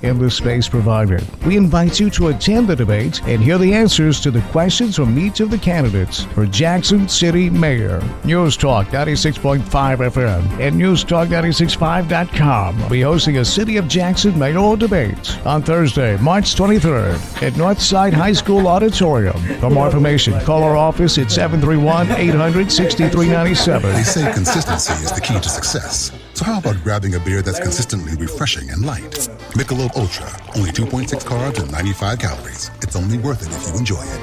in the space provided. We invite you to attend the debate and hear the answers to the questions from each of the candidates for Jackson City Mayor. News Talk 96.5 FM and NewsTalk965.com will be hosting a City of Jackson mayoral debate on Thursday, March 23rd at Northside High School Auditorium. For more information, call our office at 731-800-6397. They say consistency is the key to success. So how about grabbing a beer that's consistently refreshing and light? Michelob Ultra, only 2.6 carbs and 95 calories. It's only worth it if you enjoy it.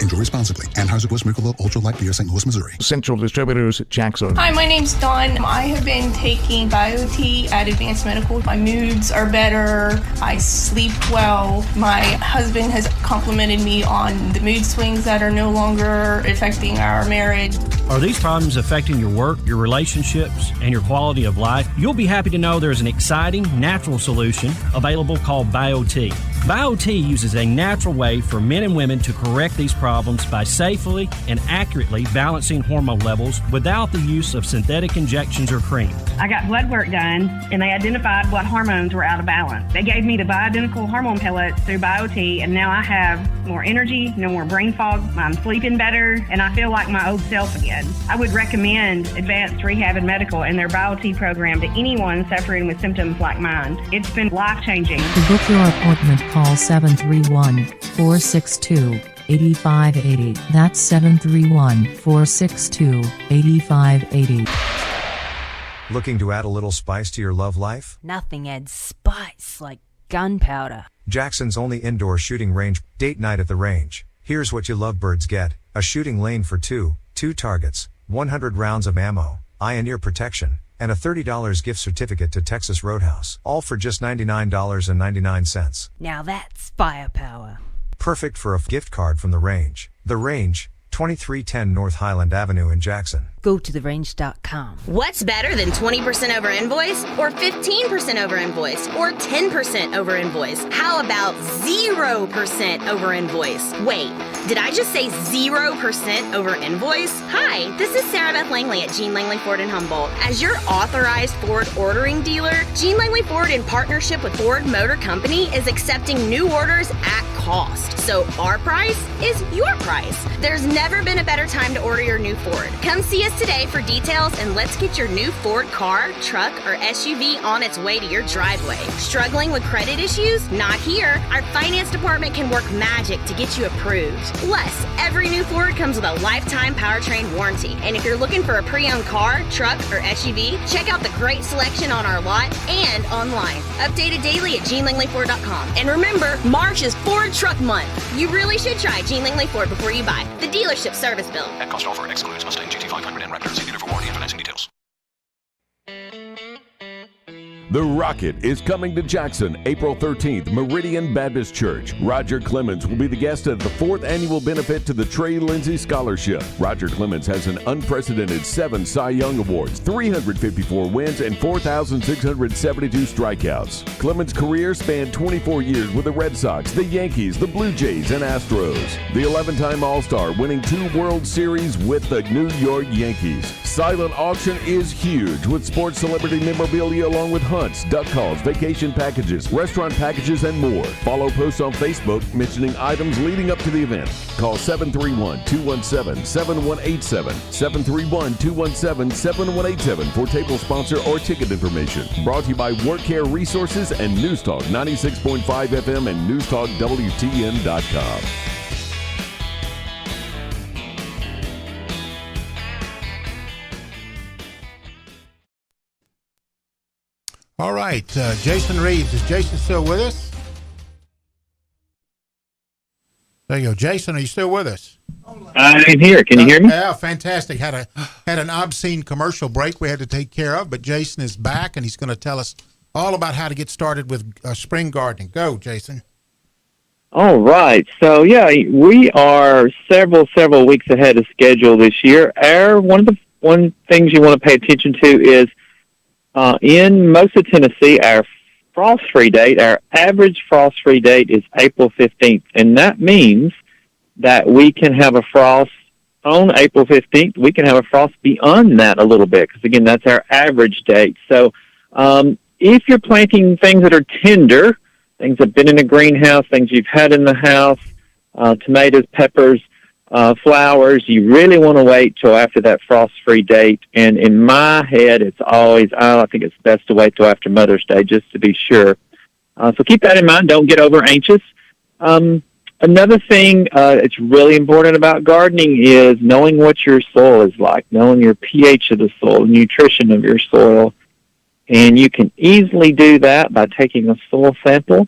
Enjoy responsibly. Anheuser-Busch Michelob Ultra Light Beer, St. Louis, Missouri. Central Distributors, Jackson. Hi, my name's Dawn. I have been taking BioT at Advanced Medical. My moods are better. I sleep well. My husband has complimented me on the mood swings that are no longer affecting our marriage. Are these problems affecting your work, your relationships, and your quality of life? You'll be happy to know there's an exciting, natural solution available called BioT. BioT uses a natural way for men and women to correct these problems by safely and accurately balancing hormone levels without the use of synthetic injections or cream. I got blood work done, and they identified what hormones were out of balance. They gave me the bioidentical hormone pellets through BioT, and now I have more energy, no more brain fog, I'm sleeping better, and I feel like my old self again. I would recommend Advanced Rehab and Medical and their BioT program to anyone suffering with symptoms like mine. It's been life-changing. To book your appointment, call 731-462-8580. That's 731-462-8580. Looking to add a little spice to your love life? Nothing adds spice like gunpowder. Jackson's only indoor shooting range, date night at the range. Here's what you lovebirds get: a shooting lane for two targets, 100 rounds of ammo, eye and ear protection, and a $30 gift certificate to Texas Roadhouse. All for just $99.99. Now that's firepower. Perfect for a gift card from the range. The Range, 2310 North Highland Avenue in Jackson. Go to therange.com. What's better than 20% over invoice, or 15% over invoice, or 10% over invoice? How about 0% over invoice? Wait, did I just say 0% over invoice? Hi, this is Sarah Beth Langley at Gene Langley Ford in Humboldt. As your authorized Ford ordering dealer, Gene Langley Ford, in partnership with Ford Motor Company, is accepting new orders at cost. So our price is your price. There's never been a better time to order your new Ford. Come see us today for details, and let's get your new Ford car, truck, or SUV on its way to your driveway. Struggling with credit issues? Not here. Our finance department can work magic to get you approved. Plus, every new Ford comes with a lifetime powertrain warranty. And if you're looking for a pre-owned car, truck, or SUV, check out the great selection on our lot and online. Updated daily at GeneLangleyFord.com. And remember, March is Ford Truck Month. You really should try Gene Langley Ford before you buy. The dealership service bill. At cost offer excludes Mustang GT500 and Raptor. See dealer for warranty and financing details. The Rocket is coming to Jackson April 13th, Meridian Baptist Church. Roger Clemens will be the guest at the 4th annual benefit to the Trey Lindsay Scholarship. Roger Clemens has an unprecedented 7 Cy Young Awards, 354 wins, and 4,672 strikeouts. Clemens' career spanned 24 years with the Red Sox, the Yankees, the Blue Jays, and Astros. The 11-time All-Star, winning 2 World Series with the New York Yankees. Silent auction is huge with sports celebrity memorabilia along with hunts, duck calls, vacation packages, restaurant packages, and more. Follow posts on Facebook mentioning items leading up to the event. Call 731-217-7187, 731-217-7187 for table sponsor or ticket information. Brought to you by Work Care Resources and News Talk 96.5 FM and NewsTalkWTN.com. All right, Jason Reeves. Is Jason still with us? There you go. Jason, are you still with us? I'm here. Can you hear me? Yeah, fantastic. Had an obscene commercial break we had to take care of, but Jason is back, and he's going to tell us all about how to get started with spring gardening. Go, Jason. All right. So, yeah, we are several weeks ahead of schedule this year. One things you want to pay attention to is in most of Tennessee, our frost-free date, our average frost-free date is April 15th, and that means that we can have a frost on April 15th. We can have a frost beyond that a little bit because, again, that's our average date. So if you're planting things that are tender, things that have been in a greenhouse, things you've had in the house, tomatoes, peppers, flowers, you really want to wait till after that frost-free date. And in my head, it's always, I think it's best to wait till after Mother's Day just to be sure. So keep that in mind. Don't get over anxious. Another thing it's really important about gardening is knowing what your soil is like, knowing your pH of the soil, the nutrition of your soil. And you can easily do that by taking a soil sample.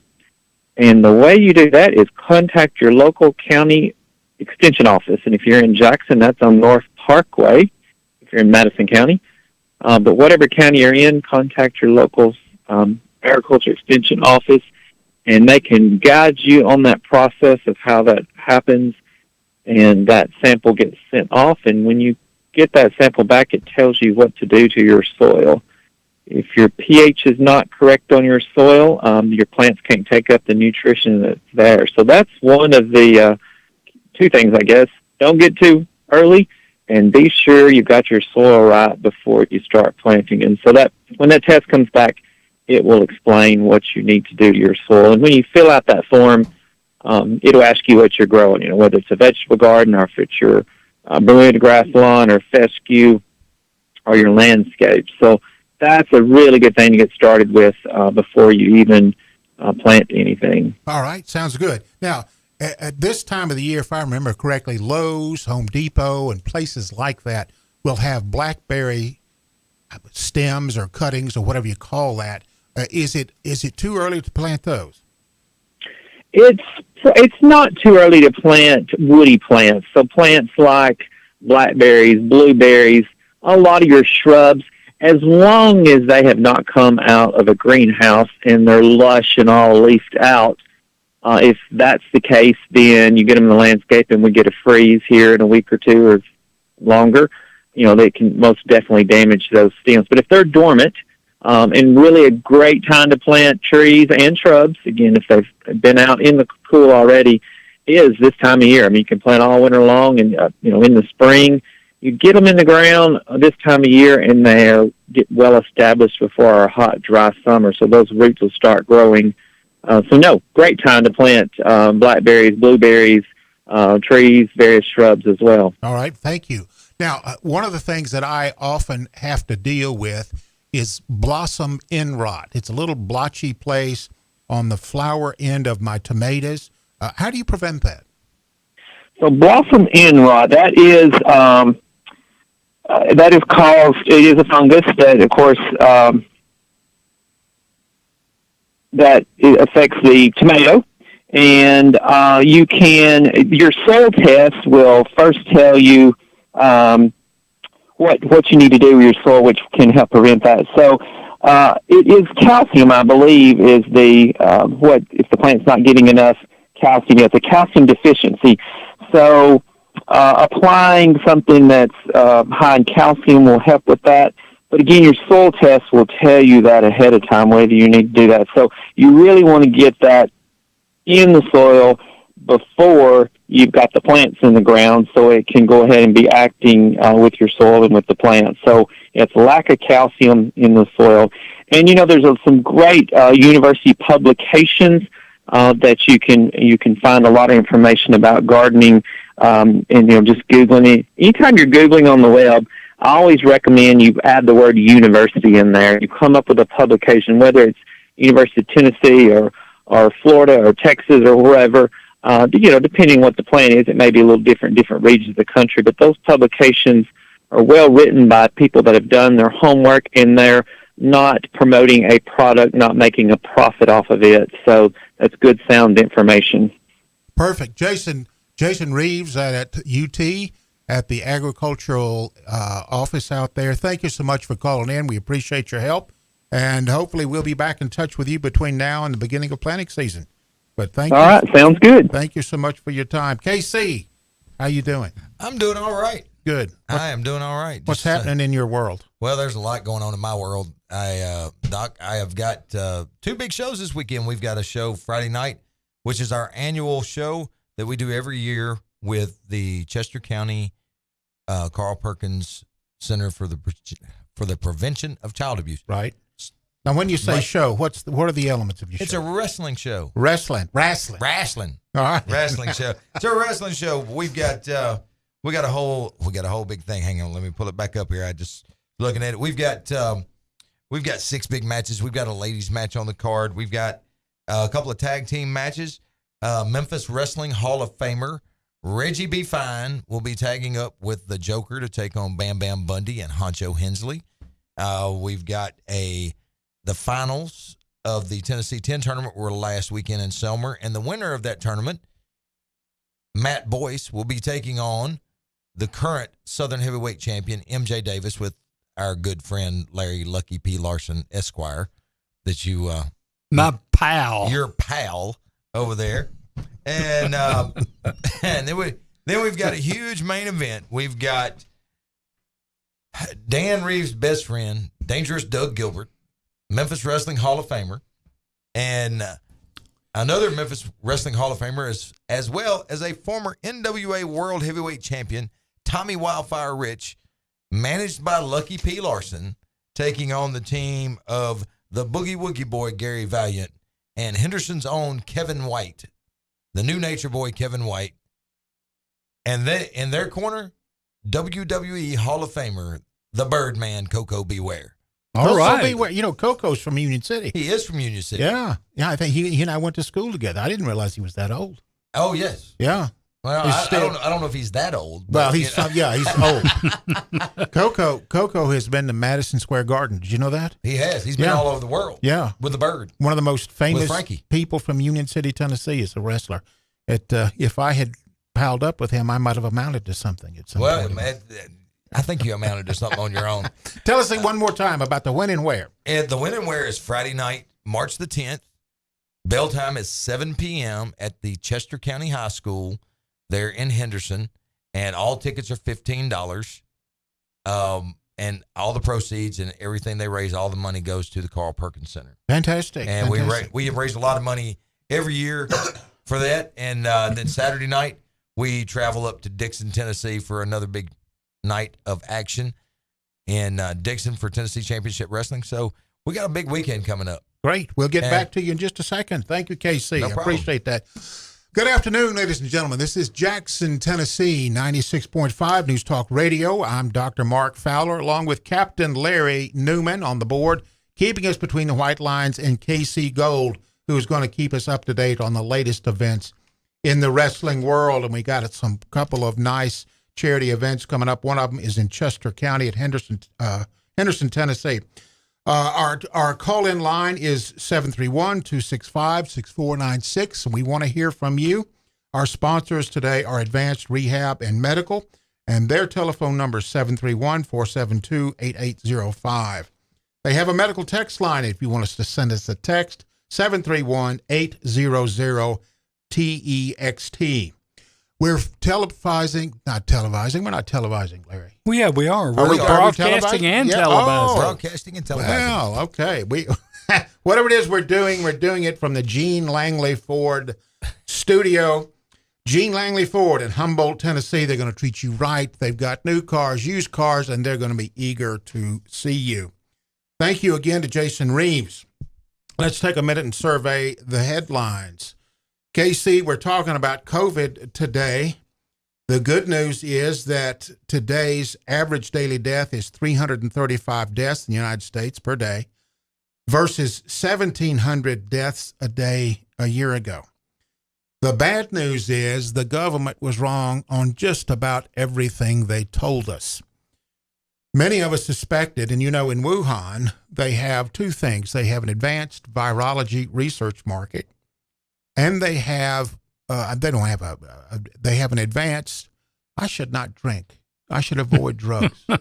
And the way you do that is contact your local county extension office. And if you're in Jackson, that's on North Parkway, if you're in Madison County. But whatever county you're in, contact your local agriculture extension office, and they can guide you on that process of how that happens. And that sample gets sent off. And when you get that sample back, it tells you what to do to your soil. If your pH is not correct on your soil, your plants can't take up the nutrition that's there. So that's one of the two things, I guess. Don't get too early, and be sure you've got your soil right before you start planting. And so that when that test comes back, it will explain what you need to do to your soil. And when you fill out that form, it'll ask you what you're growing, whether it's a vegetable garden or if it's your Bermuda grass lawn or fescue or your landscape. So that's a really good thing to get started with before you even plant anything. All right, sounds good. Now, at this time of the year, if I remember correctly, Lowe's, Home Depot, and places like that will have blackberry stems or cuttings or whatever you call that. Is it too early to plant those? It's not too early to plant woody plants. So plants like blackberries, blueberries, a lot of your shrubs, as long as they have not come out of a greenhouse and they're lush and all leafed out. If that's the case, then you get them in the landscape and we get a freeze here in a week or two or longer. They can most definitely damage those stems. But if they're dormant, and really a great time to plant trees and shrubs, again, if they've been out in the cool already, is this time of year. I mean, you can plant all winter long and, in the spring. You get them in the ground this time of year and they get well established before our hot, dry summer. So those roots will start growing. Great time to plant blackberries, blueberries, trees, various shrubs as well. All right, thank you. Now, one of the things that I often have to deal with is blossom end rot. It's a little blotchy place on the flower end of my tomatoes. How do you prevent that? So blossom end rot, that is caused, it is a fungus that, of course, that affects the tomato. And your soil test will first tell you what you need to do with your soil, which can help prevent that. So it is calcium, I believe, is if the plant's not getting enough calcium, it's a calcium deficiency. So applying something that's high in calcium will help with that. But again, your soil test will tell you that ahead of time, whether you need to do that. So you really want to get that in the soil before you've got the plants in the ground, so it can go ahead and be acting with your soil and with the plants. So it's lack of calcium in the soil. And, there's some great university publications that you can find a lot of information about gardening, and just Googling it. Anytime you're Googling on the web, I always recommend you add the word university in there. You come up with a publication, whether it's University of Tennessee or Florida or Texas or wherever, depending what the plant is, it may be a little different regions of the country, but those publications are well written by people that have done their homework, and they're not promoting a product, not making a profit off of it. So that's good, sound information. Perfect. Jason Reeves at UT at the agricultural office out there. Thank you so much for calling in. We appreciate your help, and hopefully we'll be back in touch with you between now and the beginning of planting season. But thank you. All right, sounds good. Thank you so much for your time. KC, how you doing? I'm doing all right. Good. I am doing all right. What's happening in your world? Well, there's a lot going on in my world. Doc, I have got two big shows this weekend. We've got a show Friday night, which is our annual show that we do every year with the Chester County Carl Perkins Center for the Prevention of Child Abuse. Right. Now, when you say Right. show, what are the elements of your It's show? a wrestling show. Wrestling. All right. Wrestling show. It's a wrestling show. We got a whole big thing. Hang on, let me pull it back up here. I just looking at it. We've got 6 big matches. We've got a ladies match on the card. We've got a couple of tag team matches. Memphis Wrestling Hall of Famer Reggie B. Fine will be tagging up with the Joker to take on Bam Bam Bundy and Honcho Hensley. We've got the finals of the Tennessee 10 tournament were last weekend in Selmer, and the winner of that tournament, Matt Boyce, will be taking on the current Southern Heavyweight Champion, MJ Davis, with our good friend Larry Lucky P. Larson, Esquire, that you... my pal. Your pal over there. And and then we've got a huge main event. We've got Dan Reeves' best friend, Dangerous Doug Gilbert, Memphis Wrestling Hall of Famer, and another Memphis Wrestling Hall of Famer, as well as a former NWA World Heavyweight Champion, Tommy Wildfire Rich, managed by Lucky P. Larson, taking on the team of the Boogie Woogie Boy, Gary Valiant, and Henderson's own Kevin White, the new Nature Boy, Kevin White. And in their corner, WWE Hall of Famer, the Birdman, Coco Beware. All right. Beware. You know, Coco's from Union City. He is from Union City. Yeah. I think he and I went to school together. I didn't realize he was that old. Oh, yes. Yeah. Well, I don't know if he's that old. Well, he's old. Coco has been to Madison Square Garden. Did you know that? He has. He's been all over the world. Yeah. With the Bird. One of the most famous Frankie. people from Union City, Tennessee, is a wrestler. If I had piled up with him, I might have amounted to something at some point. Man, I think you amounted to something on your own. Tell us one more time about the when and where. And the when and where is Friday night, March the 10th. Bell time is 7 p.m. at the Chester County High School there in Henderson, and all tickets are $15. And all the proceeds and everything they raise, all the money goes to the Carl Perkins Center. Fantastic. And we have raised a lot of money every year for that. And then Saturday night, we travel up to Dixon, Tennessee for another big night of action in Dixon for Tennessee Championship Wrestling. So we got a big weekend coming up. Great. We'll get back to you in just a second. Thank you, KC. No I problem. appreciate that. Good afternoon, ladies and gentlemen. This is Jackson, Tennessee, 96.5 News Talk Radio. I'm Dr. Mark Fowler, along with Captain Larry Newman on the board, keeping us between the white lines, and KC Gold, who is going to keep us up to date on the latest events in the wrestling world. And we got some couple of nice charity events coming up. One of them is in Chester County at Henderson, Tennessee. Our call-in line is 731-265-6496, and we want to hear from you. Our sponsors today are Advanced Rehab and Medical, and their telephone number is 731-472-8805. They have a medical text line if you want us to send us a text, 731-800-TEXT. We're televising, not televising. We're not televising, Larry. Well, yeah, we are. Are We're we broadcasting and televising. Broadcasting and televising. Well, okay. We whatever it is we're doing it from the Gene Langley Ford studio. Gene Langley Ford in Humboldt, Tennessee. They're going to treat you right. They've got new cars, used cars, and they're going to be eager to see you. Thank you again to Jason Reeves. Let's take a minute and survey the headlines. KC, we're talking about COVID today. The good news is that today's average daily death is 335 deaths in the United States per day versus 1,700 deaths a day a year ago. The bad news is the government was wrong on just about everything they told us. Many of us suspected, and in Wuhan, they have two things. They have an advanced virology research market, and they have they have an advanced, I should not drink. I should avoid drugs. I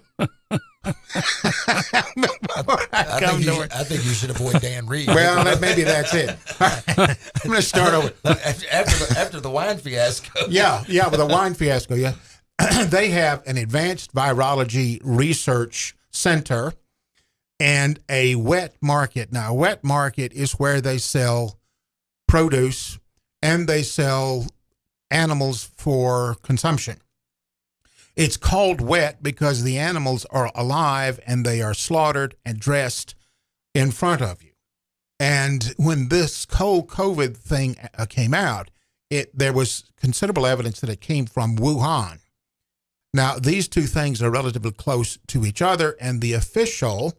think you should avoid Dan Reeves. Well, maybe that's it. I'm going to start over. After the wine fiasco. Yeah, with the wine fiasco, yeah. They have an advanced virology research center and a wet market. Now, a wet market is where they sell produce and they sell animals for consumption. It's called wet because the animals are alive and they are slaughtered and dressed in front of you. And when this whole COVID thing came out, there was considerable evidence that it came from Wuhan. Now, these two things are relatively close to each other, and the official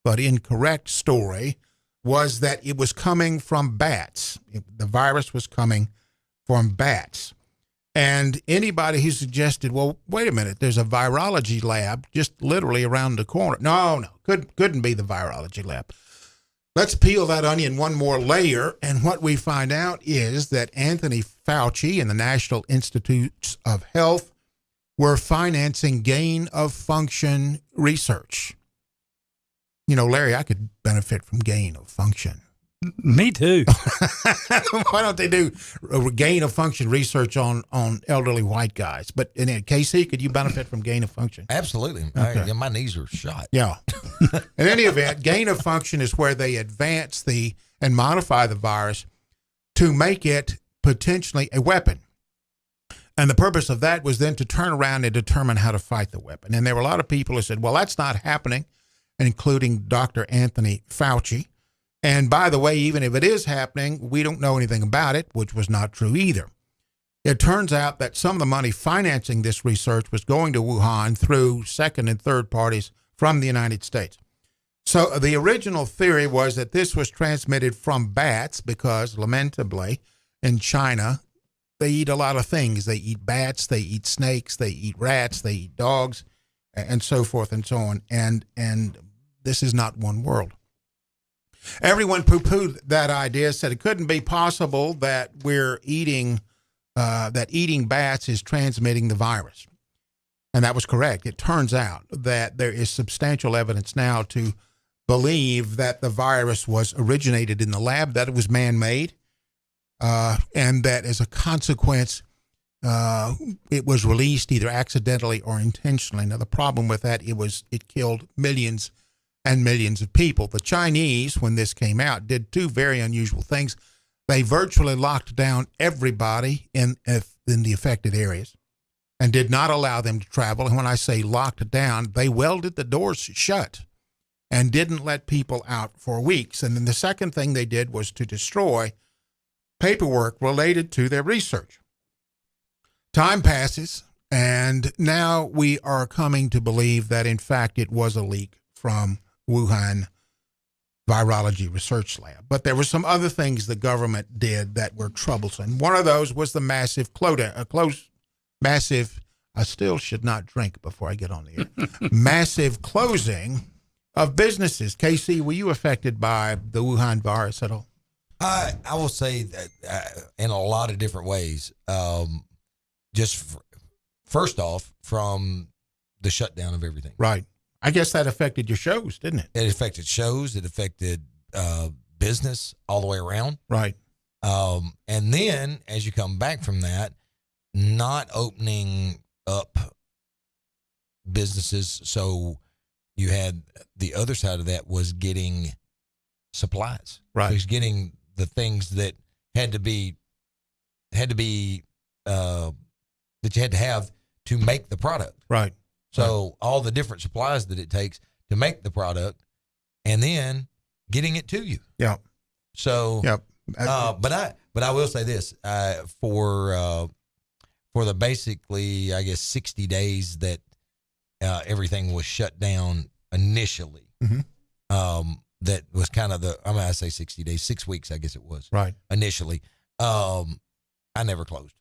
but incorrect story was that it was coming from bats. The virus was coming from bats. And anybody who suggested, well, wait a minute, there's a virology lab just literally around the corner. No, couldn't be the virology lab. Let's peel that onion one more layer, and what we find out is that Anthony Fauci and the National Institutes of Health were financing gain-of-function research. You know, Larry, I could benefit from gain-of-function. Me too. Why don't they do gain-of-function research on elderly white guys? But in KC, could you benefit from gain-of-function? Absolutely. Okay. My knees are shot. Yeah. In any event, gain-of-function is where they advance and modify the virus to make it potentially a weapon. And the purpose of that was then to turn around and determine how to fight the weapon. And there were a lot of people who said, well, that's not happening, including Dr. Anthony Fauci. And by the way, even if it is happening, we don't know anything about it, which was not true either. It turns out that some of the money financing this research was going to Wuhan through second and third parties from the United States. So the original theory was that this was transmitted from bats because, lamentably, in China, they eat a lot of things. They eat bats, they eat snakes, they eat rats, they eat dogs, and so forth and so on. And this is not one world. Everyone poo-pooed that idea, said it couldn't be possible that eating bats is transmitting the virus. And that was correct. It turns out that there is substantial evidence now to believe that the virus was originated in the lab, that it was man-made, and that as a consequence, it was released either accidentally or intentionally. Now, the problem with that, it killed millions and millions of people. The Chinese, when this came out, did two very unusual things. They virtually locked down everybody in the affected areas and did not allow them to travel. And when I say locked down, they welded the doors shut and didn't let people out for weeks. And then the second thing they did was to destroy paperwork related to their research. Time passes, and now we are coming to believe that, in fact, it was a leak from Wuhan Virology Research Lab. But there were some other things the government did that were troublesome. One of those was the I still should not drink before I get on the air, massive closing of businesses. KC, were you affected by the Wuhan virus at all? I will say that in a lot of different ways. First off, from the shutdown of everything. Right. I guess that affected your shows, didn't it? It affected shows. It affected business all the way around. Right. And then as you come back from that, not opening up businesses. So you had the other side of that was getting supplies. Right. So he's getting the things that had to be that you had to have to make the product. Right. So all the different supplies that it takes to make the product and then getting it to you. Yeah. So, yep. But I will say this, for the basically, I guess, 60 days that everything was shut down initially, that was kind of I say 60 days, 6 weeks, I guess it was. Right. Initially. I never closed.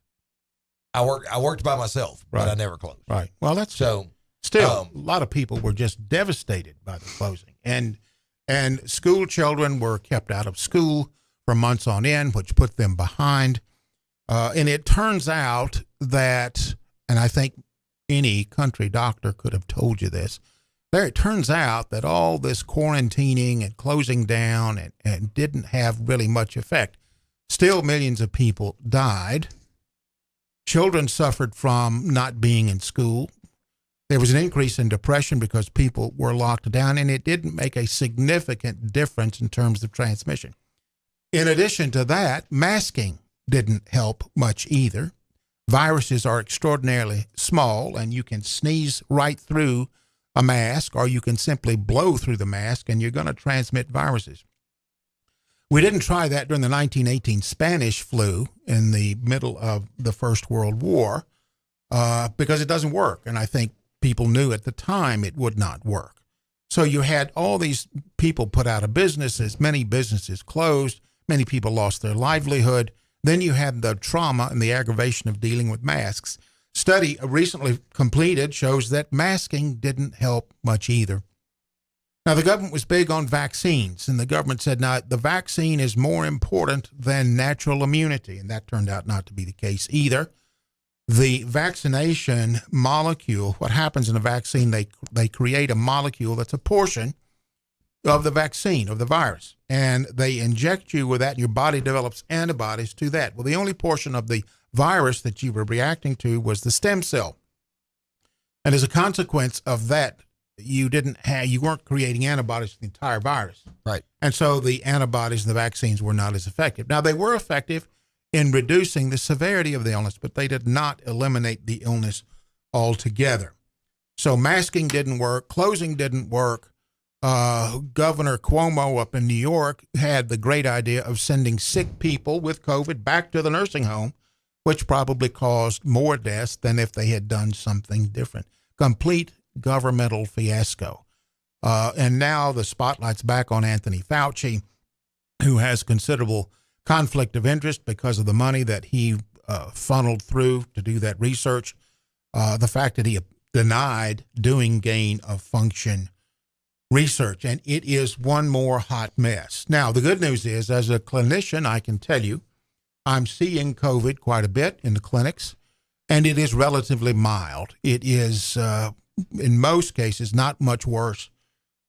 I worked by myself, but I never closed. Right. Well, that's so. Still, a lot of people were just devastated by the closing, and school children were kept out of school for months on end, which put them behind. And it turns out that, and I think any country doctor could have told you this, it turns out that all this quarantining and closing down and didn't have really much effect. Still, millions of people died. Children suffered from not being in school. There was an increase in depression because people were locked down, and it didn't make a significant difference in terms of transmission. In addition to that, masking didn't help much either. Viruses are extraordinarily small, and you can sneeze right through a mask, or you can simply blow through the mask and you're going to transmit viruses. We didn't try that during the 1918 Spanish flu in the middle of the First World War because it doesn't work. And I think people knew at the time it would not work. So you had all these people put out of businesses, many businesses closed, many people lost their livelihood. Then you had the trauma and the aggravation of dealing with masks. Study recently completed shows that masking didn't help much either. Now, the government was big on vaccines, and the government said, now, the vaccine is more important than natural immunity, and that turned out not to be the case either. The vaccination molecule, what happens in a vaccine, they create a molecule that's a portion of the vaccine, of the virus, and they inject you with that, and your body develops antibodies to that. Well, the only portion of the virus that you were reacting to was the stem cell. And as a consequence of that, you weren't creating antibodies to the entire virus. Right. And so the antibodies and the vaccines were not as effective. Now, they were effective in reducing the severity of the illness, but they did not eliminate the illness altogether. So masking didn't work. Closing didn't work. Governor Cuomo up in New York had the great idea of sending sick people with COVID back to the nursing home, which probably caused more deaths than if they had done something different. Complete governmental fiasco. And now the spotlight's back on Anthony Fauci, who has considerable conflict of interest because of the money that he funneled through to do that research. The fact that he denied doing gain of function research, and it is one more hot mess. Now, the good news is, as a clinician, I can tell you, I'm seeing COVID quite a bit in the clinics, and it is relatively mild. It is, in most cases, not much worse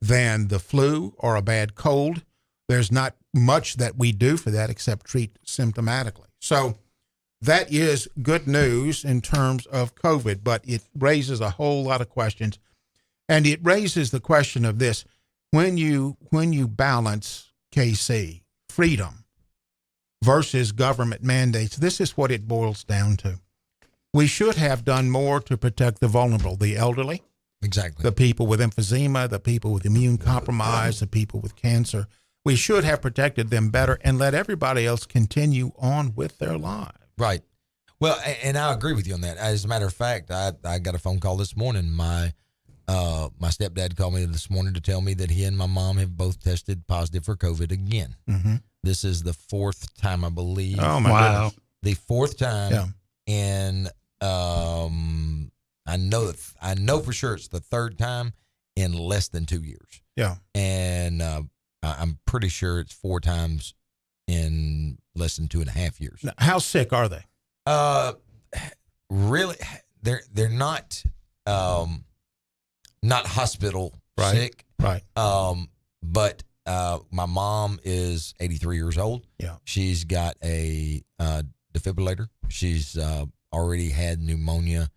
than the flu or a bad cold. There's not much that we do for that except treat symptomatically. So that is good news in terms of COVID, but it raises a whole lot of questions. And it raises the question of this: when you balance, KC, freedom versus government mandates, this is what it boils down to. We should have done more to protect the vulnerable, the elderly, exactly, the people with emphysema, the people with immune compromise, the people with cancer. We should have protected them better and let everybody else continue on with their lives. Right. Well, and I agree with you on that. As a matter of fact, I got a phone call this morning. My stepdad called me this morning to tell me that he and my mom have both tested positive for COVID again. Mm-hmm. This is the fourth time, I believe. Oh, my goodness. The fourth time. Yeah. And I know for sure it's the third time in less than 2 years. Yeah. And I'm pretty sure it's 4 times in less than 2.5 years. Now, how sick are they? Really, they're not hospital sick. Right. But my mom is 83 years old. Yeah. She's got a defibrillator. She's already had pneumonia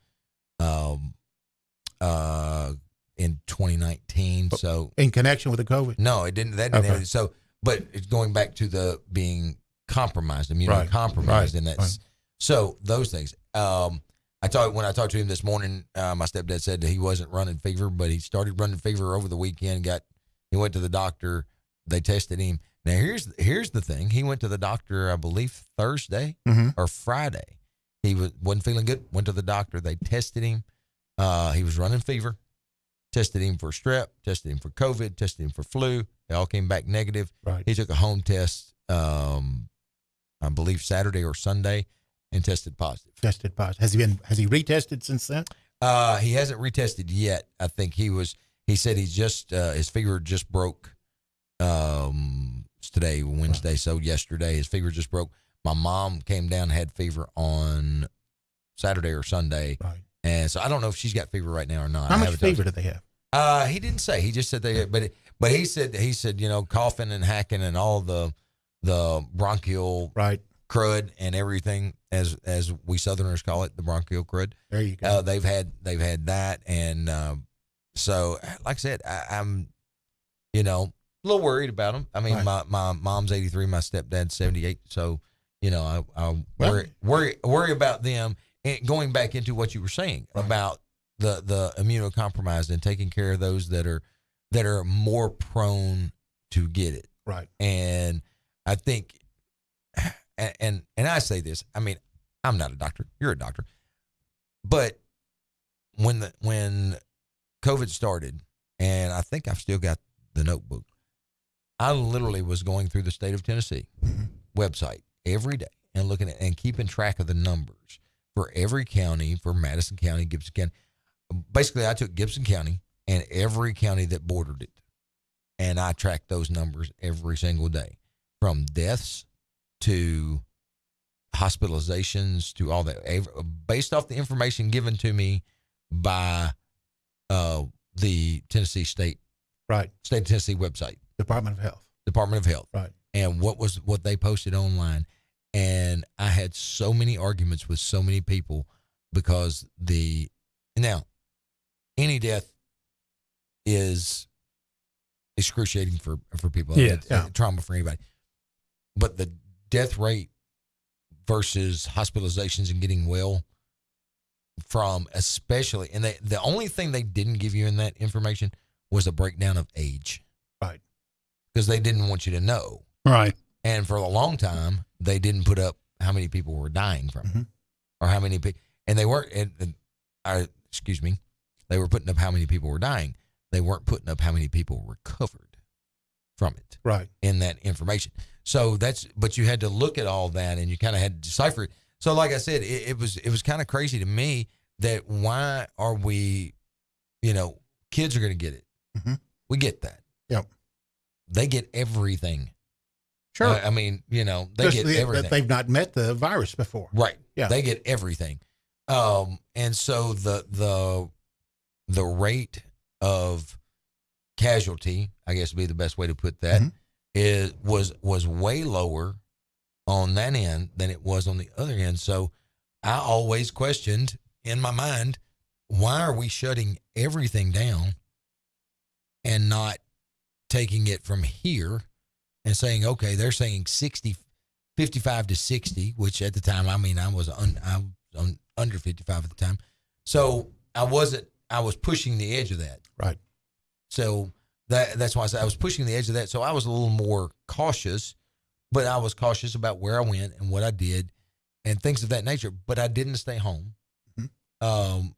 in 2019. But so in connection with the COVID? No, it didn't. That didn't Okay. happen. So, but it's going back to the being compromised, immunocompromised, and that's so those things. When I talked to him this morning, my stepdad said that he wasn't running fever, but he started running fever over the weekend. He went to the doctor. They tested him. Now here's the thing. He went to the doctor, I believe Thursday or Friday. He wasn't feeling good. Went to the doctor. They tested him. He was running fever. Tested him for strep. Tested him for COVID. Tested him for flu. They all came back negative. Right. He took a home test, I believe Saturday or Sunday, and tested positive. Tested positive. Has he retested since then? He hasn't retested yet. I think he said he just, his fever just broke, today, Wednesday. So yesterday his fever just broke. My mom came down and had fever on Saturday or Sunday. Right. And so I don't know if she's got fever right now or not. How much fever do they have? He didn't say. He just said they, but he said, coughing and hacking and all the bronchial crud and everything, as we Southerners call it, the bronchial crud. There you go. They've had that, and so like I said, I'm a little worried about them. I mean, my mom's 83, my stepdad's 78, so I worry about them. And going back into what you were saying about the immunocompromised and taking care of those that are more prone to get it. Right. And I think, and I say this, I mean, I'm not a doctor. You're a doctor. But when COVID started, and I think I've still got the notebook, I literally was going through the state of Tennessee website every day and looking at and keeping track of the numbers for every county, for Madison County, Gibson County. Basically, I took Gibson County and every county that bordered it, and I tracked those numbers every single day, from deaths to hospitalizations to all that, based off the information given to me by the Tennessee State of Tennessee website, Department of Health, right, and what they posted online. And I had so many arguments with so many people because now any death is excruciating for people. Yeah. It's trauma for anybody. But the death rate versus hospitalizations and getting well from, especially, and the only thing they didn't give you in that information was a breakdown of age. Right. Because they didn't want you to know. Right. And for a long time, they didn't put up how many people were dying from it, or how many people, and they weren't, they were putting up how many people were dying. They weren't putting up how many people recovered from it. Right. In that information. So but you had to look at all that, and you kind of had to decipher it. So like I said, it was kind of crazy to me that why are we, kids are going to get it. Mm-hmm. We get that. Yep. They get everything. Sure. I mean, they get everything. They've not met the virus before. Right. Yeah. They get everything. And so the rate of casualty, I guess would be the best way to put that, was way lower on that end than it was on the other end. So I always questioned in my mind, why are we shutting everything down and not taking it from here and saying, okay, they're saying 55 to 60, which at the time, I was under 55 at the time. So I was pushing the edge of that. Right. So that's why I said I was pushing the edge of that. So I was a little more cautious, but I was cautious about where I went and what I did and things of that nature. But I didn't stay home. I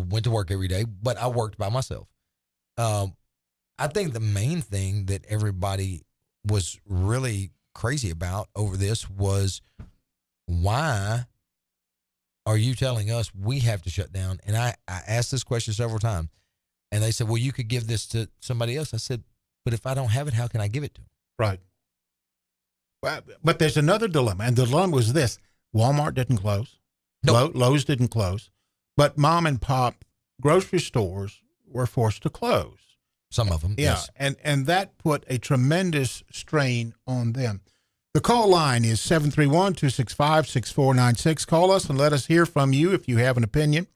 went to work every day, but I worked by myself. I think the main thing that everybody was really crazy about over this was, why are you telling us we have to shut down? And I asked this question several times, and they said, well, you could give this to somebody else. I said, but if I don't have it, how can I give it to them? Right. But there's another dilemma, and the dilemma was this: Walmart didn't close, Lowe's didn't close, but mom and pop grocery stores were forced to close. Some of them, yes. And that put a tremendous strain on them. The call line is 731-265-6496. Call us and let us hear from you if you have an opinion.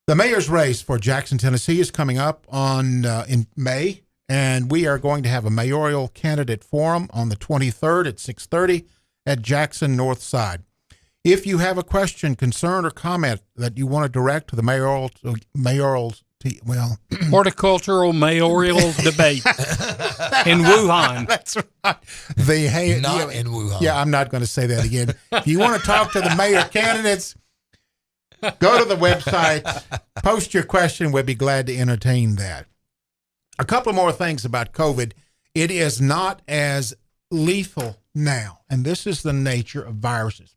The mayor's race for Jackson, Tennessee is coming up in May, and we are going to have a mayoral candidate forum on the 23rd at 6:30 at Jackson North Side. If you have a question, concern, or comment that you want to direct to the horticultural mayoral debate in Wuhan. That's right. In Wuhan. Yeah, I'm not going to say that again. If you want to talk to the mayor candidates, go to the website, post your question. We'll be glad to entertain that. A couple more things about COVID. It is not as lethal now, and this is the nature of viruses.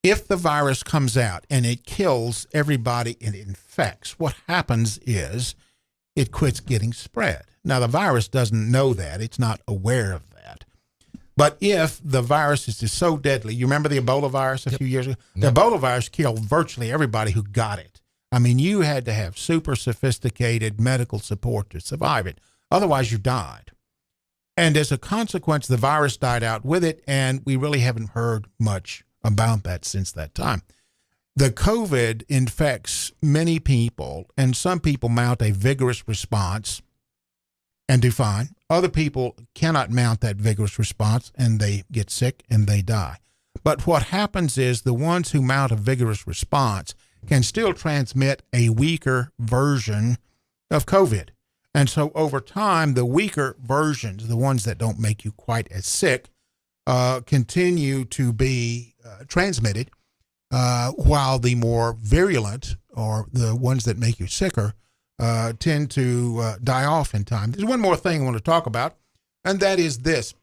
If the virus comes out and it kills everybody it infects, what happens is it quits getting spread. Now, the virus doesn't know that. It's not aware of that. But if the virus is so deadly, you remember the Ebola virus a few years ago? The Ebola virus killed virtually everybody who got it. I mean, you had to have super sophisticated medical support to survive it. Otherwise, you died. And as a consequence, the virus died out with it, and we really haven't heard much about that since that time. The COVID infects many people, and some people mount a vigorous response and do fine. Other people cannot mount that vigorous response, and they get sick and they die. But what happens is the ones who mount a vigorous response can still transmit a weaker version of COVID. And so over time, the weaker versions, the ones that don't make you quite as sick, continue to be transmitted, while the more virulent, or the ones that make you sicker, tend to die off in time. There's one more thing I want to talk about, and that is this.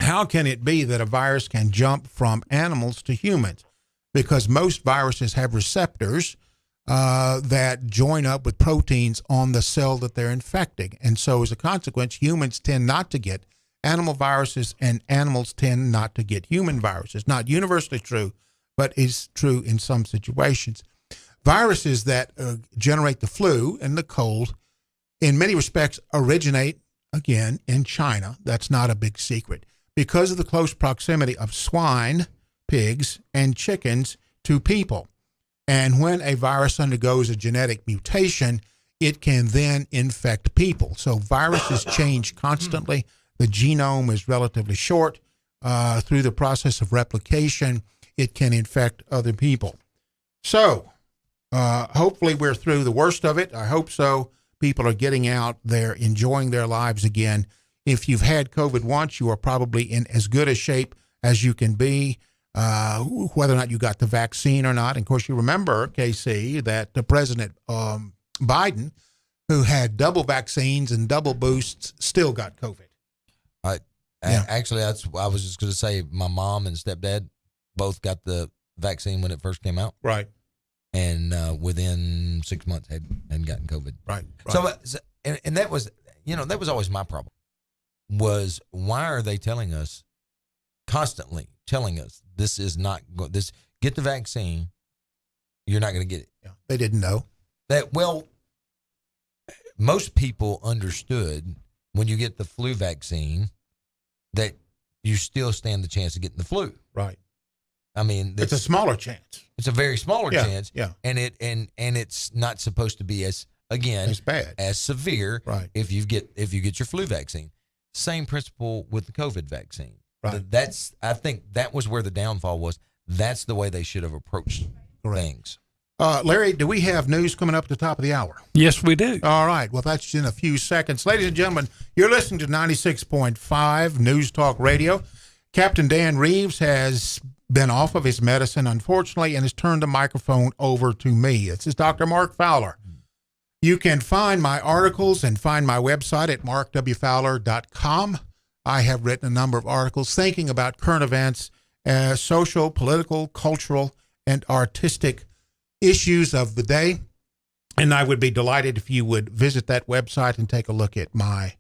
How can it be that a virus can jump from animals to humans? Because most viruses have receptors that join up with proteins on the cell that they're infecting. And so as a consequence, humans tend not to get animal viruses, and animals tend not to get human viruses. Not universally true, but is true in some situations. Viruses that generate the flu and the cold, in many respects, originate, again, in China. That's not a big secret. Because of the close proximity of swine, pigs, and chickens to people. And when a virus undergoes a genetic mutation, it can then infect people. So viruses change constantly. The genome is relatively short. Through the process of replication, it can infect other people. So hopefully we're through the worst of it. I hope so. People are getting out there, enjoying their lives again. If you've had COVID once, you are probably in as good a shape as you can be, whether or not you got the vaccine or not. And of course, you remember, KC, that the President Biden, who had double vaccines and double boosts, still got COVID. Actually, I was just going to say my mom and stepdad both got the vaccine when it first came out. Right. And within 6 months hadn't gotten COVID. Right. So and that was, that was always my problem, was why are they constantly telling us this is not this, get the vaccine, you're not going to get it. Yeah. They didn't know. Most people understood when you get the flu vaccine that you still stand the chance of getting the flu. Right. I mean, it's a smaller chance. It's a very smaller chance. Yeah. And it's not supposed to be as bad, as severe. Right. If you get your flu vaccine. Same principle with the COVID vaccine. Right. I think that was where the downfall was. That's the way they should have approached things. Larry, do we have news coming up at the top of the hour? Yes, we do. All right. Well, that's in a few seconds. Ladies and gentlemen, you're listening to 96.5 News Talk Radio. Captain Dan Reeves has been off of his medicine, unfortunately, and has turned the microphone over to me. This is Dr. Mark Fowler. You can find my articles and find my website at markwfowler.com. I have written a number of articles thinking about current events, social, political, cultural, and artistic issues of the day. And I would be delighted if you would visit that website and take a look at my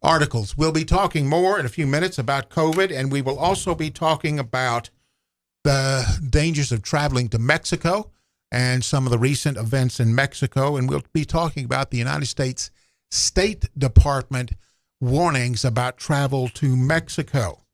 articles. We'll be talking more in a few minutes about COVID, and we will also be talking about the dangers of traveling to Mexico and some of the recent events in Mexico. And we'll be talking about the United States State Department warnings about travel to Mexico.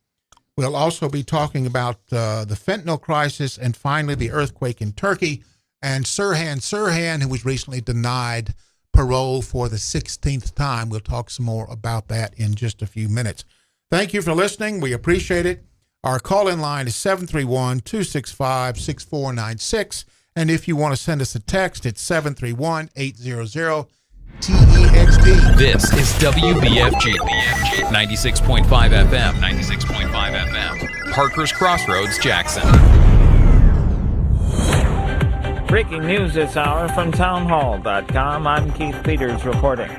We'll also be talking about the fentanyl crisis, and finally the earthquake in Turkey, and Sirhan Sirhan, who was recently denied parole for the 16th time. We'll talk some more about that in just a few minutes. Thank you for listening. We appreciate it. Our call-in line is 731-265-6496. And if you want to send us a text, it's 731-800-TEXT. This is WBFG 96.5 FM. 96.5 FM. Parker's Crossroads, Jackson. Breaking news this hour from townhall.com. I'm Keith Peters reporting.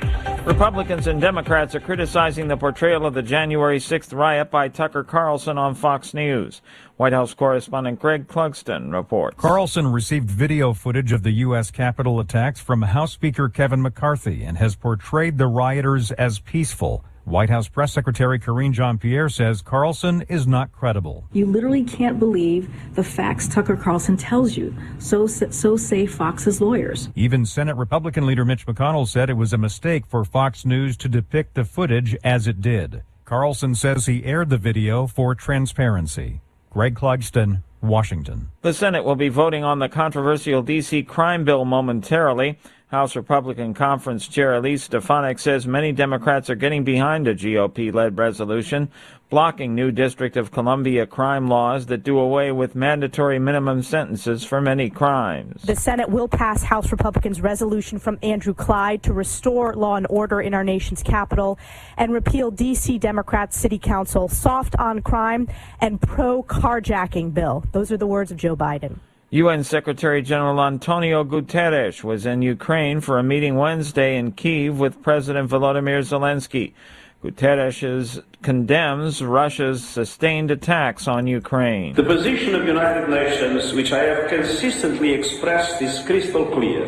Republicans and Democrats are criticizing the portrayal of the January 6th riot by Tucker Carlson on Fox News. White House correspondent Greg Clugston reports. Carlson received video footage of the U.S. Capitol attacks from House Speaker Kevin McCarthy and has portrayed the rioters as peaceful. White House Press Secretary Karine Jean-Pierre says Carlson is not credible. You literally can't believe the facts Tucker Carlson tells you. So say Fox's lawyers. Even Senate Republican leader Mitch McConnell said it was a mistake for Fox News to depict the footage as it did. Carlson says he aired the video for transparency. Greg Clugston, Washington. The Senate will be voting on the controversial D.C. crime bill momentarily. House Republican Conference Chair Elise Stefanik says many Democrats are getting behind a GOP-led resolution blocking new District of Columbia crime laws that do away with mandatory minimum sentences for many crimes. The Senate will pass House Republicans' resolution from Andrew Clyde to restore law and order in our nation's capital and repeal D.C. Democrats' City Council soft on crime and pro-carjacking bill. Those are the words of Joe Biden. UN Secretary General Antonio Guterres was in Ukraine for a meeting Wednesday in Kyiv with President Volodymyr Zelensky. Guterres condemns Russia's sustained attacks on Ukraine. The position of the United Nations, which I have consistently expressed, is crystal clear.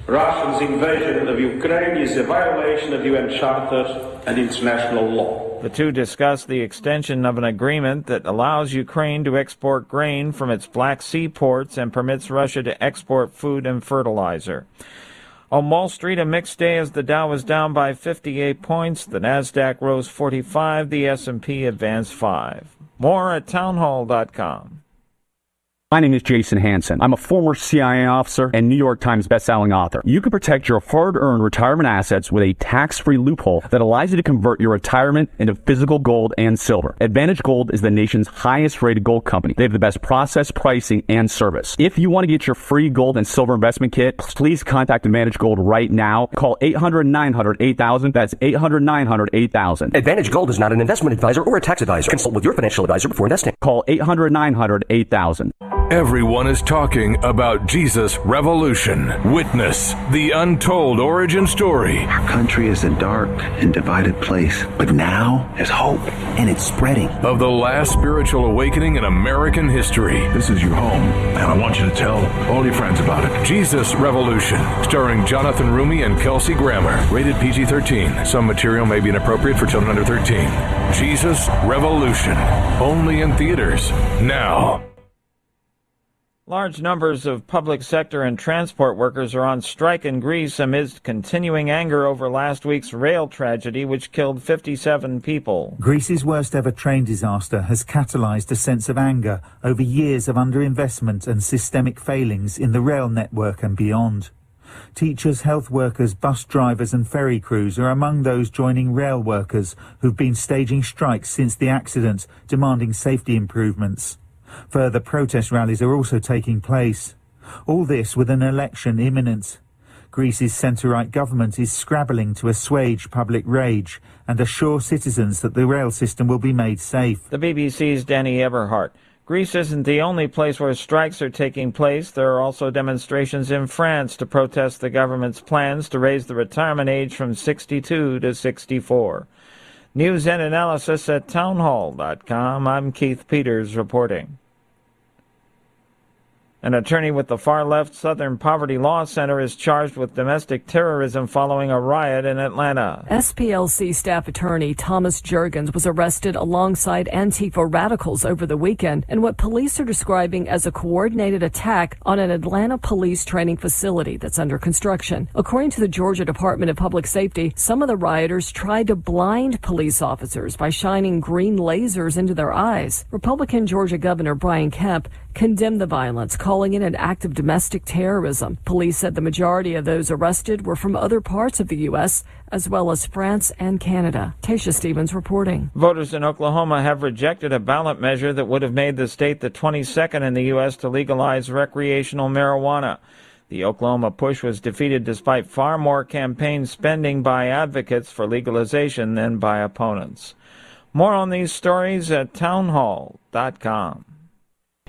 Russia's invasion of Ukraine is a violation of UN Charter and international law. The two discussed the extension of an agreement that allows Ukraine to export grain from its Black Sea ports and permits Russia to export food and fertilizer. On Wall Street, a mixed day as the Dow was down by 58 points. The Nasdaq rose 45. The S&P advanced 5. More at townhall.com. My name is Jason Hansen. I'm a former CIA officer and New York Times bestselling author. You can protect your hard-earned retirement assets with a tax-free loophole that allows you to convert your retirement into physical gold and silver. Advantage Gold is the nation's highest-rated gold company. They have the best process, pricing, and service. If you want to get your free gold and silver investment kit, please contact Advantage Gold right now. Call 800-900-8000. That's 800-900-8000. Advantage Gold is not an investment advisor or a tax advisor. Consult with your financial advisor before investing. Call 800-900-8000. Everyone is talking about Jesus Revolution. Witness the untold origin story. Our country is a dark and divided place, but now there's hope, and it's spreading. Of the last spiritual awakening in American history. This is your home, and I want you to tell all your friends about it. Jesus Revolution, starring Jonathan Rumi and Kelsey Grammer. Rated PG-13. Some material may be inappropriate for children under 13. Jesus Revolution. Only in theaters now. Large numbers of public sector and transport workers are on strike in Greece amidst continuing anger over last week's rail tragedy, which killed 57 people. Greece's worst ever train disaster has catalyzed a sense of anger over years of underinvestment and systemic failings in the rail network and beyond. Teachers, health workers, bus drivers and ferry crews are among those joining rail workers who've been staging strikes since the accident, demanding safety improvements. Further protest rallies are also taking place. All this with an election imminent. Greece's centre-right government is scrabbling to assuage public rage and assure citizens that the rail system will be made safe. The BBC's Danny Eberhardt. Greece isn't the only place where strikes are taking place. There are also demonstrations in France to protest the government's plans to raise the retirement age from 62 to 64. News and analysis at townhall.com. I'm Keith Peters reporting. An attorney with the far-left Southern Poverty Law Center is charged with domestic terrorism following a riot in Atlanta. SPLC staff attorney Thomas Juergens was arrested alongside Antifa radicals over the weekend in what police are describing as a coordinated attack on an Atlanta police training facility that's under construction. According to the Georgia Department of Public Safety, some of the rioters tried to blind police officers by shining green lasers into their eyes. Republican Georgia Governor Brian Kemp condemned the violence, calling it an act of domestic terrorism. Police said the majority of those arrested were from other parts of the U.S., as well as France and Canada. Tasha Stevens reporting. Voters in Oklahoma have rejected a ballot measure that would have made the state the 22nd in the U.S. to legalize recreational marijuana. The Oklahoma push was defeated despite far more campaign spending by advocates for legalization than by opponents. More on these stories at townhall.com.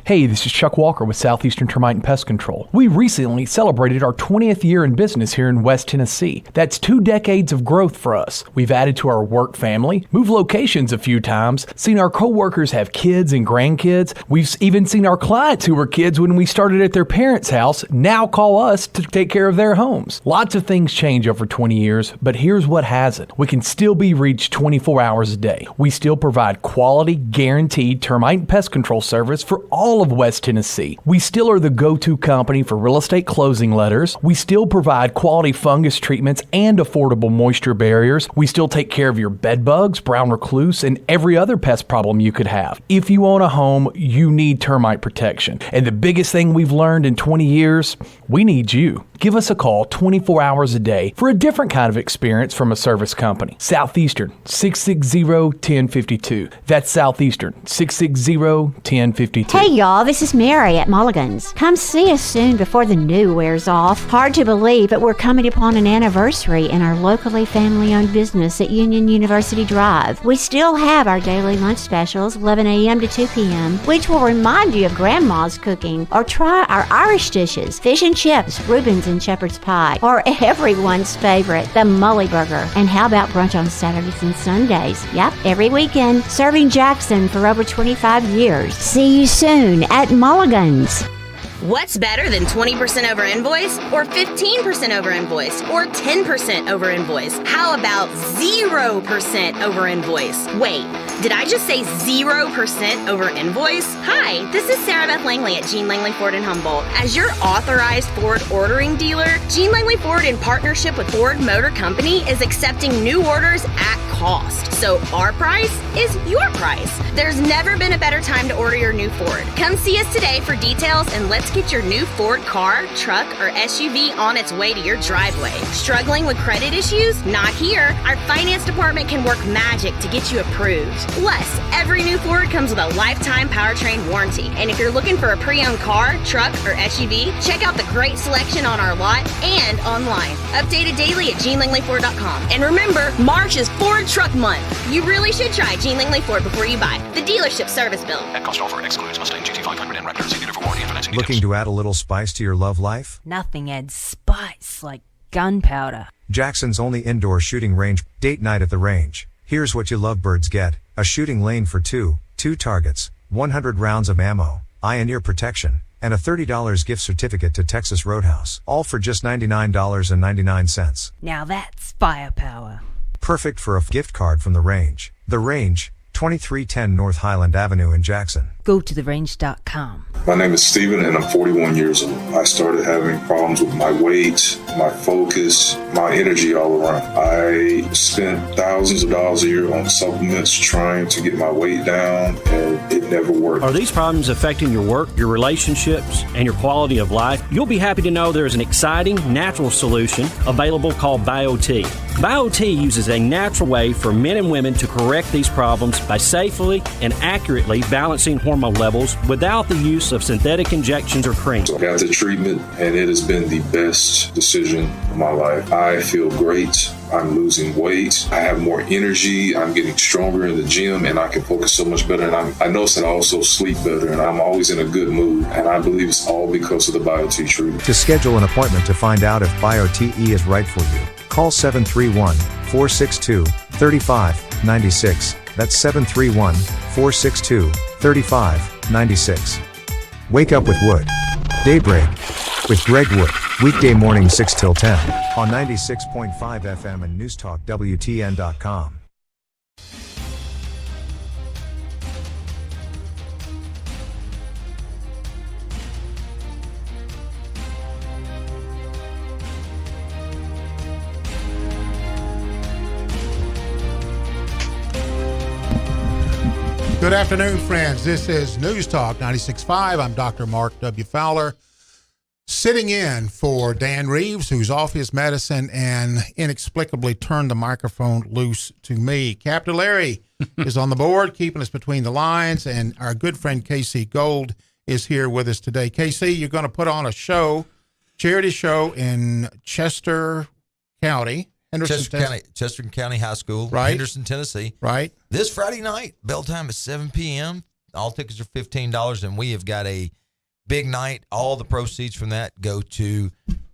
Hey, this is Chuck Walker with Southeastern Termite and Pest Control. We recently celebrated our 20th year in business here in West Tennessee. That's 2 decades of growth for us. We've added to our work family, moved locations a few times, seen our coworkers have kids and grandkids. We've even seen our clients who were kids when we started at their parents' house now call us to take care of their homes. Lots of things change over 20 years, but here's what hasn't. We can still be reached 24 hours a day. We still provide quality, guaranteed termite and pest control service for all all of West Tennessee. We still are the go-to company for real estate closing letters. We still provide quality fungus treatments and affordable moisture barriers. We still take care of your bed bugs, brown recluse, and every other pest problem you could have. If you own a home, you need termite protection. And the biggest thing we've learned in 20 years, we need you. Give us a call 24 hours a day for a different kind of experience from a service company. Southeastern, 660-1052. That's Southeastern, 660-1052. Hey y'all, this is Mary at Mulligan's. Come see us soon before the new wears off. Hard to believe, but we're coming upon an anniversary in our locally family-owned business at Union University Drive. We still have our daily lunch specials, 11 a.m. to 2 p.m., which will remind you of Grandma's cooking, or try our Irish dishes, fish and chips, Reuben's and shepherd's pie, or everyone's favorite, the Mully Burger. And how about brunch on Saturdays and Sundays? Yep, every weekend, serving Jackson for over 25 years. See you soon at Mulligan's. What's better than 20% over invoice, or 15% over invoice, or 10% over invoice? How about 0% over invoice? Wait, did I just say 0% over invoice? Hi, this is Sarah Beth Langley at Gene Langley Ford in Humboldt. As your authorized Ford ordering dealer, Gene Langley Ford, in partnership with Ford Motor Company, is accepting new orders at cost. So our price is your price. There's never been a better time to order your new Ford. Come see us today for details, and let's get your new Ford car, truck, or SUV on its way to your driveway. Struggling with credit issues? Not here. Our finance department can work magic to get you approved. Plus, every new Ford comes with a lifetime powertrain warranty. And if you're looking for a pre-owned car, truck, or SUV, check out the great selection on our lot and online. Updated daily at GeneLangleyFord.com. And remember, March is Ford Truck Month. You really should try Gene Langley Ford before you buy. The dealership service bill. At cost offer excludes Mustang GT500 and Raptor. See dealer for warranty and financing Looking to add a little spice to your love life? Nothing adds spice like gunpowder. Jackson's only indoor shooting range, date night at the range. Here's what you lovebirds get: a shooting lane for two targets, 100 rounds of ammo, eye and ear protection, and a $30 gift certificate to Texas Roadhouse. All for just $99.99. Now that's firepower. Perfect for a gift card from the range. The Range, 2310 North Highland Avenue in Jackson. Go to therange.com. My name is Steven and I'm 41 years old. I started having problems with my weight, my focus, my energy all around. I spent thousands of dollars a year on supplements trying to get my weight down, and it never worked. Are these problems affecting your work, your relationships, and your quality of life? You'll be happy to know there is an exciting natural solution available called BioT. BioT uses a natural way for men and women to correct these problems by safely and accurately balancing hormone levels without the use of synthetic injections or creams. I got the treatment and it has been the best decision of my life. I feel great. I'm losing weight. I have more energy. I'm getting stronger in the gym and I can focus so much better. And I notice that I also sleep better and I'm always in a good mood. And I believe it's all because of the BioT treatment. To schedule an appointment to find out if BioTE is right for you, call 731-462-3596. That's 731-462-3596. Wake up with Wood. Daybreak with Greg Wood. Weekday morning 6 till 10 on 96.5 FM and Newstalk WTN.com. Good afternoon, friends. This is News Talk 96.5. I'm Dr. Mark W. Fowler, sitting in for Dan Reeves, who's off his medicine and inexplicably turned the microphone loose to me. Captain Larry is on the board, keeping us between the lines, and our good friend Casey Gold is here with us today. Casey, you're going to put on a show, charity show in Chester County. Chester County High School, right. Henderson, Tennessee. Right. This Friday night, bell time is 7 p.m. All tickets are $15, and we have got a big night. All the proceeds from that go to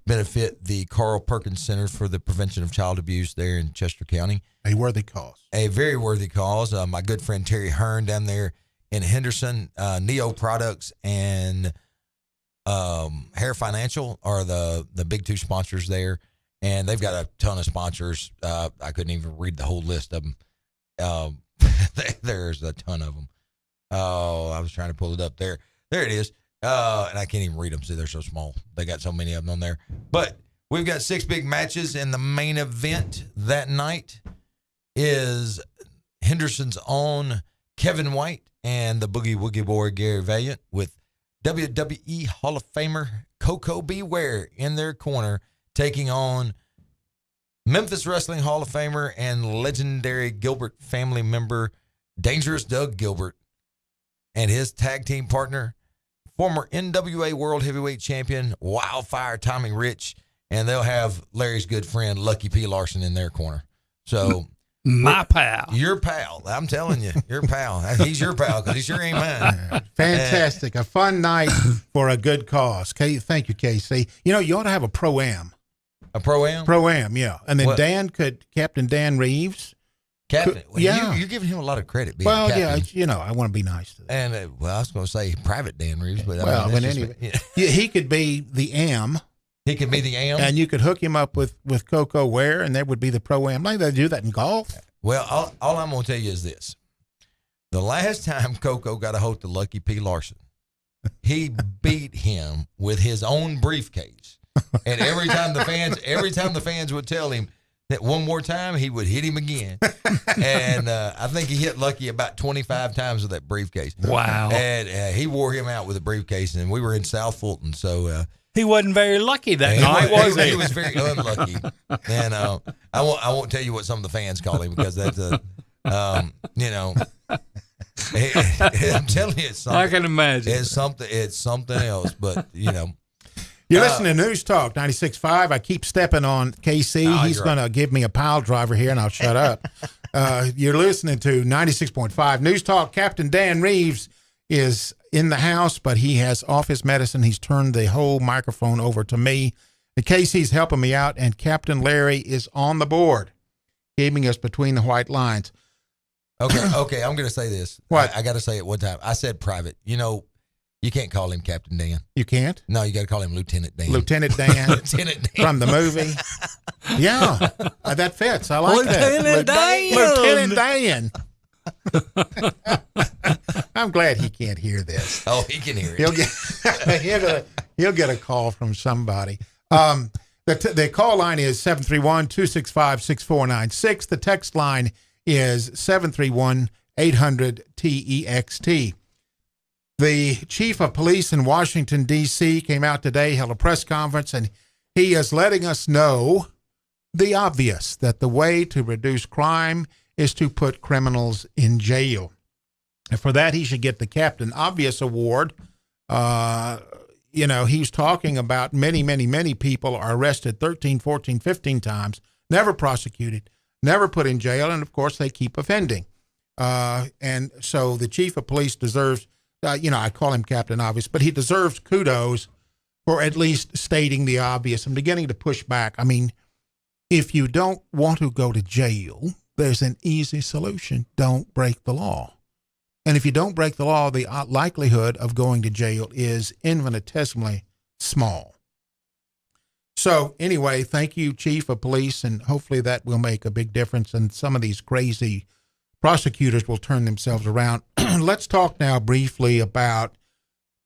benefit the Carl Perkins Center for the Prevention of Child Abuse there in Chester County. A worthy cause. A very worthy cause. My good friend Terry Hearn down there in Henderson, Neo Products and Hair Financial are the big two sponsors there. And they've got a ton of sponsors. I couldn't even read the whole list of them. There's a ton of them. Oh, I was trying to pull it up there. There it is. And I can't even read them. See, they're so small. They got so many of them on there. But we've got 6 big matches, and the main event that night is Henderson's own Kevin White and the Boogie Woogie Boy Gary Valiant with WWE Hall of Famer Coco Beware in their corner, taking on Memphis Wrestling Hall of Famer and legendary Gilbert family member Dangerous Doug Gilbert and his tag team partner, former NWA World Heavyweight Champion Wildfire Tommy Rich, and they'll have Larry's good friend Lucky P. Larson in their corner. So my pal, your pal, I'm telling you, your pal. He's your pal because he sure ain't mine. Fantastic, a fun night for a good cause. Thank you, KC. You know, you ought to have a pro-am. A pro-am? Pro-am, yeah. And then What? Captain Dan Reeves. Captain, well, yeah. You're giving him a lot of credit. Being Well, captain. yeah, you know, I want to be nice to them. And I was going to say Private Dan Reeves, but Well, I mean, but that's anyway, just, yeah, he could be the am. He could be the am, and you could hook him up with Coco Ware, and that would be the pro-am. Like they do that in golf. Well, all I'm going to tell you is this: the last time Coco got a hold of Lucky P. Larson, he beat him with his own briefcase, and every time the fans would tell him that one more time, he would hit him again. And I think he hit Lucky about 25 times with that briefcase. Wow. And he wore him out with a briefcase, and we were in South Fulton. So he wasn't very lucky that night, was he? He was very unlucky. And I won't tell you what some of the fans call him because that's I'm telling you, it's something. I can imagine. It's something else, but you know. You're listening to News Talk 96.5. I keep stepping on KC. He's going to give me a pile driver here, and I'll shut up. You're listening to 96.5 News Talk. Captain Dan Reeves is in the house, but he has office medicine. He's turned the whole microphone over to me. And KC's helping me out, and Captain Larry is on the board, keeping us between the white lines. Okay, I'm going to say this. What? I got to say it one time. I said private. You know, you can't call him Captain Dan. You can't? No, you got to call him Lieutenant Dan. Lieutenant Dan. Lieutenant Dan. From the movie. Yeah, that fits. I like Lieutenant that. Lieutenant Dan. I'm glad he can't hear this. Oh, he can hear it. He'll get a call from somebody. The call line is 731-265-6496. The text line is 731-800-TEXT. The chief of police in Washington, D.C. came out today, held a press conference, and he is letting us know the obvious, that the way to reduce crime is to put criminals in jail. And for that, he should get the Captain Obvious Award. He's talking about many people are arrested 13, 14, 15 times, never prosecuted, never put in jail, and, of course, they keep offending. And so the chief of police deserves... I call him Captain Obvious, but he deserves kudos for at least stating the obvious. I'm beginning to push back. I mean, if you don't want to go to jail, there's an easy solution. Don't break the law. And if you don't break the law, the likelihood of going to jail is infinitesimally small. So anyway, thank you, Chief of Police, and hopefully that will make a big difference, and some of these crazy prosecutors will turn themselves around. Let's talk now briefly about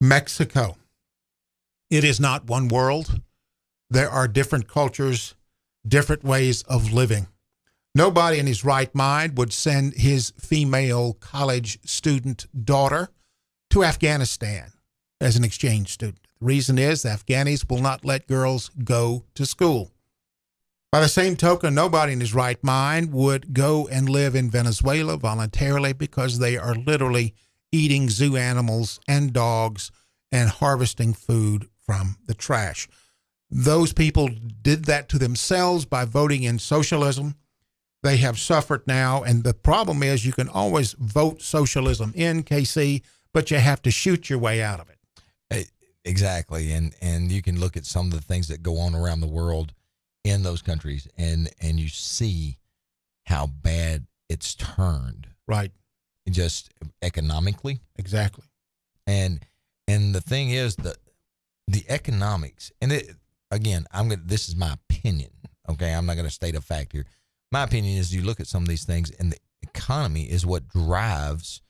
Mexico. It is not one world. There are different cultures, different ways of living. Nobody in his right mind would send his female college student daughter to Afghanistan as an exchange student. The reason is the Afghanis will not let girls go to school. By the same token, nobody in his right mind would go and live in Venezuela voluntarily because they are literally eating zoo animals and dogs and harvesting food from the trash. Those people did that to themselves by voting in socialism. They have suffered now, and the problem is you can always vote socialism in, KC, but you have to shoot your way out of it. Exactly, and you can look at some of the things that go on around the world in those countries, and you see how bad it's turned. Right. Just economically. Exactly. And the thing is the economics, and this is my opinion. Okay, I'm not going to state a fact here. My opinion is you look at some of these things, and the economy is what drives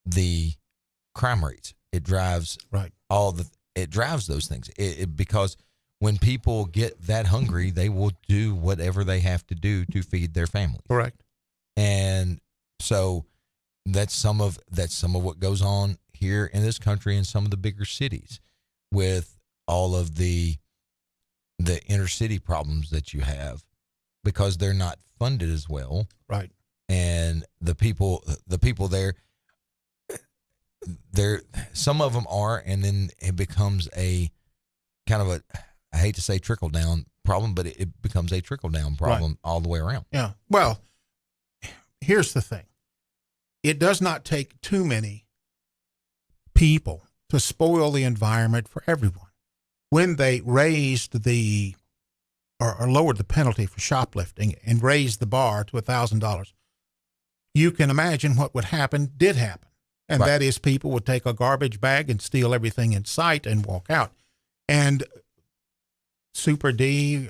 the crime rates. It drives it drives those things. Because when people get that hungry, they will do whatever they have to do to feed their families. Correct. And so that's some of what goes on here in this country in some of the bigger cities with all of the inner city problems that you have because they're not funded as well. Right. And the people there, some of them are, and then it becomes a kind of I hate to say trickle down problem, but it becomes a trickle down problem all the way around. Yeah. Well, here's the thing. It does not take too many people to spoil the environment for everyone. When they raised or lowered the penalty for shoplifting and raised the bar to $1,000, you can imagine what did happen. And that is people would take a garbage bag and steal everything in sight and walk out. And Super D,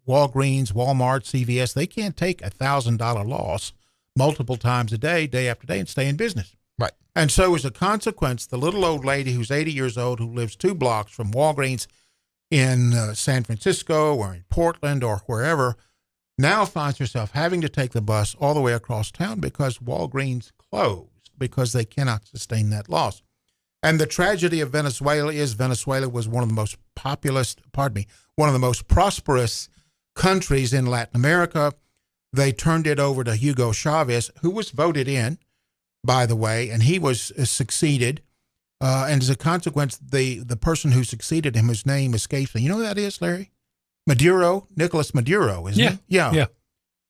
Walgreens, Walmart, CVS, they can't take $1,000 loss multiple times a day, day after day, and stay in business. Right. And so as a consequence, the little old lady who's 80 years old, who lives 2 blocks from Walgreens in San Francisco or in Portland or wherever, now finds herself having to take the bus all the way across town because Walgreens closed because they cannot sustain that loss. And the tragedy of Venezuela is Venezuela was one of the most one of the most prosperous countries in Latin America. They turned it over to Hugo Chavez, who was voted in, by the way, and he was succeeded. And as a consequence, the person who succeeded him, whose name escapes me. You know who that is, Larry? Nicolas Maduro, isn't it? Yeah.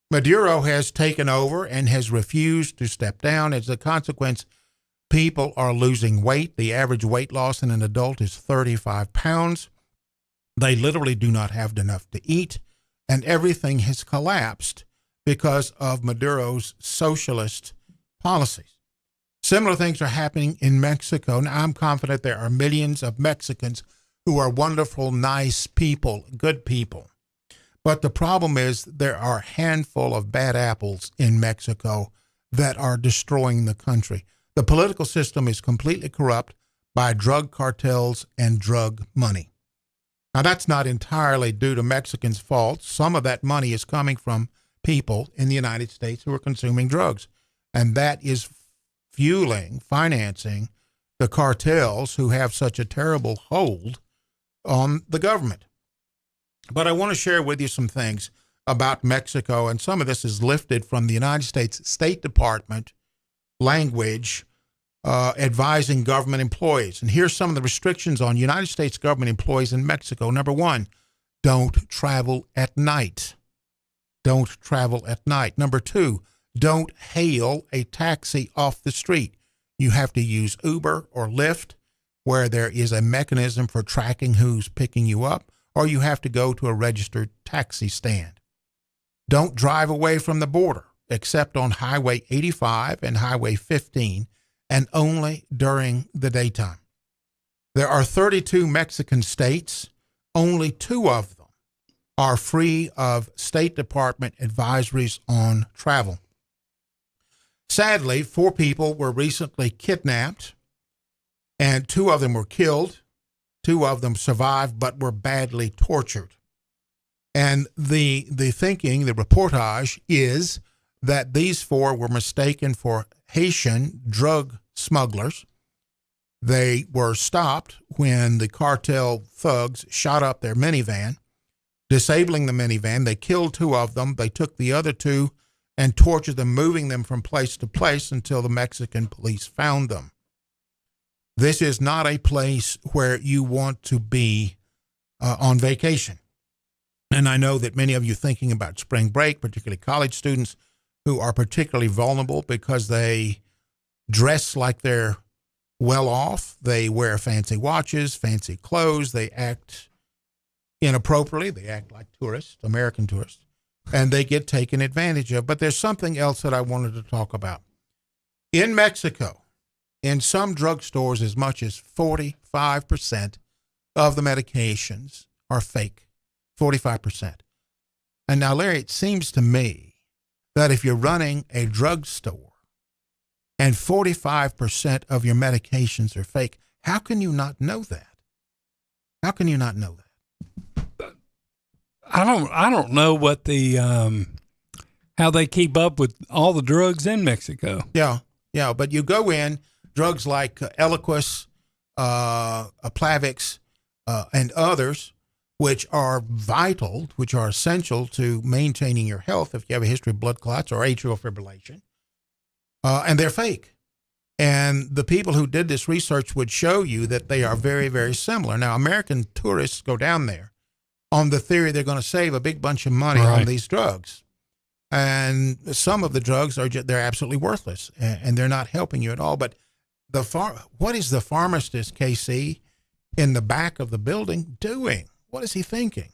Maduro has taken over and has refused to step down. As a consequence, people are losing weight. The average weight loss in an adult is 35 pounds. They literally do not have enough to eat, and everything has collapsed because of Maduro's socialist policies. Similar things are happening in Mexico. Now, I'm confident there are millions of Mexicans who are wonderful, nice people, good people. But the problem is there are a handful of bad apples in Mexico that are destroying the country. The political system is completely corrupt by drug cartels and drug money. Now, that's not entirely due to Mexicans' fault. Some of that money is coming from people in the United States who are consuming drugs. And that is financing the cartels who have such a terrible hold on the government. But I want to share with you some things about Mexico, and some of this is lifted from the United States State Department language advising government employees. And here's some of the restrictions on United States government employees in Mexico. Number 1, don't travel at night. Don't travel at night. Number 2, don't hail a taxi off the street. You have to use Uber or Lyft, where there is a mechanism for tracking who's picking you up, or you have to go to a registered taxi stand. Don't drive away from the border, except on Highway 85 and Highway 15, and only during the daytime. There are 32 Mexican states. Only 2 of them are free of State Department advisories on travel. Sadly, 4 people were recently kidnapped, and 2 of them were killed. 2 of them survived but were badly tortured. And the thinking, the reportage is that these 4 were mistaken for Haitian drug smugglers. They were stopped when the cartel thugs shot up their minivan, disabling the minivan. They killed 2 of them. They took the other 2 and tortured them, moving them from place to place until the Mexican police found them. This is not a place where you want to be on vacation. And I know that many of you thinking about spring break, particularly college students who are particularly vulnerable because they dress like they're well off. They wear fancy watches, fancy clothes. They act inappropriately. They act like tourists, American tourists, and they get taken advantage of. But there's something else that I wanted to talk about. In Mexico, in some drugstores, as much as 45% of the medications are fake. 45%. And now, Larry, it seems to me that if you're running a drugstore and 45% of your medications are fake, How can you not know that? How can you not know that? I don't know what the how they keep up with all the drugs in Mexico. Yeah, but you go in, drugs like Eliquis, Plavix, and others, which are vital, which are essential to maintaining your health if you have a history of blood clots or atrial fibrillation, and they're fake. And the people who did this research would show you that they are very, very similar. Now, American tourists go down there on the theory they're going to save a big bunch of money on these drugs. And some of the drugs they're absolutely worthless, and they're not helping you at all. But what is the pharmacist, KC, in the back of the building doing? What is he thinking?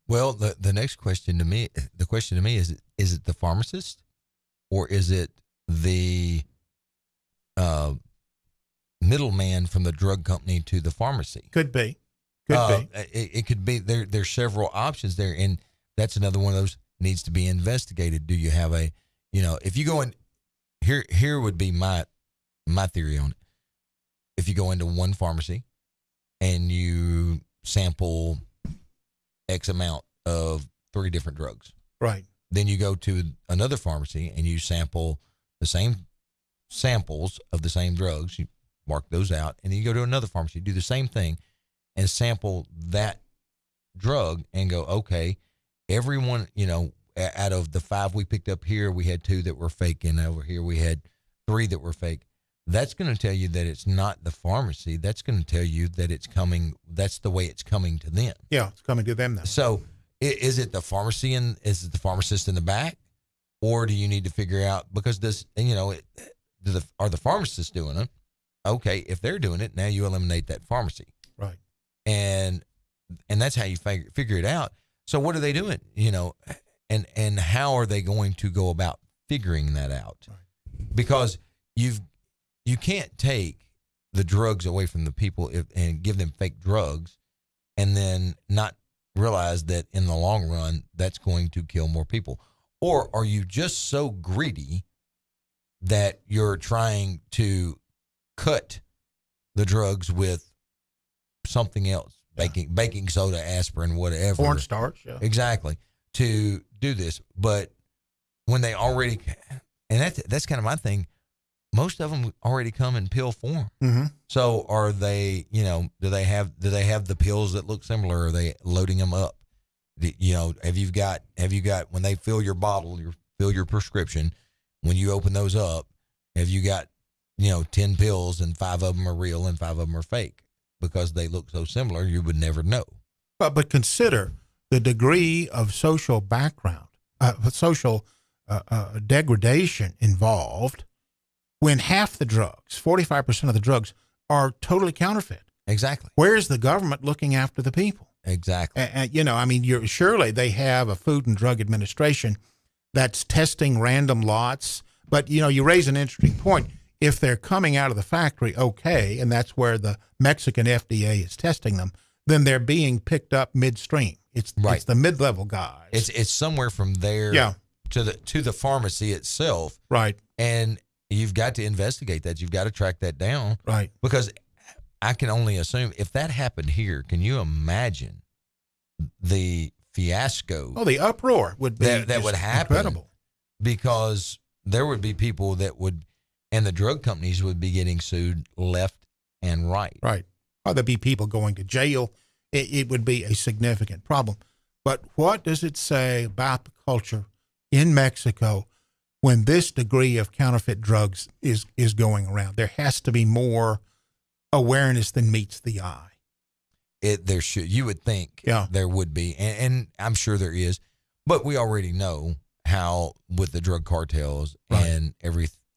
Well, the next question to me, is it the pharmacist, or is it the middleman from the drug company to the pharmacy? Could be. It could be. There's several options there, and that's another one of those needs to be investigated. Do you have if you go in here would be my theory on it. If you go into one pharmacy and you sample X amount of 3 different drugs, right? Then you go to another pharmacy and you sample the same samples of the same drugs. You mark those out, and then you go to another pharmacy, do the same thing, and sample that drug and go, okay, everyone, out of the 5 we picked up here, we had 2 that were fake, and over here we had 3 that were fake. That's going to tell you that it's not the pharmacy. That's going to tell you that it's coming. That's the way it's coming to them. Yeah, it's coming to them now. So is it the pharmacy and is it the pharmacist in the back, or do you need to figure out, because this, are the pharmacists doing it? Okay, if they're doing it, now you eliminate that pharmacy. Right. And that's how you figure it out. So what are they doing? And how are they going to go about figuring that out? Right. Because you can't take the drugs away from the people and give them fake drugs and then not realize that in the long run that's going to kill more people. Or are you just so greedy that you're trying to cut the drugs with something else, baking soda, aspirin, whatever, cornstarch, yeah, exactly, to do this? But when they already, and that's kind of my thing, most of them already come in pill form. Mm-hmm. So are they, do they have the pills that look similar? Are they loading them up? Have you got when they fill your bottle, fill your prescription, when you open those up, have you got 10 pills and 5 of them are real and 5 of them are fake? Because they look so similar, you would never know. But consider the degree of social background, social degradation involved when half the drugs, 45% of the drugs, are totally counterfeit. Exactly. Where is the government looking after the people? Exactly. And surely they have a Food and Drug Administration that's testing random lots. But, you raise an interesting point. If they're coming out of the factory, okay, and that's where the Mexican FDA is testing them, then they're being picked up midstream. It's the mid-level guys. It's somewhere from there to the pharmacy itself. Right. And you've got to investigate that. You've got to track that down. Right. Because I can only assume if that happened here, can you imagine the fiasco? Oh, the uproar would be that would happen. Incredible. Because there would be people that would, and the drug companies would be getting sued left and right. Right. Or there'd be people going to jail. It would be a significant problem. But what does it say about the culture in Mexico when this degree of counterfeit drugs is going around? There has to be more awareness than meets the eye. You would think there would be, and I'm sure there is, but we already know how with the drug cartels and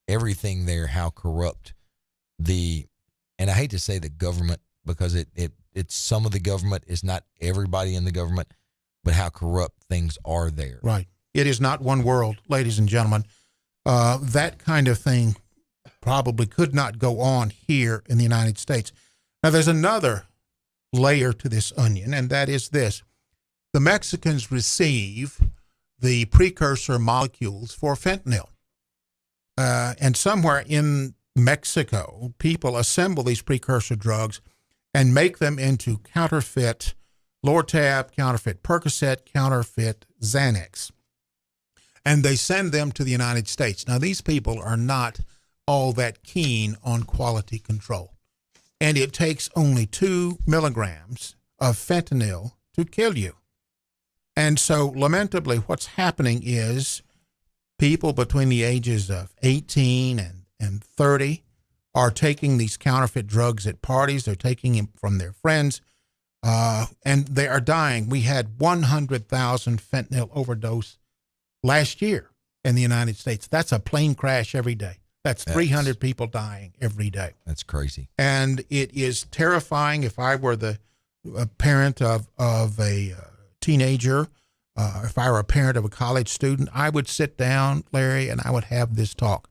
everything there, how corrupt and I hate to say the government, because it's some of the government, it's not everybody in the government, but how corrupt things are there. Right. It is not one world, ladies and gentlemen. That kind of thing probably could not go on here in the United States. Now, there's another layer to this onion, and that is this. The Mexicans receive the precursor molecules for fentanyl. And somewhere in Mexico, people assemble these precursor drugs and make them into counterfeit Lortab, counterfeit Percocet, counterfeit Xanax. And they send them to the United States. Now, these people are not all that keen on quality control. And it takes only 2 milligrams of fentanyl to kill you. And so, lamentably, what's happening is people between the ages of 18 and 30 are taking these counterfeit drugs at parties. They're taking them from their friends, and they are dying. We had 100,000 fentanyl overdose last year in the United States. That's a plane crash every day. That's 300 people dying every day. That's crazy. And it is terrifying. If I were the parent of a teenager, if I were a parent of a college student, I would sit down, Larry, and I would have this talk.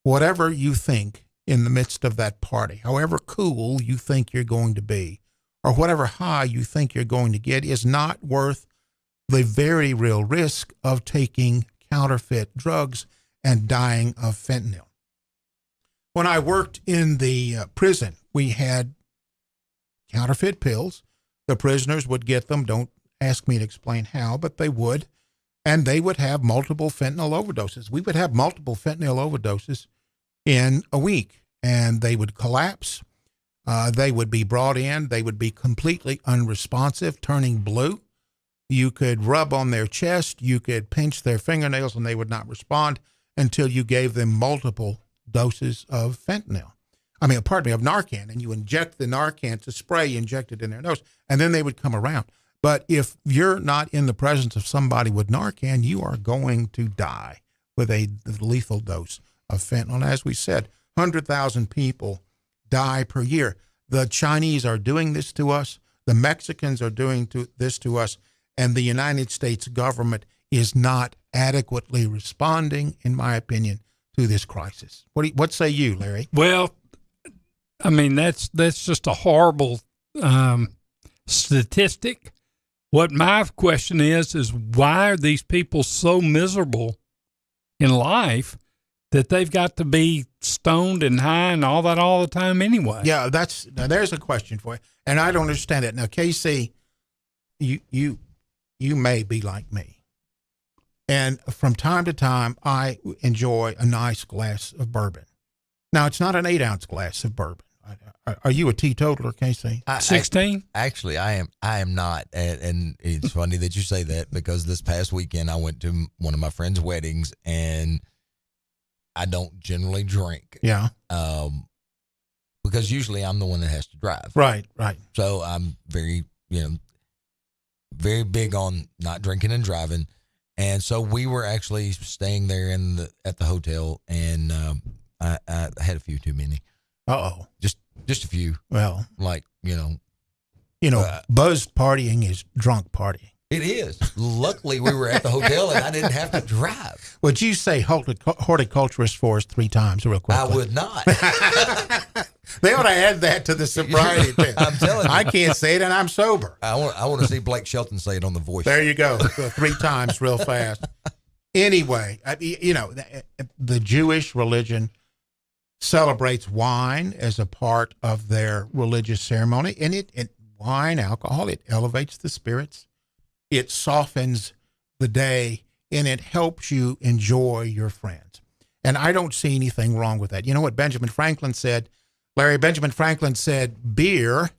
Whatever you think in the midst of that party, however cool you think you're going to be, or whatever high you think you're going to get, is not worth the very real risk of taking counterfeit drugs and dying of fentanyl. When I worked in the prison, we had counterfeit pills. The prisoners would get them. Don't ask me to explain how, but they would. And they would have multiple fentanyl overdoses. We would have multiple fentanyl overdoses in a week, and they would collapse. They would be brought in. They would be completely unresponsive, turning blue. You could rub on their chest. You could pinch their fingernails, and they would not respond until you gave them multiple doses of fentanyl. Of Narcan, and you inject the Narcan to spray, inject it in their nose, and then they would come around. But if you're not in the presence of somebody with Narcan, you are going to die with a lethal dose of fentanyl. And as we said, 100,000 people die per year. The Chinese are doing this to us. The Mexicans are doing this to us. And the United States government is not adequately responding, in my opinion, to this crisis. What say you, Larry? Well, I mean, that's just a horrible statistic. What my question is why are these people so miserable in life that they've got to be stoned and high and all that all the time anyway? Yeah, there's a question for you, and I don't understand it. Now, Casey, you may be like me. And from time to time, I enjoy a nice glass of bourbon. Now, it's not an 8-ounce glass of bourbon. Are you a teetotaler, Casey? 16? Actually, I am not. And it's funny that you say that, because this past weekend I went to one of my friend's weddings, and I don't generally drink. Yeah. Because usually I'm the one that has to drive. Right. So I'm very big on not drinking and driving. And so we were actually staying there at the hotel, and I had a few too many. Uh-oh. Just a few. Well, buzzed partying is drunk partying. It is. Luckily, we were at the hotel and I didn't have to drive. Would you say horticulturist for us 3 times real quick? I would not. They ought to add that to the sobriety test. I'm telling you. I can't say it, and I'm sober. I want to see Blake Shelton say it on The Voice. There you go. 3 times real fast. Anyway, the Jewish religion celebrates wine as a part of their religious ceremony, and wine, alcohol, it elevates the spirits. It softens the day, and it helps you enjoy your friends. And I don't see anything wrong with that. You know what Benjamin Franklin said? Larry, Benjamin Franklin said, beer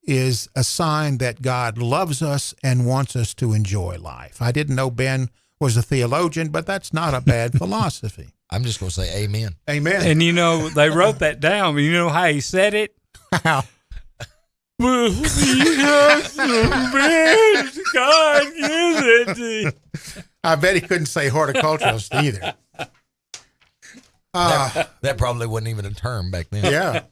is a sign that God loves us and wants us to enjoy life. I didn't know Ben was a theologian, but that's not a bad philosophy. I'm just going to say amen. Amen. And, they wrote that down. You know how he said it? How? God gives it to you. I bet he couldn't say horticulturalist either. That probably wasn't even a term back then. Yeah.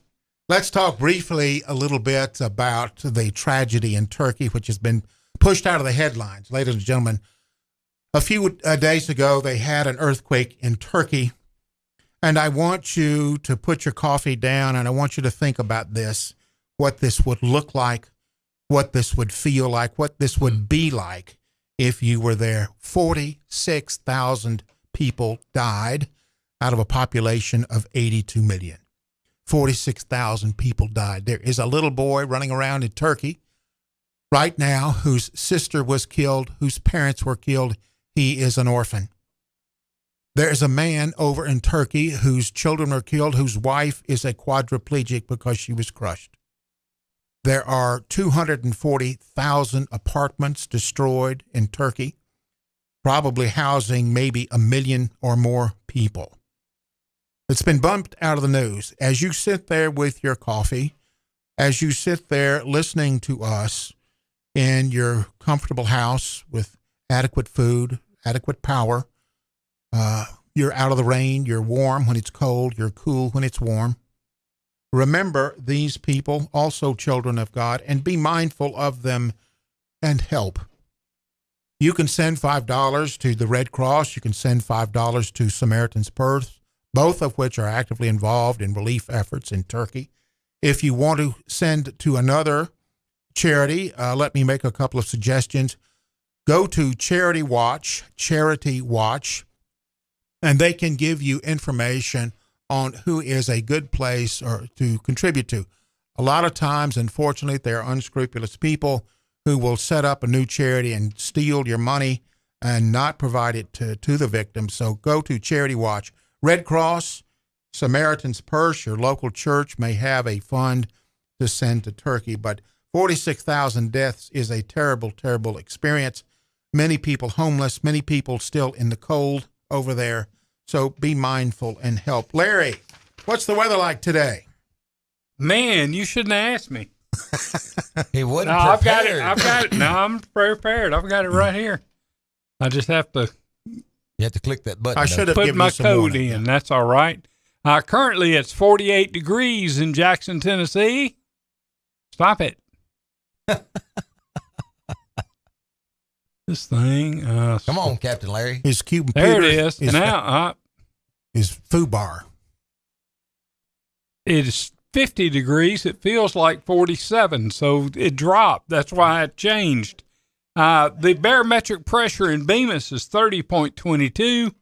Let's talk briefly a little bit about the tragedy in Turkey, which has been pushed out of the headlines. Ladies and gentlemen, a few days ago, they had an earthquake in Turkey, and I want you to put your coffee down, and I want you to think about this, what this would look like, what this would feel like, what this would be like if you were there. 46,000 people died out of a population of 82 million. 46,000 people died. There is a little boy running around in Turkey right now whose sister was killed, whose parents were killed. He is an orphan. There is a man over in Turkey whose children were killed, whose wife is a quadriplegic because she was crushed. There are 240,000 apartments destroyed in Turkey, probably housing maybe 1 million or more people. It's been bumped out of the news. As you sit there with your coffee, as you sit there listening to us in your comfortable house with adequate food, adequate power, you're out of the rain, you're warm when it's cold, you're cool when it's warm. Remember these people, also children of God, and be mindful of them and help. You can send $5 to the Red Cross. You can send $5 to Samaritan's Purse, both of which are actively involved in relief efforts in Turkey. If you want to send to another charity, let me make a couple of suggestions. Go to Charity Watch, and they can give you information on who is a good place or to contribute to. A lot of times, unfortunately, there are unscrupulous people who will set up a new charity and steal your money and not provide it to the victims. So go to Charity Watch. Red Cross, Samaritan's Purse, your local church may have a fund to send to Turkey, but 46,000 deaths is a terrible, terrible experience. Many people homeless, many people still in the cold over there. So be mindful and help. Larry, what's the weather like today? Man, you shouldn't have asked me. He wasn't prepared. I've got it. No, I'm prepared. I've got it right here. I just have to. You have to click that button. I should have put given my you some code warning. in. That's all right. Currently, it's 48 degrees in Jackson, Tennessee. Stop it. This thing. Come on, Captain Larry. His Cuban There Peter it is. Now, his FUBAR. It's 50 degrees. It feels like 47, so it dropped. That's why it changed. The barometric pressure in Bemis is 30.22.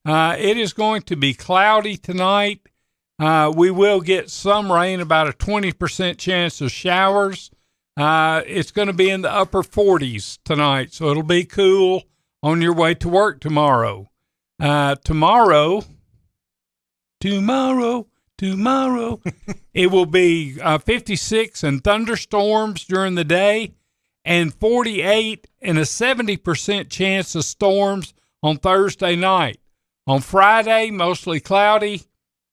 It is going to be cloudy tonight. We will get some rain, about a 20% chance of showers. It's going to be in the upper 40s tonight, so it'll be cool on your way to work tomorrow. Tomorrow, it will be 56 and thunderstorms during the day, and 48 and a 70% chance of storms on Thursday night. On Friday, mostly cloudy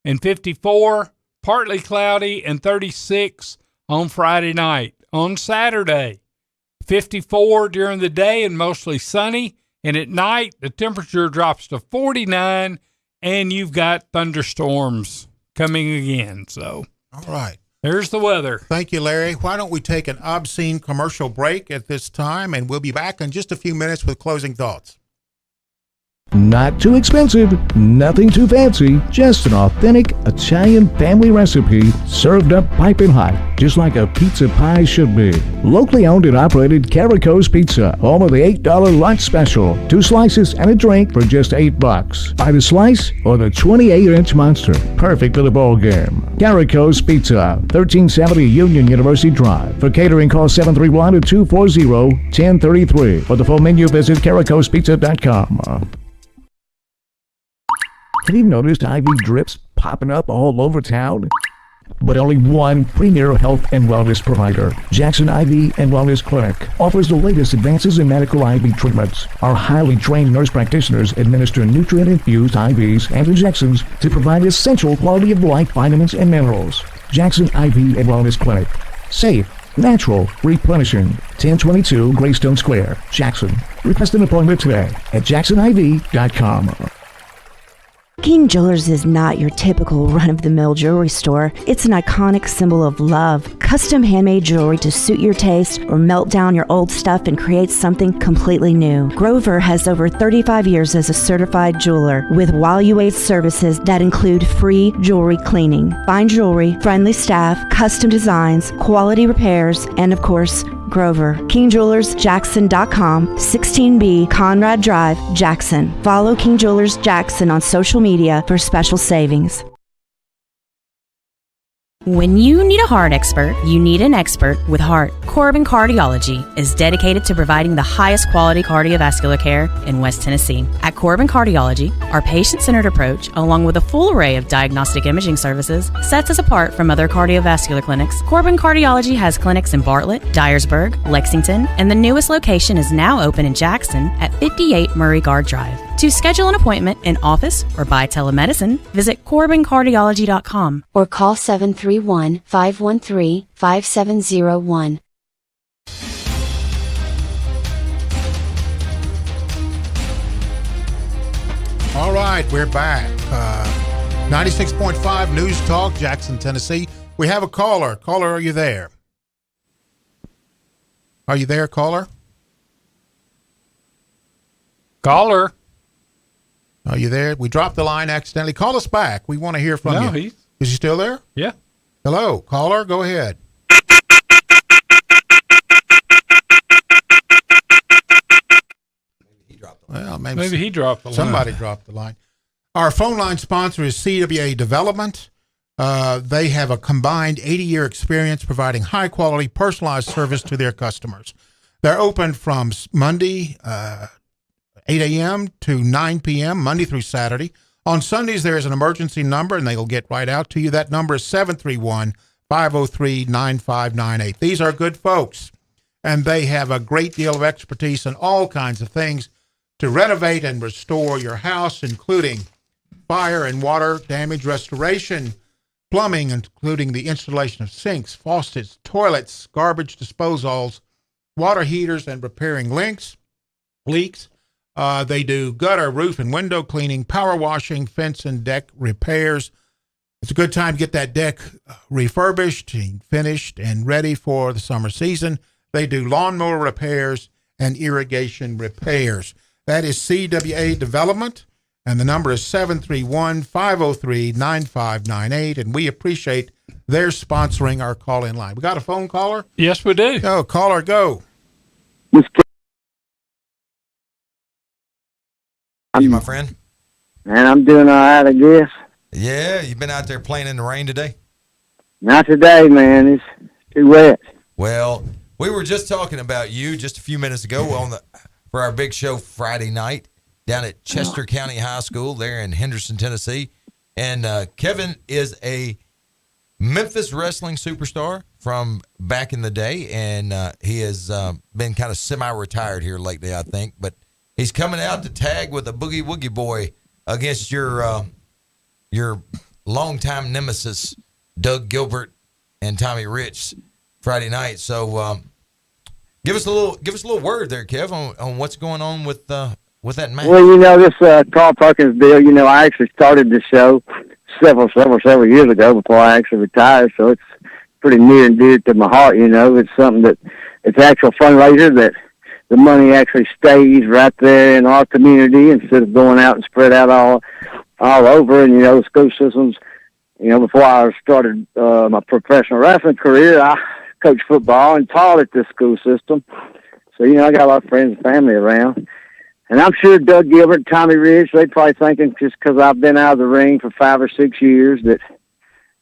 and 54, partly cloudy and 36 on Friday night. On Saturday, 54 during the day and mostly sunny, and at night the temperature drops to 49, and you've got thunderstorms coming again. So, all right. There's the weather. Thank you, Larry. Why don't we take an obscene commercial break at this time, and we'll be back in just a few minutes with closing thoughts. Not too expensive, nothing too fancy, just an authentic Italian family recipe served up piping hot, just like a pizza pie should be. Locally owned and operated Carico's Pizza, home of the $8 lunch special. 2 slices and a drink for just $8. Buy the slice or the 28-inch monster. Perfect for the bowl game. Carico's Pizza, 1370 Union University Drive. For catering, call 731-240-1033. For the full menu, visit caricospizza.com. Have you noticed IV drips popping up all over town? But only one premier health and wellness provider, Jackson IV and Wellness Clinic, offers the latest advances in medical IV treatments. Our highly trained nurse practitioners administer nutrient-infused IVs and injections to provide essential quality of life vitamins and minerals. Jackson IV and Wellness Clinic. Safe, natural, replenishing. 1022 Greystone Square, Jackson. Request an appointment today at jacksoniv.com. King Jewelers is not your typical run-of-the-mill jewelry store. It's an iconic symbol of love. Custom handmade jewelry to suit your taste or melt down your old stuff and create something completely new. Grover has over 35 years as a certified jeweler with While You Wait services that include free jewelry cleaning, fine jewelry, friendly staff, custom designs, quality repairs, and of course, Grover. KingJewelersJackson.com, 16B Conrad Drive, Jackson. Follow King Jewelers Jackson on social media for special savings. When you need a heart expert, you need an expert with heart. Corbin Cardiology is dedicated to providing the highest quality cardiovascular care in West Tennessee. At Corbin Cardiology, our patient-centered approach, along with a full array of diagnostic imaging services, sets us apart from other cardiovascular clinics. Corbin Cardiology has clinics in Bartlett, Dyersburg, Lexington, and the newest location is now open in Jackson at 58 Murray Guard Drive. To schedule an appointment in office or by telemedicine, visit CorbinCardiology.com or call 731-513-5701. All right, we're back. 96.5 News Talk, Jackson, Tennessee. We have a caller. Caller, are you there? Are you there, caller? Caller. Are you there? We dropped the line accidentally. Call us back. We want to hear from you. Is he still there? Yeah. Hello, caller. Go ahead. Well, maybe he dropped the line. Somebody dropped the line. Our phone line sponsor is CWA Development. They have a combined 80-year experience providing high-quality, personalized service to their customers. They're open from Monday, 8 a.m. to 9 p.m., Monday through Saturday. On Sundays, there is an emergency number, and they'll get right out to you. That number is 731-503-9598. These are good folks, and they have a great deal of expertise in all kinds of things to renovate and restore your house, including fire and water damage restoration, plumbing, including the installation of sinks, faucets, toilets, garbage disposals, water heaters, and repairing leaks. They do gutter, roof, and window cleaning, power washing, fence and deck repairs. It's a good time to get that deck refurbished and finished and ready for the summer season. They do lawnmower repairs and irrigation repairs. That is CWA Development, and the number is 731-503-9598, and we appreciate their sponsoring our call-in line. We got a phone caller? Yes, we do. Oh, caller, go. You, my friend? Man, I'm doing all right, I guess. Yeah, you've been out there playing in the rain today? Not today, man. It's too wet. Well, we were just talking about you just a few minutes ago for our big show Friday night down at Chester County High School there in Henderson, Tennessee. And Kevin is a Memphis wrestling superstar from back in the day, and he has been kind of semi-retired here lately, I think. But he's coming out to tag with a Boogie Woogie Boy against your longtime nemesis, Doug Gilbert and Tommy Rich, Friday night. So give us a little word there, Kev, on what's going on with that match. Well, this Carl Perkins deal, I actually started the show several years ago before I actually retired, so it's pretty near and dear to my heart. It's something that it's actual fundraiser that the money actually stays right there in our community instead of going out and spread out all over. And the school systems, before I started my professional wrestling career, I coached football and taught at this school system. So I got a lot of friends and family around. And I'm sure Doug Gilbert, Tommy Rich, they probably thinking just because I've been out of the ring for 5 or 6 years that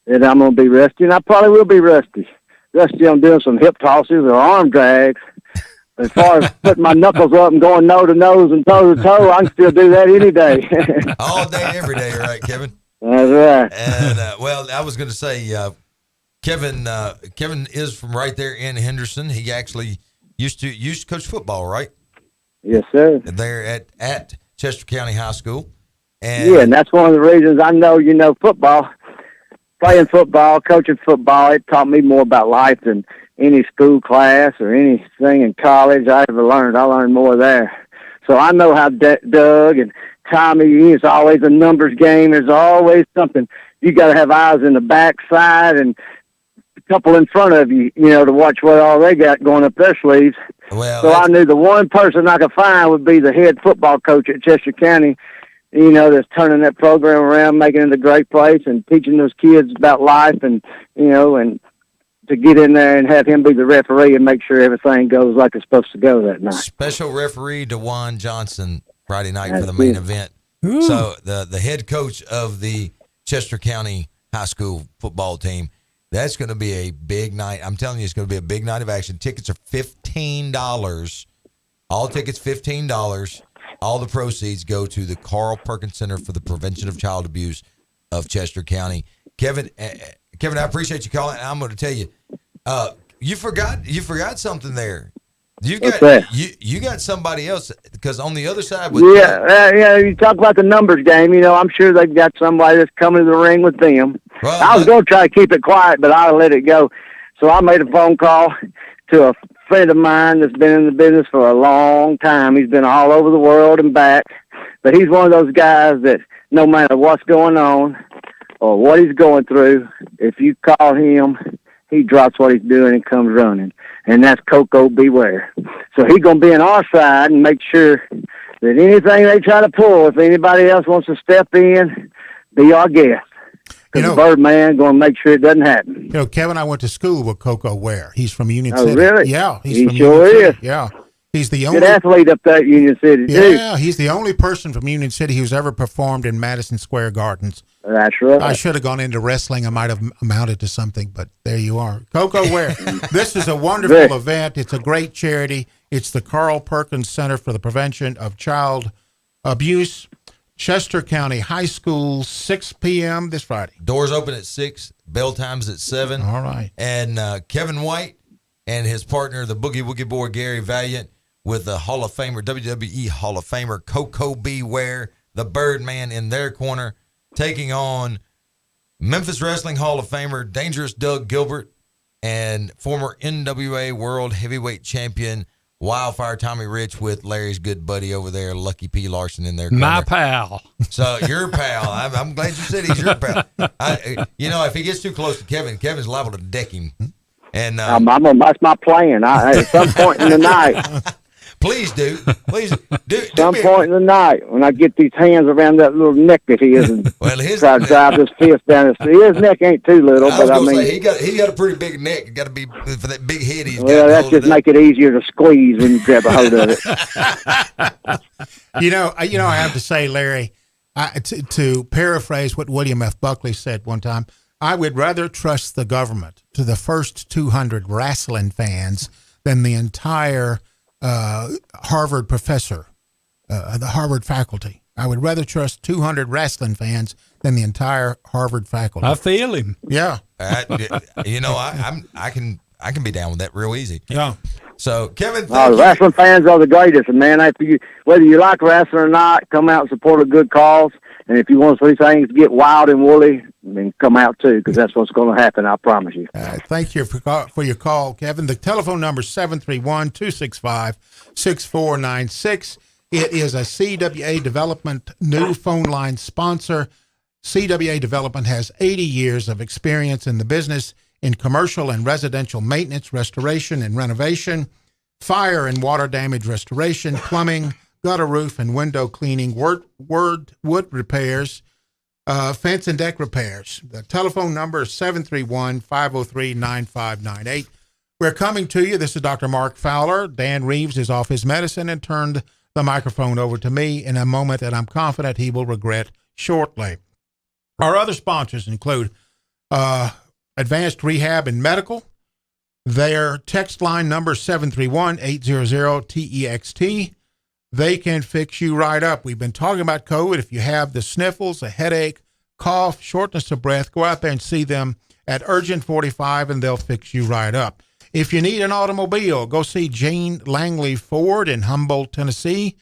I'm going to be rusty. And I probably will be rusty. Rusty on doing some hip tosses or arm drags. As far as putting my knuckles up and going nose to nose and toe to toe, I can still do that any day. All day, every day, right, Kevin? That's right. And, well, I was going to say, Kevin is from right there in Henderson. He actually used to coach football, right? Yes, sir. There at Chester County High School. And that's one of the reasons I know, football, playing football, coaching football, it taught me more about life than any school class or anything in college I ever learned. I learned more there. So I know how Doug and Tommy is always a numbers game. There's always something. You got to have eyes in the backside and a couple in front of you, to watch what all they got going up their sleeves. Well, so I knew the one person I could find would be the head football coach at Chester County, that's turning that program around, making it a great place and teaching those kids about life and to get in there and have him be the referee and make sure everything goes like it's supposed to go that night. Special referee DeJuan Johnson Friday night for the main event. Ooh. So the head coach of the Chester County High School football team, That's going to be a big night. I'm telling you, it's going to be a big night of action. Tickets are $15. All tickets $15. All the proceeds go to the Carl Perkins Center for the Prevention of Child Abuse of Chester County. Kevin, I appreciate you calling. I'm going to tell you, you forgot something there. You got somebody else, because on the other side with you talk about the numbers game. I'm sure they've got somebody that's coming to the ring with them. Well, I was going to try to keep it quiet, but I let it go. So I made a phone call to a friend of mine that's been in the business for a long time. He's been all over the world and back, but he's one of those guys that no matter what's going on or what he's going through, if you call him, he drops what he's doing and comes running. And that's Coco Beware. So he's going to be on our side and make sure that anything they try to pull, if anybody else wants to step in, be our guest. Because the Birdman going to make sure it doesn't happen. Kevin, I went to school with Coco Ware. He's from Union City. Oh, really? Yeah. He sure is. Yeah. He's the only good athlete up there at Union City, too. Yeah, he's the only person from Union City who's ever performed in Madison Square Gardens. That's right. I should have gone into wrestling. I might have amounted to something, but there you are. Coco Ware. This is a wonderful event. It's a great charity. It's the Carl Perkins Center for the Prevention of Child Abuse. Chester County High School, 6 p.m. this Friday. Doors open at 6. Bell time's at 7. All right. And Kevin White and his partner, the Boogie Woogie Boy, Gary Valiant, with the Hall of Famer, WWE Hall of Famer, Coco Beware, the Birdman in their corner, taking on Memphis Wrestling Hall of Famer, Dangerous Doug Gilbert, and former NWA World Heavyweight Champion, Wildfire Tommy Rich, with Larry's good buddy over there, Lucky P. Larson, in their corner. My pal. So your pal. I'm glad you said he's your pal. If he gets too close to Kevin, Kevin's liable to deck him. And that's my plan. At some point in the night. Please do. Some point in the night, when I get these hands around that little neck of his and try to drive this fist down his neck ain't too little, but I mean, he got a pretty big neck. Got to be for that big head he's got. Well, that's just make it easier to squeeze when you grab a hold of it. I have to say, Larry, to paraphrase what William F. Buckley said one time, I would rather trust the government to the first 200 wrestling fans than the entire Harvard professor, the Harvard faculty. I would rather trust 200 wrestling fans than the entire Harvard faculty. I feel him. Yeah. I can be down with that real easy. Yeah. So Kevin, wrestling fans are the greatest, and man, whether you like wrestling or not, come out and support a good cause. And if you want to see things get wild and woolly, then come out too, because that's what's going to happen. I promise you. Thank you for your call, Kevin. The telephone number is 731-265-6496. It is a CWA Development new phone line sponsor. CWA Development has 80 years of experience in the business in commercial and residential maintenance, restoration and renovation, fire and water damage restoration, plumbing, gutter roof and window cleaning, wood repairs, fence and deck repairs. The telephone number is 731-503-9598. We're coming to you. This is Dr. Mark Fowler. Dan Reeves is off his medicine and turned the microphone over to me in a moment that I'm confident he will regret shortly. Our other sponsors include Advanced Rehab and Medical. Their text line number 731-800-TEXT. They can fix you right up. We've been talking about COVID. If you have the sniffles, a headache, cough, shortness of breath, go out there and see them at Urgent 45 and they'll fix you right up. If you need an automobile, go see Jane Langley Ford in Humboldt, Tennessee.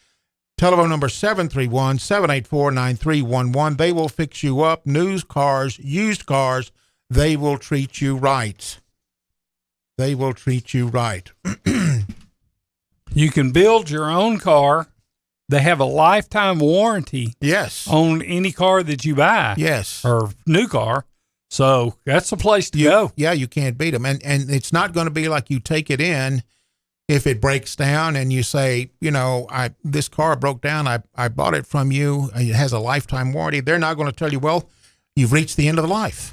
Telephone number 731-784-9311. They will fix you up. New cars, used cars, they will treat you right. They will treat you right. You can build your own car. They have a lifetime warranty. Yes. On any car that you buy. Yes. Or new car. So that's the place to go. Yeah, you can't beat them. And it's not going to be like you take it in if it breaks down and you say, this car broke down. I bought it from you. It has a lifetime warranty. They're not going to tell you, well, you've reached the end of the life.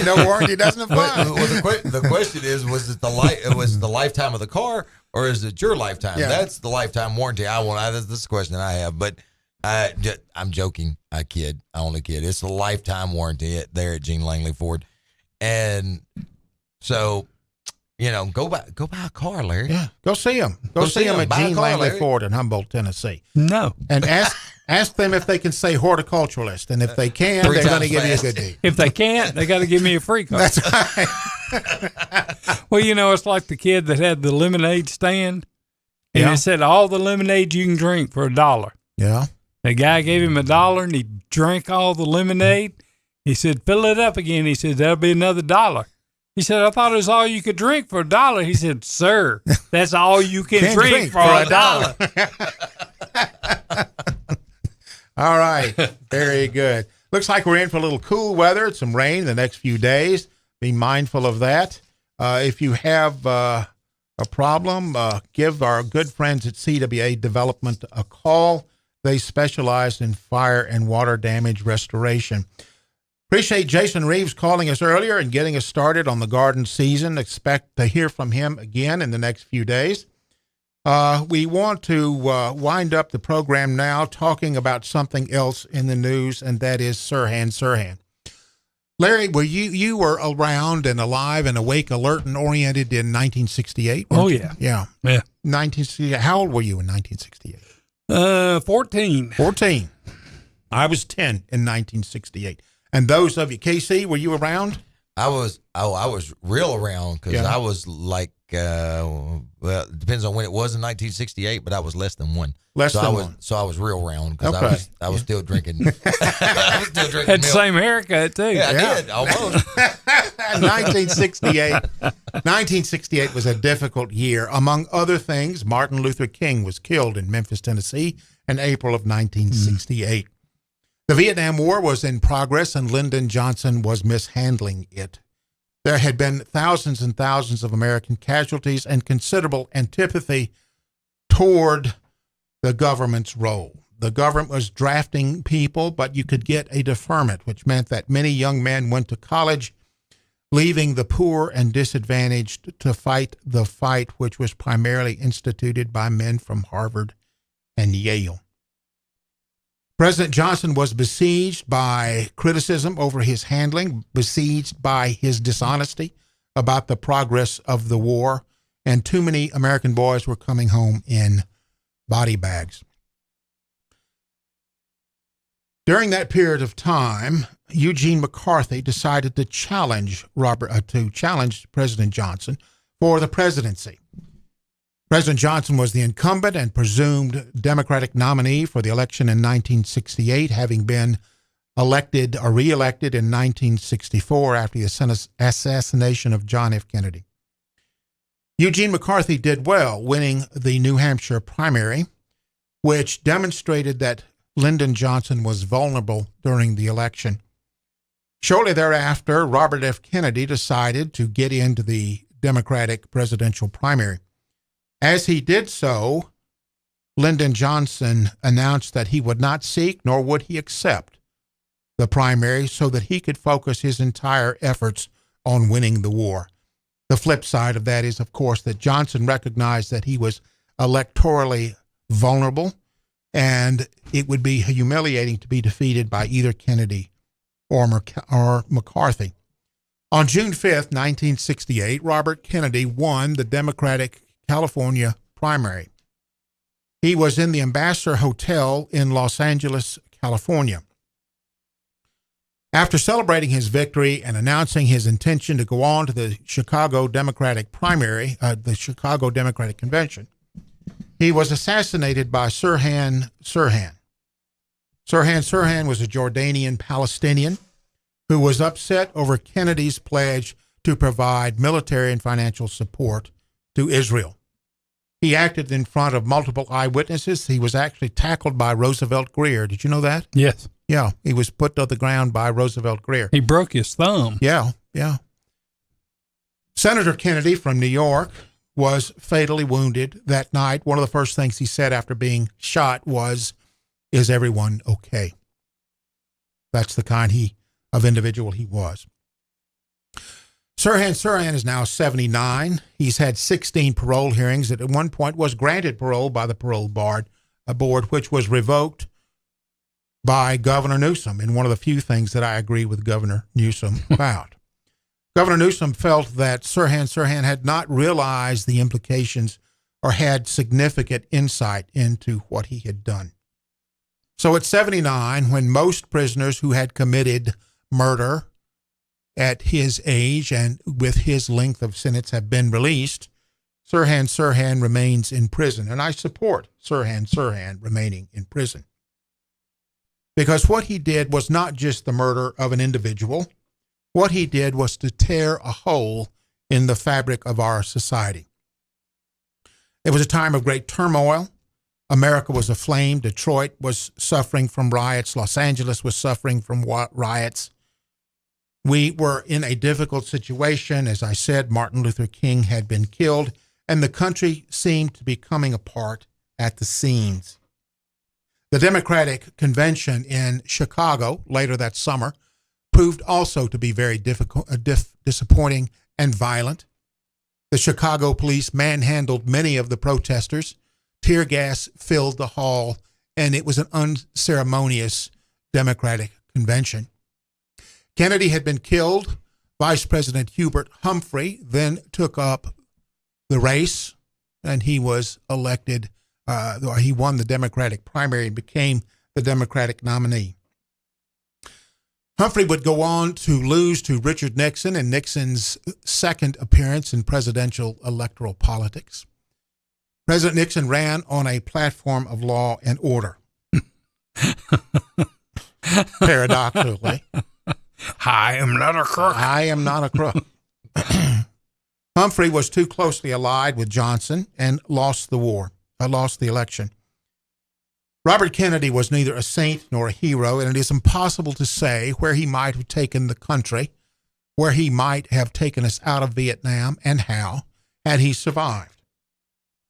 No warranty doesn't apply. Well, the question is, was it the lifetime of the car, or is it your lifetime? Yeah. That's the lifetime warranty I want. That's the question I have. But I'm joking. I only kid. It's a lifetime warranty there at Gene Langley Ford. And so, go buy a car, Larry. Yeah, go see them. Go see them at Gene Langley Ford in Humboldt, Tennessee. No. And ask them if they can say horticulturalist. And if they can, they're going to give you a good deal. If they can't, they got to give me a free car. That's right. Well, it's like the kid that had the lemonade stand. And Yeah. it said all the lemonade you can drink for $1. Yeah. The guy gave him $1 and he drank all the lemonade. He said, fill it up again. He said, that'll be another $1. He said, I thought it was all you could drink for $1. He said, sir, that's all you can drink for $1. All right. Very good. Looks like we're in for a little cool weather, some rain the next few days. Be mindful of that. If you have a problem, give our good friends at CWA Development a call. They specialize in fire and water damage restoration. Appreciate Jason Reeves calling us earlier and getting us started on the garden season. Expect to hear from him again in the next few days. We want to wind up the program now talking about something else in the news, and that is Sirhan Sirhan. Larry, you were around and alive and awake, alert, and oriented in 1968? Oh, yeah. Yeah. 1968. How old were you in 1968? 14. 14. I was 10 in 1968. And those of you, KC, were you around? I was real around because I was like, well, it depends on when it was in 1968, but I was less than one. So I was real round because I was still drinking. I was still drinking Had the milk. same haircut, too. Yeah, I did, almost. 1968 was a difficult year. Among other things, Martin Luther King was killed in Memphis, Tennessee in April of 1968. The Vietnam War was in progress, and Lyndon Johnson was mishandling it. There had been thousands and thousands of American casualties and considerable antipathy toward the government's role. The government was drafting people, but you could get a deferment, which meant that many young men went to college, leaving the poor and disadvantaged to fight the fight, which was primarily instituted by men from Harvard and Yale. President Johnson was besieged by criticism over his handling, besieged by his dishonesty about the progress of the war, and too many American boys were coming home in body bags. During that period of time, Eugene McCarthy decided to challenge President Johnson for the presidency. President Johnson was the incumbent and presumed Democratic nominee for the election in 1968, having been elected or reelected in 1964 after the assassination of John F. Kennedy. Eugene McCarthy did well, winning the New Hampshire primary, which demonstrated that Lyndon Johnson was vulnerable during the election. Shortly thereafter, Robert F. Kennedy decided to get into the Democratic presidential primary. As he did so, Lyndon Johnson announced that he would not seek nor would he accept the primary so that he could focus his entire efforts on winning the war. The flip side of that is, of course, that Johnson recognized that he was electorally vulnerable and it would be humiliating to be defeated by either Kennedy or McCarthy. On June 5th, 1968, Robert Kennedy won the Democratic California primary. He was in the Ambassador Hotel in Los Angeles, California. After celebrating his victory and announcing his intention to go on to the Chicago Democratic primary, the Chicago Democratic Convention, he was assassinated by Sirhan Sirhan. Sirhan Sirhan was a Jordanian Palestinian who was upset over Kennedy's pledge to provide military and financial support to Israel. He acted in front of multiple eyewitnesses. He was actually tackled by Roosevelt Grier. Did you know that? Yes. Yeah, he was put to the ground by Roosevelt Grier. He broke his thumb. Yeah. Senator Kennedy from New York was fatally wounded that night. One of the first things he said after being shot was, "Is everyone okay?" That's the kind of individual he was. Sirhan Sirhan is now 79. He's had 16 parole hearings. At one point was granted parole by the parole board, which was revoked by Governor Newsom, and one of the few things that I agree with Governor Newsom about. Governor Newsom felt that Sirhan Sirhan had not realized the implications or had significant insight into what he had done. So at 79, when most prisoners who had committed murder at his age and with his length of sentence have been released, Sirhan Sirhan remains in prison. And I support Sirhan Sirhan remaining in prison. Because what he did was not just the murder of an individual. What he did was to tear a hole in the fabric of our society. It was a time of great turmoil. America was aflame. Detroit was suffering from riots. Los Angeles was suffering from riots. We were in a difficult situation. As I said, Martin Luther King had been killed, and the country seemed to be coming apart at the seams. The Democratic Convention in Chicago later that summer proved also to be very disappointing and violent. The Chicago police manhandled many of the protesters. Tear gas filled the hall, and it was an unceremonious Democratic convention. Kennedy had been killed. Vice President Hubert Humphrey then took up the race, and he was elected. He won the Democratic primary and became the Democratic nominee. Humphrey would go on to lose to Richard Nixon in Nixon's second appearance in presidential electoral politics. President Nixon ran on a platform of law and order. Paradoxically. I am not a crook. I am not a crook. Humphrey was too closely allied with Johnson and lost the election. Robert Kennedy was neither a saint nor a hero, and it is impossible to say where he might have taken the country, where he might have taken us out of Vietnam, and how, had he survived.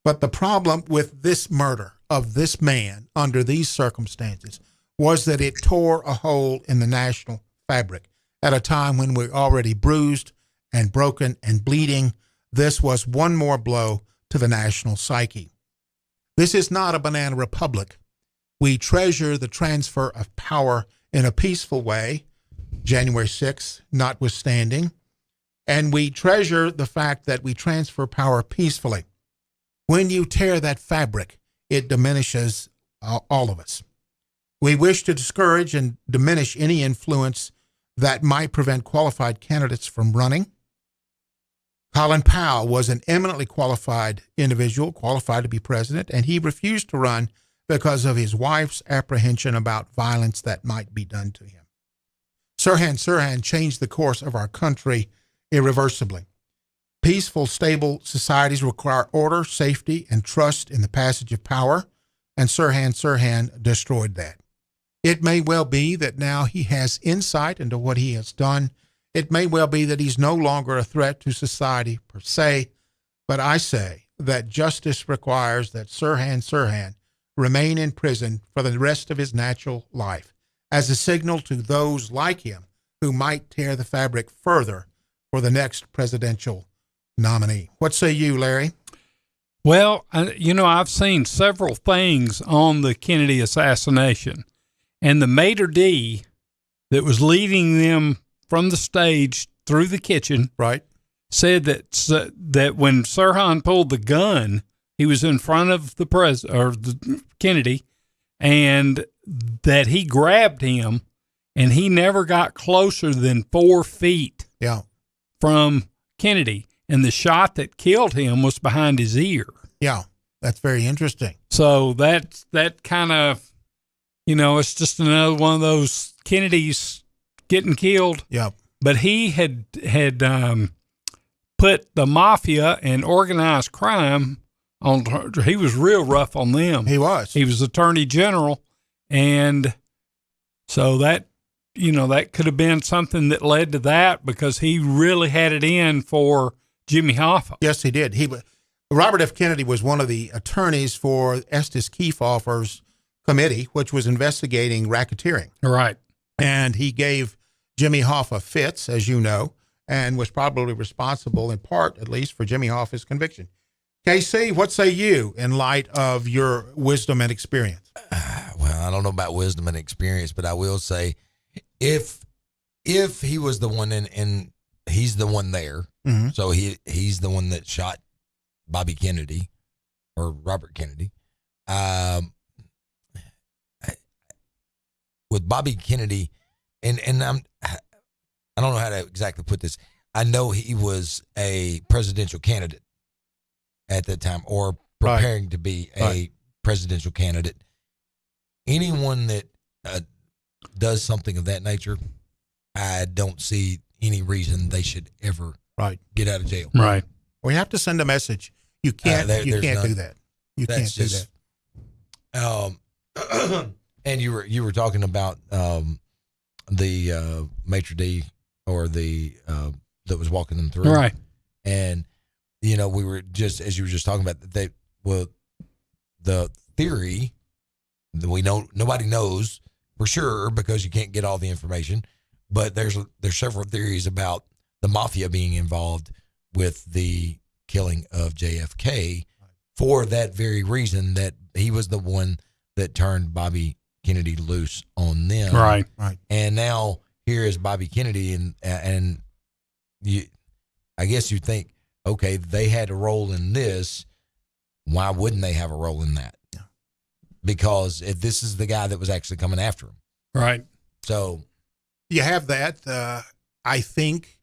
But the problem with this murder of this man under these circumstances was that it tore a hole in the national fabric at a time when we're already bruised and broken and bleeding. This was one more blow to the national psyche. This is not a banana republic. We treasure the transfer of power in a peaceful way, January 6th notwithstanding, and we treasure the fact that we transfer power peacefully. When you tear that fabric, it diminishes all of us. We wish to discourage and diminish any influence that might prevent qualified candidates from running. Colin Powell was an eminently qualified individual, qualified to be president, and he refused to run because of his wife's apprehension about violence that might be done to him. Sirhan Sirhan changed the course of our country irreversibly. Peaceful, stable societies require order, safety, and trust in the passage of power, and Sirhan Sirhan destroyed that. It may well be that now he has insight into what he has done. It may well be that he's no longer a threat to society per se, but I say that justice requires that Sirhan Sirhan remain in prison for the rest of his natural life as a signal to those like him who might tear the fabric further for the next presidential nominee. What say you, Larry? Well, I've seen several things on the Kennedy assassination, and the maitre d' that was leading them from the stage through the kitchen, right, said that when Sirhan pulled the gun, he was in front of the Kennedy, and that he grabbed him, and he never got closer than 4 feet from Kennedy, and the shot that killed him was behind his ear. Yeah, that's very interesting. So that kind of, it's just another one of those Kennedys getting killed. Yeah. But he had put the mafia and organized crime on. He was real rough on them. He was. He was Attorney General, and so that that could have been something that led to that, because he really had it in for Jimmy Hoffa. Yes, he did. Robert F. Kennedy was one of the attorneys for Estes Kefauver's committee, which was investigating racketeering. Right. And he gave Jimmy Hoffa fits, as you know, and was probably responsible, in part at least, for Jimmy Hoffa's conviction. KC, what say you in light of your wisdom and experience? I don't know about wisdom and experience, but I will say, if he was the one and he's the one there, so he's the one that shot Bobby Kennedy or Robert Kennedy. With Bobby Kennedy, and I don't know how to exactly put this. I know he was a presidential candidate at that time, or preparing to be a presidential candidate. Anyone that does something of that nature, I don't see any reason they should ever get out of jail. Right. We have to send a message. You can't. You can't do that. You can't do that. And you were talking about the maitre d' or the that was walking them through, right? And we were just, as you were just talking about, the theory that we know nobody knows for sure because you can't get all the information, but there's several theories about the mafia being involved with the killing of JFK for that very reason, that he was the one that turned Bobby Kennedy loose on them. Right. And now here is Bobby Kennedy, and you, I guess you think, okay, they had a role in this. Why wouldn't they have a role in that? Yeah. Because if this is the guy that was actually coming after him. Right. So you have that. I think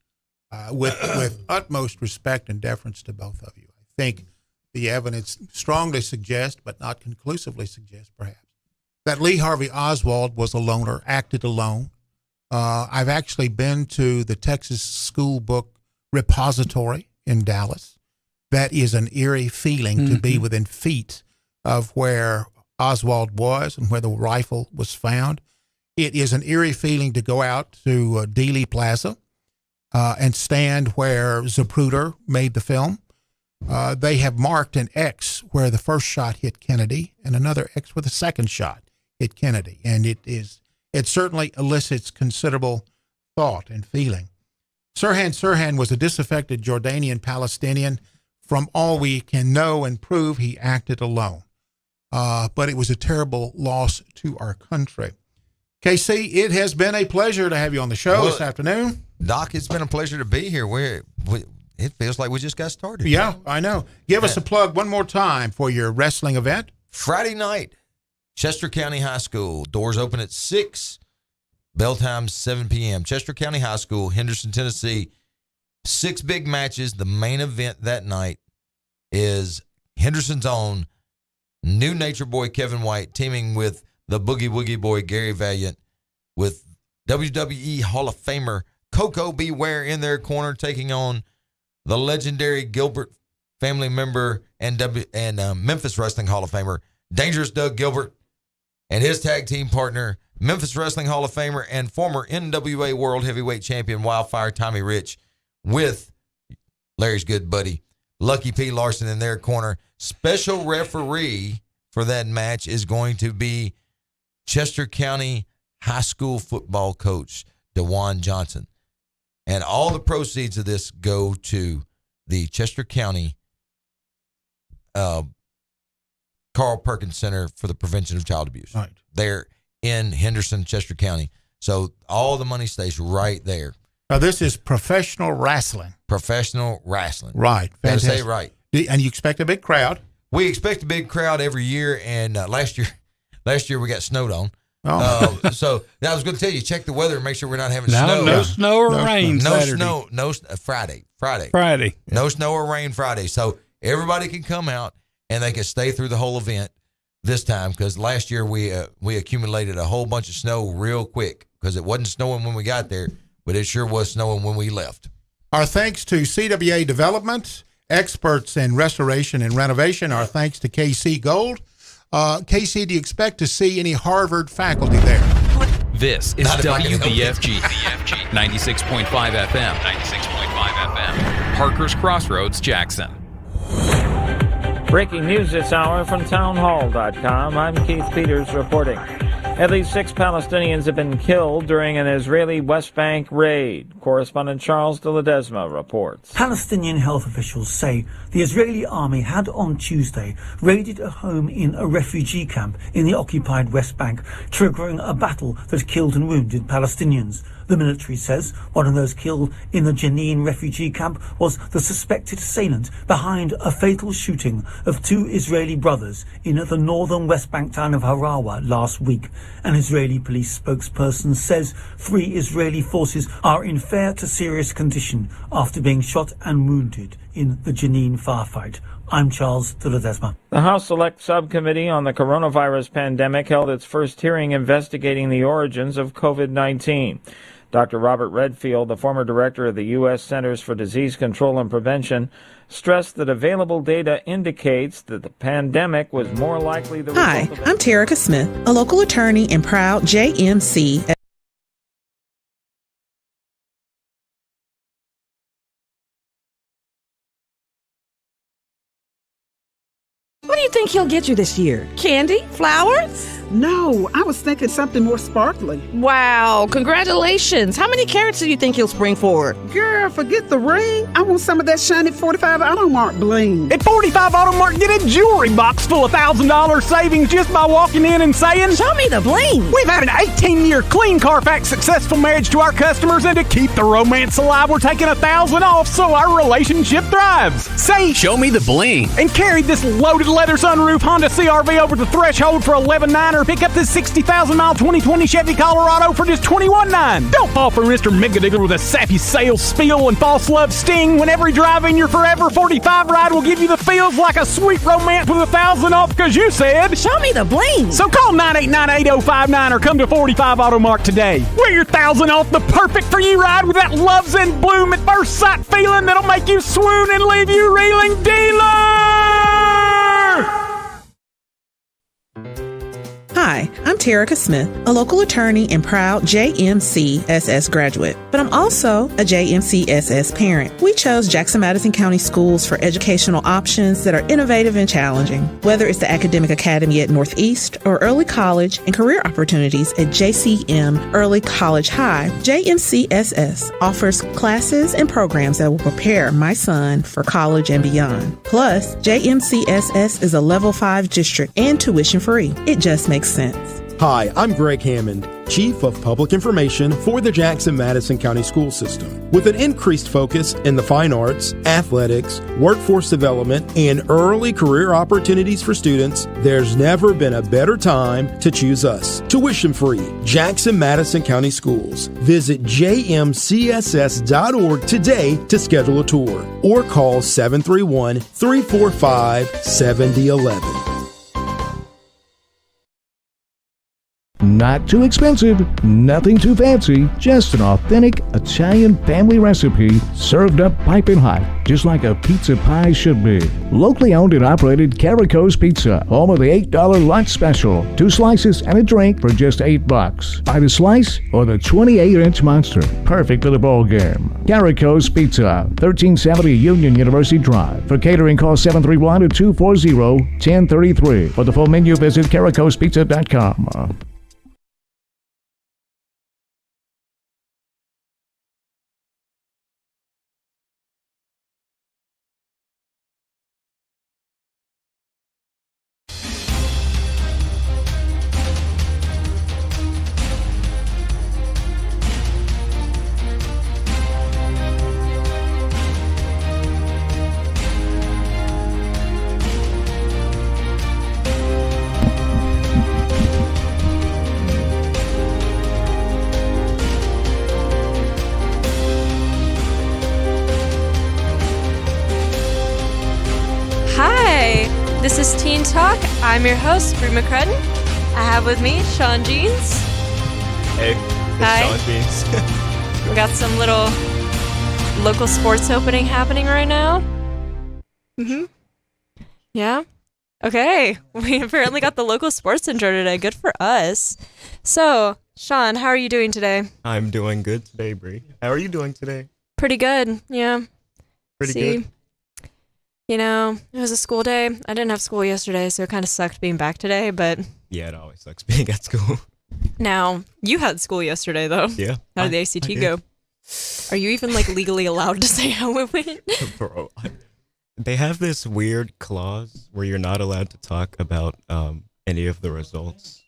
with utmost respect and deference to both of you, I think the evidence strongly suggests, but not conclusively suggests, perhaps, that Lee Harvey Oswald was a loner, acted alone. I've actually been to the Texas School Book Repository in Dallas. That is an eerie feeling to be within feet of where Oswald was and where the rifle was found. It is an eerie feeling to go out to Dealey Plaza and stand where Zapruder made the film. They have marked an X where the first shot hit Kennedy and another X where the second shot hit Kennedy. And it certainly elicits considerable thought and feeling. Sirhan was a disaffected Jordanian Palestinian. From all we can know and prove, he acted alone. But it was a terrible loss to our country. KC, it has been a pleasure to have you on the show this afternoon. Doc, it's been a pleasure to be here. It feels like we just got started. Yeah, I know. Give us a plug one more time for your wrestling event. Friday night, Chester County High School. Doors open at 6. Bell time 7 p.m. Chester County High School, Henderson, Tennessee. 6 big matches. The main event that night is Henderson's own new Nature Boy Kevin White teaming with the Boogie Woogie Boy Gary Valiant, with WWE Hall of Famer Coco Beware in their corner, taking on the legendary Gilbert family member and Memphis Wrestling Hall of Famer Dangerous Doug Gilbert, and his tag team partner, Memphis Wrestling Hall of Famer and former NWA World Heavyweight Champion Wildfire Tommy Rich, with Larry's good buddy Lucky P. Larson in their corner. Special referee for that match is going to be Chester County High School football coach DeJuan Johnson. And all the proceeds of this go to the Chester County Carl Perkins Center for the Prevention of Child Abuse. Right. They're in Henderson, Chester County. So all the money stays right there. Now, this is professional wrestling. Professional wrestling. Right. Gotta say it right. And you expect a big crowd? We expect a big crowd every year. And last year we got snowed on. Oh. So I was going to tell you, check the weather and make sure we're not having snow. No snow or rain Saturday. Friday. No snow or rain Friday. So everybody can come out and they can stay through the whole event this time, because last year we accumulated a whole bunch of snow real quick because it wasn't snowing when we got there, but it sure was snowing when we left. Our thanks to CWA Development, experts in restoration and renovation. Our thanks to KC Gold. KC, do you expect to see any Harvard faculty there? This is WBFG 96.5 FM. 96.5 FM. Parker's Crossroads, Jackson. Breaking news this hour from townhall.com. I'm Keith Peters reporting. At least 6 Palestinians have been killed during an Israeli West Bank raid. Correspondent Charles de Ledesma reports. Palestinian health officials say the Israeli army had on Tuesday raided a home in a refugee camp in the occupied West Bank, triggering a battle that killed and wounded Palestinians. The military says one of those killed in the Jenin refugee camp was the suspected assailant behind a fatal shooting of 2 Israeli brothers in the northern West Bank town of Harawa last week. An Israeli police spokesperson says 3 Israeli forces are in fair to serious condition after being shot and wounded in the Jenin firefight. I'm Charles de Ledesma. The House Select Subcommittee on the Coronavirus Pandemic held its first hearing investigating the origins of COVID-19. Dr. Robert Redfield, the former director of the U.S. Centers for Disease Control and Prevention, stressed that available data indicates that the pandemic was more likely the result Hi, I'm Terica Smith, a local attorney and proud JMC. What do you think he'll get you this year? Candy? Flowers? No, I was thinking something more sparkly. Wow, congratulations. How many carats do you think he'll spring for? Girl, forget the ring. I want some of that shiny 45 Automark bling. At 45 Automark, get a jewelry box full of $1,000 savings just by walking in and saying, "Show me the bling." We've had an 18-year clean Carfax successful marriage to our customers, and to keep the romance alive, we're taking $1,000 off so our relationship thrives. Say, "Show me the bling," and carry this loaded leather sunroof Honda CRV over the threshold for $11,900, or pick up this 60,000-mile 2020 Chevy Colorado for just $21,900. Don't fall for Mr. Megadigger with a sappy sales spiel and false love sting when every drive-in your Forever 45 ride will give you the feels like a sweet romance with $1,000 off because you said, "Show me the bling." So call 989-8059 or come to 45 Automark today. Wear your $1,000 off the perfect for you ride with that love's in bloom at first sight feeling that'll make you swoon and leave you reeling. Dealer! Hi, I'm Terica Smith, a local attorney and proud JMCSS graduate, but I'm also a JMCSS parent. We chose Jackson-Madison County Schools for educational options that are innovative and challenging. Whether it's the Academic Academy at Northeast or early college and career opportunities at JCM Early College High, JMCSS offers classes and programs that will prepare my son for college and beyond. Plus, JMCSS is a Level 5 district and tuition free. It just makes sense. Hi, I'm Greg Hammond, Chief of Public Information for the Jackson-Madison County School System. With an increased focus in the fine arts, athletics, workforce development, and early career opportunities for students, there's never been a better time to choose us. Tuition-free, Jackson-Madison County Schools. Visit jmcss.org today to schedule a tour or call 731-345-7011. Not too expensive, nothing too fancy, just an authentic Italian family recipe served up piping hot, just like a pizza pie should be. Locally owned and operated Carico's Pizza, home of the $8 lunch special. 2 slices and a drink for just $8. Buy the slice or the 28-inch monster. Perfect for the ball game. Carico's Pizza, 1370 Union University Drive. For catering, call 731-240-1033. For the full menu, visit caricospizza.com. This is Teen Talk. I'm your host, Bree McCrudden. I have with me Sean Jeans. Hey, it's Hi. Sean Jeans. We got some little local sports opening happening right now. Yeah. Okay. We apparently got the local sports intro today. Good for us. So, Sean, how are you doing today? I'm doing good today, Bree. How are you doing today? Pretty good. Yeah. Pretty good. You know, it was a school day. I didn't have school yesterday, so it kind of sucked being back today, but Yeah, it always sucks being at school. Now, you had school yesterday, though. Yeah. How did the ACT go? Are you even like legally allowed to say how it went? Bro, they have this weird clause where you're not allowed to talk about any of the results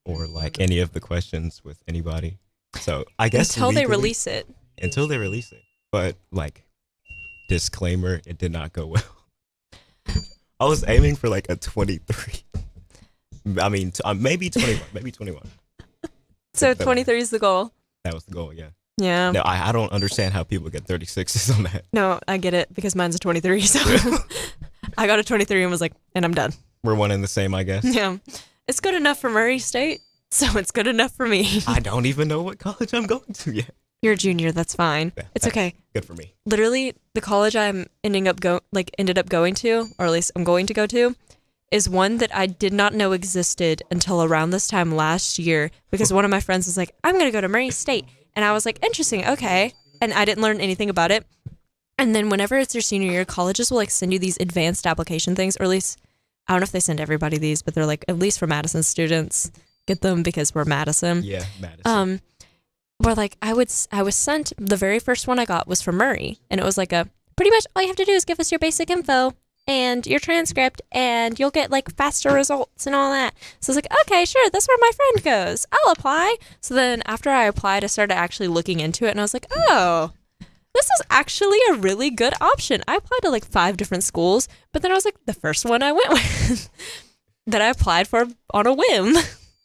or like any of the questions with anybody. So I guess until they legally- release it. Until they release it. But like, disclaimer, it did not go well. I was aiming for like a 23. I mean, maybe 21. Maybe 21. So 23 is the goal. That was the goal, yeah. Yeah. No, I don't understand how people get 36s on that. No, I get it because mine's a 23. So I got a 23 and was like, and I'm done. We're one and the same, I guess. Yeah. It's good enough for Murray State, so it's good enough for me. I don't even know what college I'm going to yet. You're a junior, that's fine. Yeah, it's okay. Good for me. Literally, the college I'm ended up going to, or at least I'm going to go to, is one that I did not know existed until around this time last year because one of my friends was like, I'm going to go to Murray State. And I was like, interesting, okay. And I didn't learn anything about it. And then whenever it's your senior year, colleges will like send you these advanced application things, or at least, I don't know if they send everybody these, but they're like, at least for Madison students, get them because we're Madison. Yeah, Madison. Where like I was sent, the very first one I got was from Murray. And it was like pretty much all you have to do is give us your basic info and your transcript and you'll get like faster results and all that. So I was like, okay, sure, that's where my friend goes. I'll apply. So then after I applied, I started actually looking into it and I was like, oh, this is actually a really good option. I applied to like 5 different schools, but then I was like, the first one I went with that I applied for on a whim.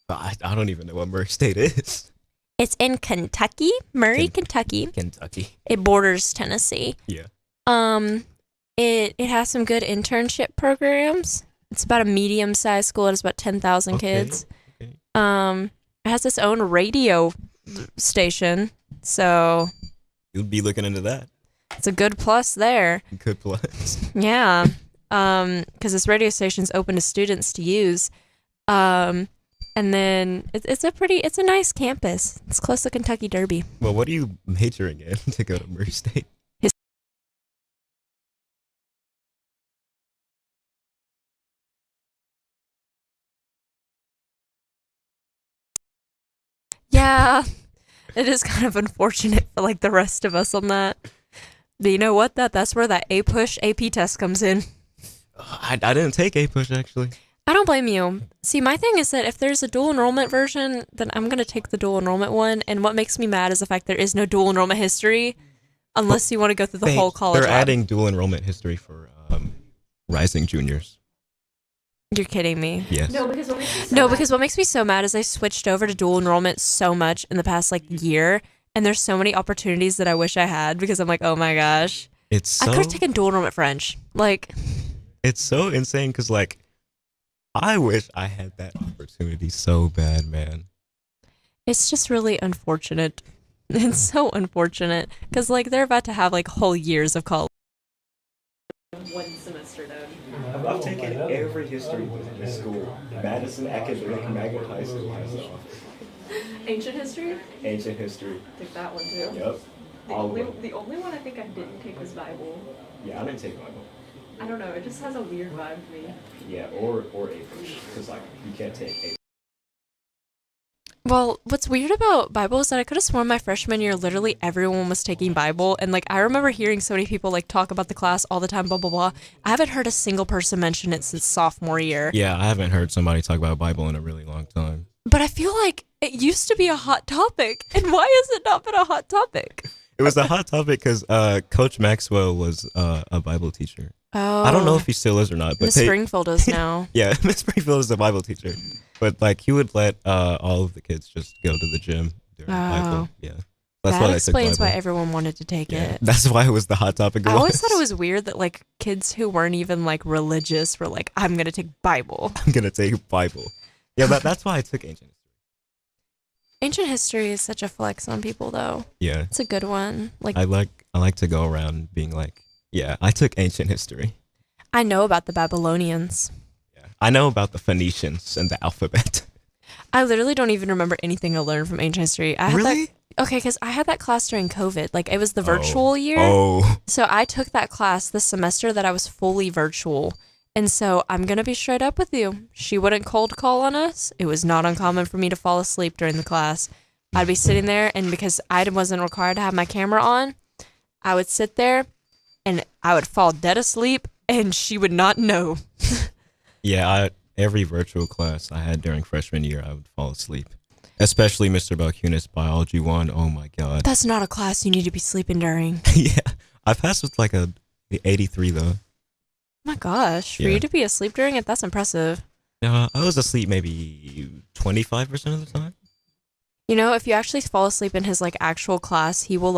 I don't even know what Murray State is. It's in Kentucky, Murray, Kentucky. Kentucky. It borders Tennessee. Yeah. It has some good internship programs. It's about a medium-sized school. It has about 10,000 kids. Okay. It has its own radio station, so You'll be looking into that. it's a good plus there. Good plus. Yeah, because this radio station's open to students to use. And then it's a nice campus. It's close to Kentucky Derby. Well, what are you majoring in to go to Murray State? Yeah, it is kind of unfortunate for like the rest of us on that. But you know what? That's where that APUSH AP test comes in. I didn't take APUSH actually. I don't blame you. See, my thing is that if there's a dual enrollment version, then I'm going to take the dual enrollment one. And what makes me mad is the fact there is no dual enrollment history unless you want to go through the whole college They're lab. adding dual enrollment history for rising juniors. You're kidding me. Yes. Because what makes me so mad is I switched over to dual enrollment so much in the past like year. And there's so many opportunities that I wish I had because I'm like, oh my gosh. I could have taken dual enrollment French. Like, it's so insane because like, I wish I had that opportunity so bad, man. it's just really unfortunate. It's so unfortunate because like they're about to have like whole years of college. One semester done. I've taken every history book in school. Madison Academic Magnet High School has it all. Ancient history? Ancient history. Take that one too. Yep. The only one I think I didn't take was Bible. Yeah, I didn't take Bible. I don't know. It just has a weird vibe to me. Yeah, or APUSH, because like you can't take APUSH. Well, what's weird about Bible is that I could have sworn my freshman year, literally everyone was taking Bible. And like, I remember hearing so many people like talk about the class all the time, blah, blah, blah. I haven't heard a single person mention it since sophomore year. Yeah, I haven't heard somebody talk about Bible in a really long time. But I feel like it used to be a hot topic. And why has it not been a hot topic? It was a hot topic because Coach Maxwell was a Bible teacher. Oh. I don't know if he still is or not. But Miss Springfield is now. Yeah, Miss Springfield is a Bible teacher. But like he would let all of the kids just go to the gym during Bible. Yeah. That's why that I explains took why Bible. everyone wanted to take it. That's why it was the hot topic. I always thought it was weird that like kids who weren't even like religious were like, I'm gonna take Bible. I'm gonna take Bible. Yeah, that's why I took ancient history. Ancient history is such a flex on people though. Yeah. It's a good one. Like I like to go around being like, yeah, I took ancient history. I know about the Babylonians. I know about the Phoenicians and the alphabet. I literally don't even remember anything I learned from ancient history. I had Really? Okay, because I had that class during COVID. Like it was the virtual year. Oh. So I took that class the semester that I was fully virtual. And so I'm going to be straight up with you. She wouldn't cold call on us. It was not uncommon for me to fall asleep during the class. I'd be sitting there, and because I wasn't required to have my camera on, I would sit there and I would fall dead asleep, and she would not know. Yeah, every virtual class I had during freshman year, I would fall asleep. Especially Mr. Balkunis Biology 1. Oh my God. That's not a class you need to be sleeping during. Yeah. I passed with like a 83 though. My gosh, for you to be asleep during it, that's impressive. I was asleep maybe 25% of the time. You know, if you actually fall asleep in his like actual class, he has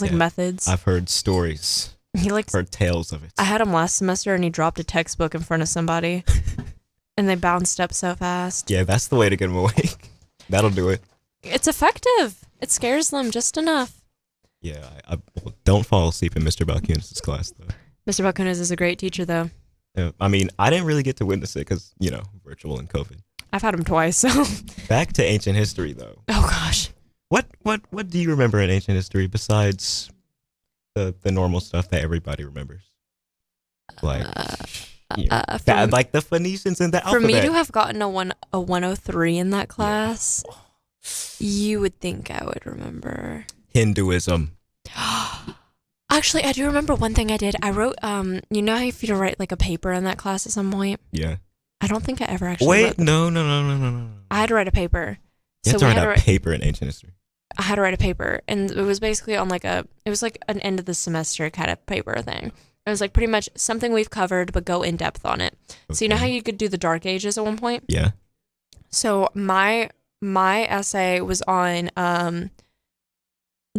like methods. I've heard stories. Heard tales of it. I had him last semester and he dropped a textbook in front of somebody and they bounced up so fast. Yeah, that's the way to get him awake. That'll do it. It's effective. It scares them just enough. Yeah, I don't fall asleep in Mr. Balkunis' class though. Mr. Balkunis is a great teacher, though. I mean, I didn't really get to witness it because, virtual and COVID. I've had him twice, so. Back to ancient history, though. Oh, gosh. What do you remember in ancient history besides the normal stuff that everybody remembers? Like, like the Phoenicians and the alphabet. For me to have gotten a 103 in that class, you would think I would remember. Hinduism. Actually, I do remember one thing I did. I wrote, you know how you have to write like a paper in that class at some point? Yeah. I don't think I ever actually wrote. No. I had to write a paper. You had to write a paper in ancient history. I had to write a paper, and it was basically on it was like an end of the semester kind of paper thing. It was like pretty much something we've covered, but go in depth on it. Okay. So you know how you could do the Dark Ages at one point? Yeah. So my essay was on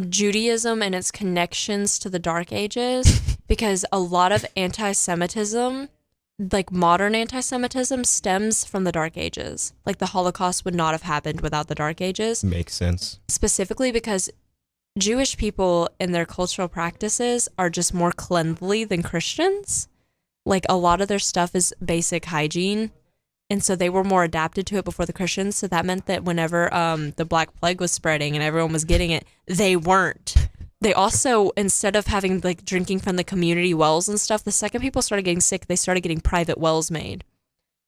Judaism and its connections to the Dark Ages, because a lot of anti-Semitism, like modern anti-Semitism, stems from the Dark Ages. Like the Holocaust would not have happened without the Dark Ages. Makes sense. Specifically because Jewish people and their cultural practices are just more cleanly than Christians. Like a lot of their stuff is basic hygiene. And so they were more adapted to it before the Christians. So that meant that whenever the Black Plague was spreading and everyone was getting it, they weren't. They also, instead of having like drinking from the community wells and stuff, the second people started getting sick, they started getting private wells made.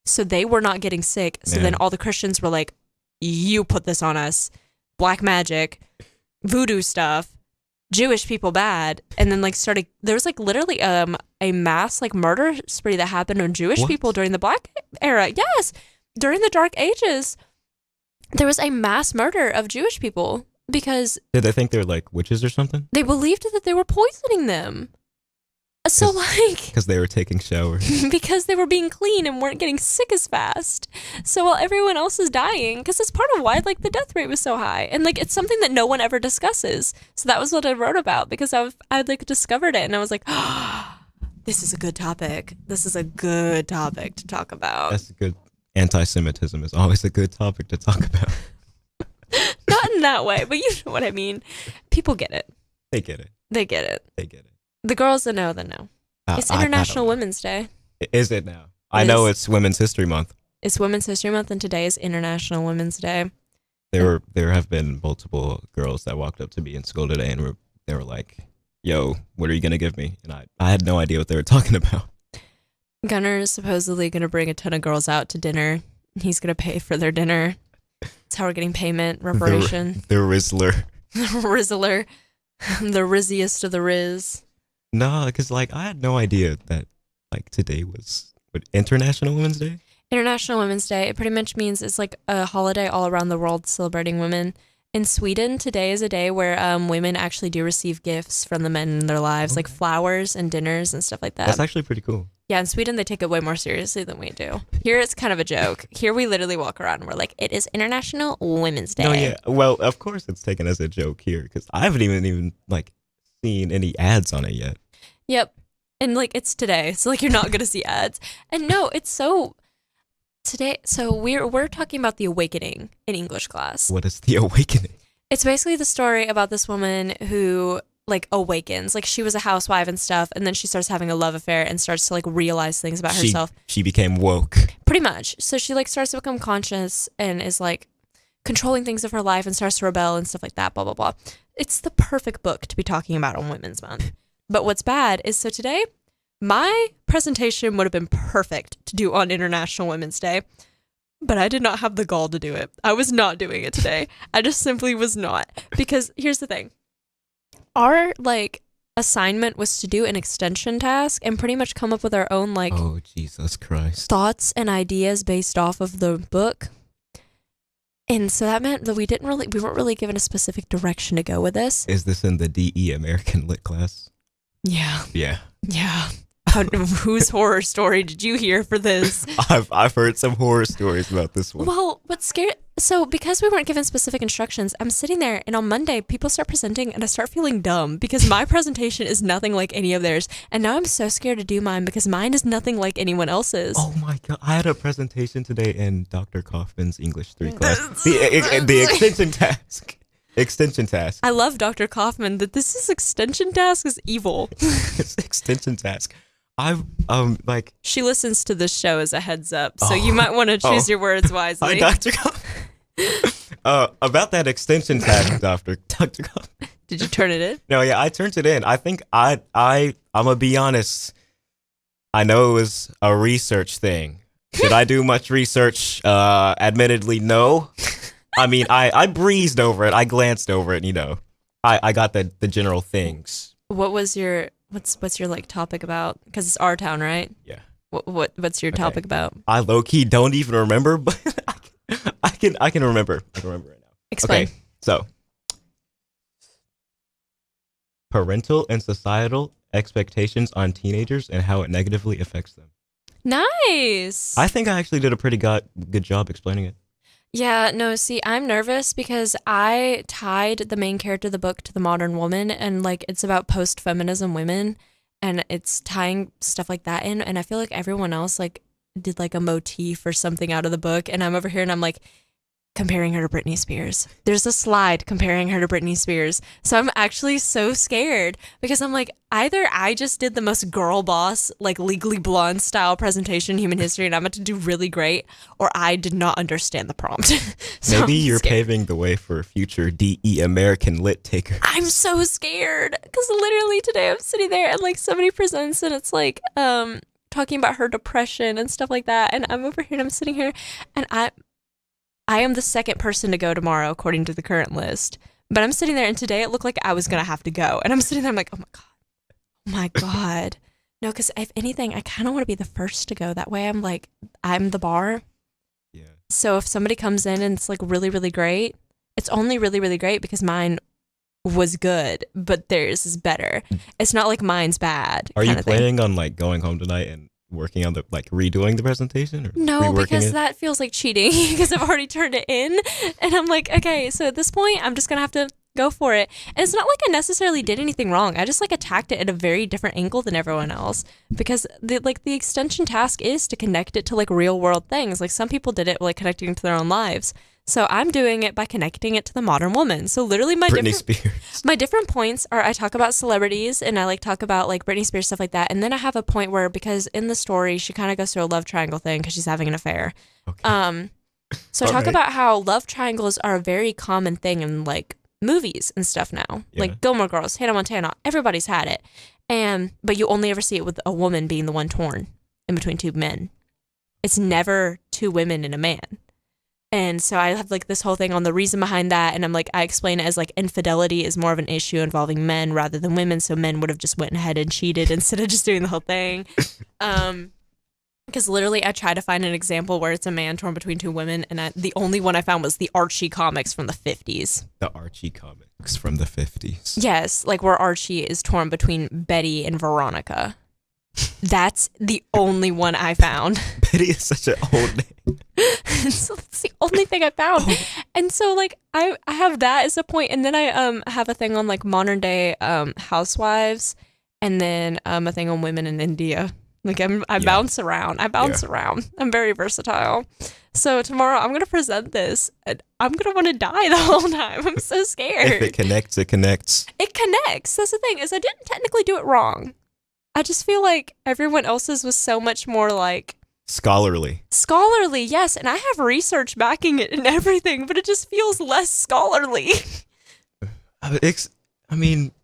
So they were not getting sick. So then all the Christians were like, you put this on us. Black magic, voodoo stuff, Jewish people bad. And then there was like literally a mass like murder spree that happened on Jewish people during the Black era. Yes. During the Dark Ages, there was a mass murder of Jewish people. Because did they think they were like witches or something? They believed that they were poisoning them. So because they were taking showers. Because they were being clean and weren't getting sick as fast. So while everyone else is dying, because it's part of why like the death rate was so high, and like it's something that no one ever discusses. So that was what I wrote about, because I like discovered it and I was like, this is a good topic. This is a good topic to talk about. That's a good. Anti-Semitism is always a good topic to talk about. Not in that way, but you know what I mean. People get it. They get it. They get it. They get it. The girls that know, It's International Women's Day. Is it now? I know it's Women's History Month. It's Women's History Month, and today is International Women's Day. There have been multiple girls that walked up to me in school today, and they were like, "Yo, what are you gonna give me?" And I had no idea what they were talking about. Gunnar is supposedly gonna bring a ton of girls out to dinner. He's gonna pay for their dinner. That's how we're getting payment, reparation. The Rizzler. The Rizzler. The Rizziest of the Riz. No, because I had no idea that today was International Women's Day. International Women's Day. It pretty much means it's like a holiday all around the world celebrating women. In Sweden, today is a day where women actually do receive gifts from the men in their lives, like flowers and dinners and stuff like that. That's actually pretty cool. Yeah, in Sweden, they take it way more seriously than we do. Here, it's kind of a joke. Here, we literally walk around and we're like, it is International Women's Day. No, yeah. Well, of course it's taken as a joke here, because I haven't even seen any ads on it yet. Yep. And it's today, so you're not going to see ads. And no, it's so... Today, so we're talking about the awakening in English class. What is the awakening? It's basically the story about this woman who awakens. She was a housewife and stuff, and then she starts having a love affair and starts to realize things about herself. She became woke. Pretty much. So she starts to become conscious and is controlling things of her life and starts to rebel and stuff like that, blah, blah, blah. It's the perfect book to be talking about on Women's Month. But what's bad is, so today, My presentation would have been perfect to do on International Women's Day, but I did not have the gall to do it. I was not doing it today. I just simply was not. Because here's the thing. Our, assignment was to do an extension task and pretty much come up with our own, oh, Jesus Christ. thoughts and ideas based off of the book. And so that meant that we weren't really given a specific direction to go with this. Is this in the DE American Lit class? Yeah. Yeah. Yeah. Whose horror story did you hear for this? I've heard some horror stories about this one. Well, what's scary? So because we weren't given specific instructions, I'm sitting there and on Monday people start presenting and I start feeling dumb because my presentation is nothing like any of theirs. And now I'm so scared to do mine because mine is nothing like anyone else's. Oh my God. I had a presentation today in Dr. Kaufman's English 3 class. the extension task. Extension task. I love Dr. Kaufman that this is extension task is evil. It's extension task. She listens to this show as a heads up, so you might want to choose your words wisely. Hi, Dr. Kaufman. About that extension task, Dr. Kaufman. Did you turn it in? No, yeah, I turned it in. I think I'm gonna be honest. I know it was a research thing. Did I do much research? Admittedly, no. I mean, I breezed over it. I glanced over it. I got the general things. What was your what's your topic about? Because it's our town, right? Yeah. What's your topic about? I low key don't even remember, but I can remember. I can remember right now. Explain. Okay, so parental and societal expectations on teenagers and how it negatively affects them. Nice. I think I actually did a pretty good job explaining it. Yeah, no, see, I'm nervous because I tied the main character of the book to the modern woman, and it's about post-feminism women, and it's tying stuff like that in, and I feel like everyone else did a motif or something out of the book, and I'm over here and I'm comparing her to Britney Spears. There's a slide comparing her to Britney Spears. So I'm actually so scared because I'm either I just did the most girl boss, Legally Blonde style presentation in human history and I'm about to do really great, or I did not understand the prompt. So maybe you're paving the way for future DE American Lit takers. I'm so scared because literally today I'm sitting there and somebody presents and it's talking about her depression and stuff like that. And I'm over here and I'm sitting here and I am the second person to go tomorrow, according to the current list. But I'm sitting there, and today it looked like I was going to have to go. And I'm sitting there, I'm oh my God. No, because if anything, I kind of want to be the first to go. That way I'm the bar. Yeah. So if somebody comes in and it's really, really great, it's only really, really great because mine was good, but theirs is better. It's not mine's bad. Are you planning on going home tonight and working on the redoing the presentation? Or no, because that feels like cheating because I've already turned it in and I'm okay, so at this point I'm just gonna have to go for it. And it's not I necessarily did anything wrong. I just attacked it at a very different angle than everyone else because the extension task is to connect it to real world things. Some people did it connecting it to their own lives. So I'm doing it by connecting it to the modern woman. So literally my different points are I talk about celebrities and I talk about Britney Spears, stuff like that. And then I have a point where, because in the story, she kind of goes through a love triangle thing because she's having an affair. Okay. So talk about how love triangles are a very common thing in movies and stuff now. Yeah. Gilmore Girls, Hannah Montana, everybody's had it. But you only ever see it with a woman being the one torn in between two men. It's never two women and a man. And so I have this whole thing on the reason behind that. And I'm I explain it as infidelity is more of an issue involving men rather than women. So men would have just went ahead and cheated instead of just doing the whole thing. Because literally I tried to find an example where it's a man torn between two women. And the only one I found was the Archie comics from the 50s. The Archie comics from the 50s. Yes. Where Archie is torn between Betty and Veronica. That's the only one I found. Betty is such an old name. So that's the only thing I found. And so I have that as a point, and then I have a thing on modern day housewives, and then a thing on women in India. I bounce around. I'm very versatile. So tomorrow I'm gonna present this, and I'm gonna want to die the whole time. I'm so scared. If it connects, it connects. It connects. That's the thing, is I didn't technically do it wrong. I just feel everyone else's was so much more scholarly. Scholarly, yes, and I have research backing it and everything, but it just feels less scholarly.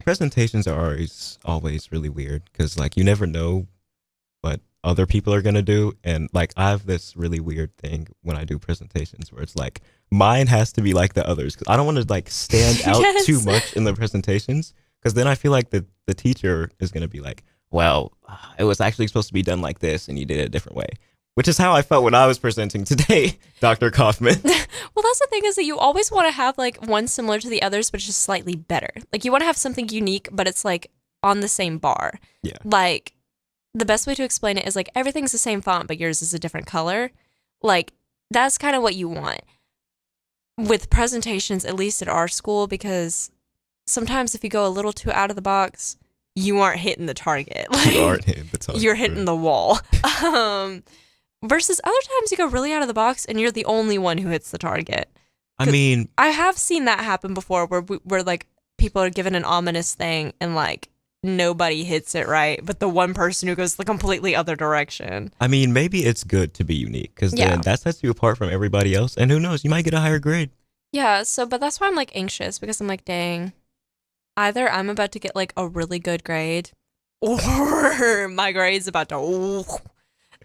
Presentations are always really weird because you never know other people are going to do. And like, I have this really weird thing when I do presentations where it's like, mine has to be like the others. Cause I don't want to like stand out Yes. too much in the presentations. Cause then I feel like the teacher is going to be like, well, it was actually supposed to be done like this and you did it a different way. Which is how I felt when I was presenting today, Dr. Kaufman. Well, that's the thing is that you always want to have like one similar to the others, but just slightly better. Like you want to have something unique, but it's like on the same bar. Yeah. Like the best way to explain it is like everything's the same font, but yours is a different color. Like that's kind of what you want with presentations, at least at our school, because sometimes if you go a little too out of the box, you aren't hitting the target. Like, You aren't hitting the target. You're hitting the wall. Versus other times you go really out of the box and you're the only one who hits the target. I mean, I have seen that happen before where like people are given an ominous thing and like nobody hits it right, but the one person who goes the completely other direction. I mean, maybe it's good to be unique because then that sets you apart from everybody else. And who knows, you might get a higher grade. Yeah, but that's why I'm like anxious because I'm like, dang, either I'm about to get like a really good grade or my grade's about to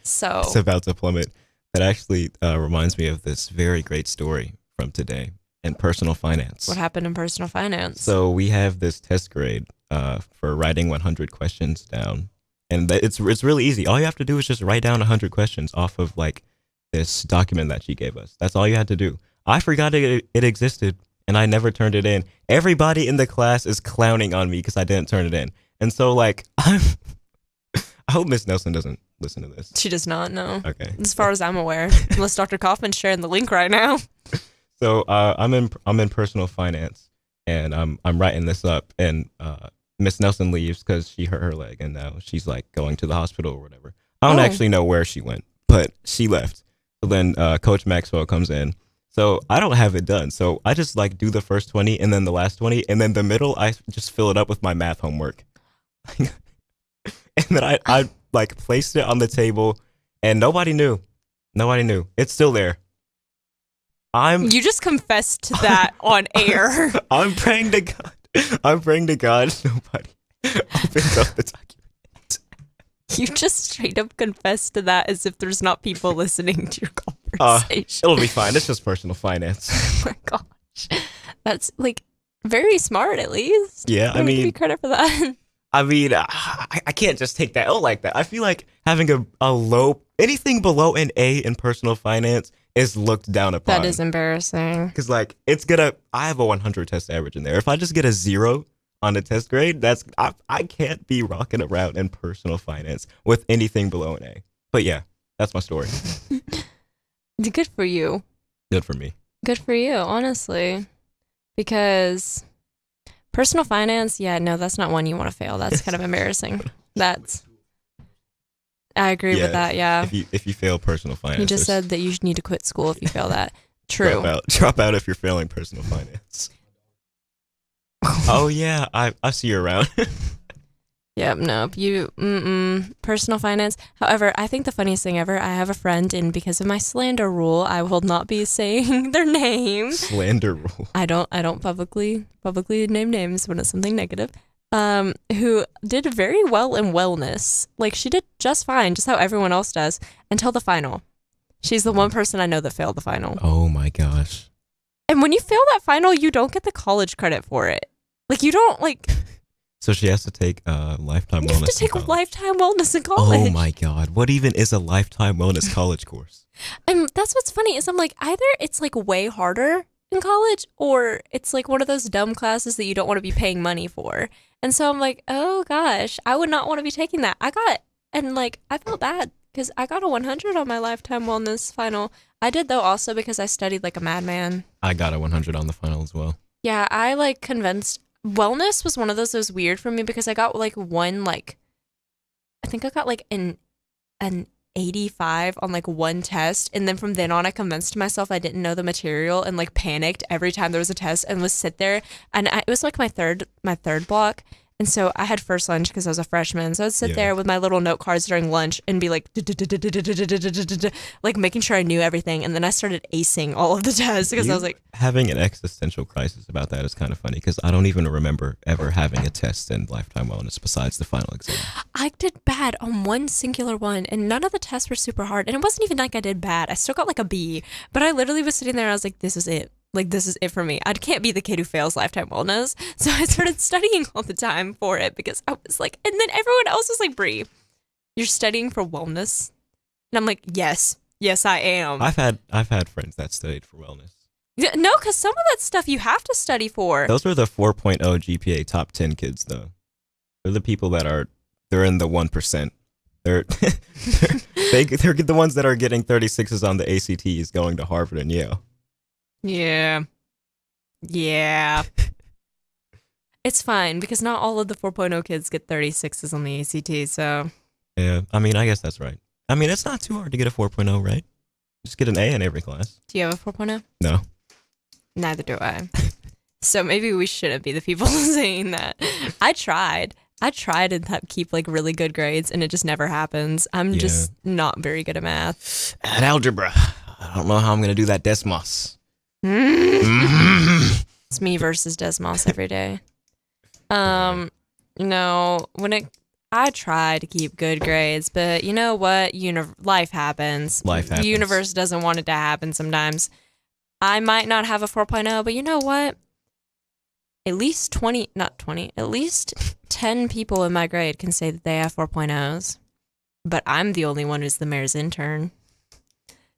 So It's about to plummet. That actually reminds me of this very great story from today in personal finance. What happened in personal finance? So we have this test grade for writing 100 questions down. And it's really easy. All you have to do is just write down 100 questions off of like this document that she gave us. That's all you had to do. I forgot it existed and I never turned it in. Everybody in the class is clowning on me because I didn't turn it in. And so like I hope Miss Nelson doesn't listen to this. She does not know. Okay. As far as I'm aware, unless Dr. Kaufman's sharing the link right now. So I'm in personal finance, and I'm writing this up, and Miss Nelson leaves because she hurt her leg, and now she's like going to the hospital or whatever. I don't actually know where she went, but she left. So then Coach Maxwell comes in. So I don't have it done. So I just like do the first 20 and then the last 20, and then the middle I just fill it up with my math homework. And then I like placed it on the table, and nobody knew. Nobody knew. It's still there. You just confessed to that on air. I'm praying to God. I'm praying to God nobody opens up the document. You just straight up confessed to that as if there's not people listening to your conversation. It'll be fine. It's just personal finance. Oh my gosh. That's like very smart at least. Yeah, I I'm gonna mean, give you credit for that. I mean, I can't just take that L like that. I feel like having a low, anything below an A in personal finance is looked down upon. That is embarrassing. Because like, I have a 100 test average in there. If I just get a 0 on the test grade, I can't be rocking around in personal finance with anything below an A. But yeah, that's my story. Good for you. Good for me. Good for you, honestly. Because personal finance, yeah, no, that's not one you want to fail. That's kind of embarrassing. I agree with that, yeah. If you fail personal finance. You just said that you need to quit school if you fail that. True. Drop out if you're failing personal finance. Oh yeah, I see you around. Yep, nope. Personal finance. However, I think the funniest thing ever, I have a friend, and because of my slander rule, I will not be saying their name. Slander rule. I don't publicly name names when it's something negative. Who did very well in wellness. Like she did just fine, just how everyone else does, until the final. She's the one person I know that failed the final. Oh my gosh. And when you fail that final, you don't get the college credit for it. Like you don't like. So she has to take lifetime wellness. You have to take lifetime wellness in college. Oh my God. What even is a lifetime wellness college course? And that's what's funny is I'm like, either it's like way harder in college or it's like one of those dumb classes that you don't want to be paying money for. And so I'm like, oh gosh, I would not want to be taking that. I felt bad because I got a 100 on my lifetime wellness final. I did though also because I studied like a madman. I got a 100 on the final as well. Yeah, I like convinced. Wellness was one of those that was weird for me because I got like I think I got like an 85 on like one test, and then from then on I convinced myself I didn't know the material and like panicked every time there was a test and would sit there, and it was like my third block, And so I had first lunch because I was a freshman. So I'd sit there with my little note cards during lunch and be like, like making sure I knew everything. And then I started acing all of the tests because I was like, having an existential crisis about that is kind of funny because I don't even remember ever having a test in Lifetime Wellness besides the final exam. I did bad on one singular one, and none of the tests were super hard. And it wasn't even like I did bad. I still got like a B, but I literally was sitting there and I was like, this is it. Like, this is it for me. I can't be the kid who fails Lifetime Wellness. So I started studying all the time for it because I was like, and then everyone else was like, Bree, you're studying for wellness? And I'm like, yes, I am. I've had friends that studied for wellness. Yeah, no, because some of that stuff you have to study for. Those are the 4.0 GPA top 10 kids, though. They're the people they're in the 1%. They're the ones that are getting 36s on the ACTs going to Harvard and Yale. Yeah. It's fine because not all of the 4.0 kids get 36s on the ACT, so. Yeah, I mean, I guess that's right. I mean, it's not too hard to get a 4.0, right? Just get an A in every class. Do you have a 4.0? No. Neither do I. So maybe we shouldn't be the people saying that. I tried to keep like really good grades and it just never happens. I'm just not very good at math. At algebra, I don't know how I'm going to do that Desmos. It's me versus Desmos every day. No, I try to keep good grades, but you know what? Life happens. The universe doesn't want it to happen sometimes. I might not have a 4.0, but you know what? At least 10 people in my grade can say that they have 4.0s, but I'm the only one who's the mayor's intern.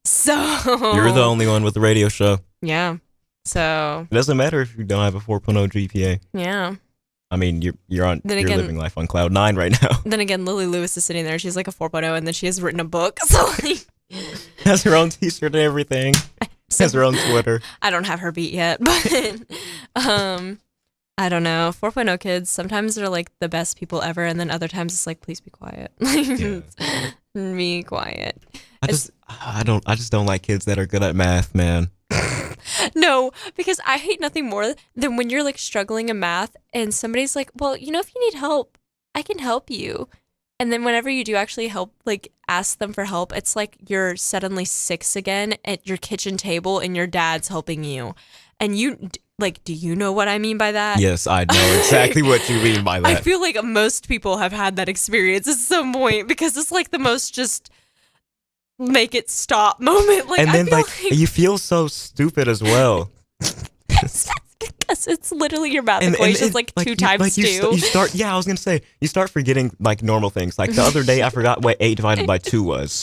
So you're the only one with the radio show. Yeah. So it doesn't matter if you don't have a 4.0 GPA. Yeah. I mean, you're living life on cloud 9 right now. Then again, Lily Lewis is sitting there. She's like a 4.0, and then she has written a book. So like, has her own T-shirt and everything. Has her own Twitter. I don't have her beat yet, but I don't know. 4.0 kids, sometimes they're like the best people ever, and then other times it's like, please be quiet. Be quiet. I just don't like kids that are good at math, man. No, because I hate nothing more than when you're like struggling in math and somebody's like, well, you know, if you need help, I can help you. And then whenever you do actually help, like ask them for help, it's like you're suddenly 6 again at your kitchen table and your dad's helping you. And you like, do you know what I mean by that? Yes, I know exactly what you mean by that. I feel like most people have had that experience at some point because it's like the most just make it stop moment. Like, and then like you feel so stupid as well. Because it's literally your math equations like 2 times 2. You start, yeah, I was gonna say you start forgetting like normal things. Like the other day, I forgot what 8 divided by 2 was.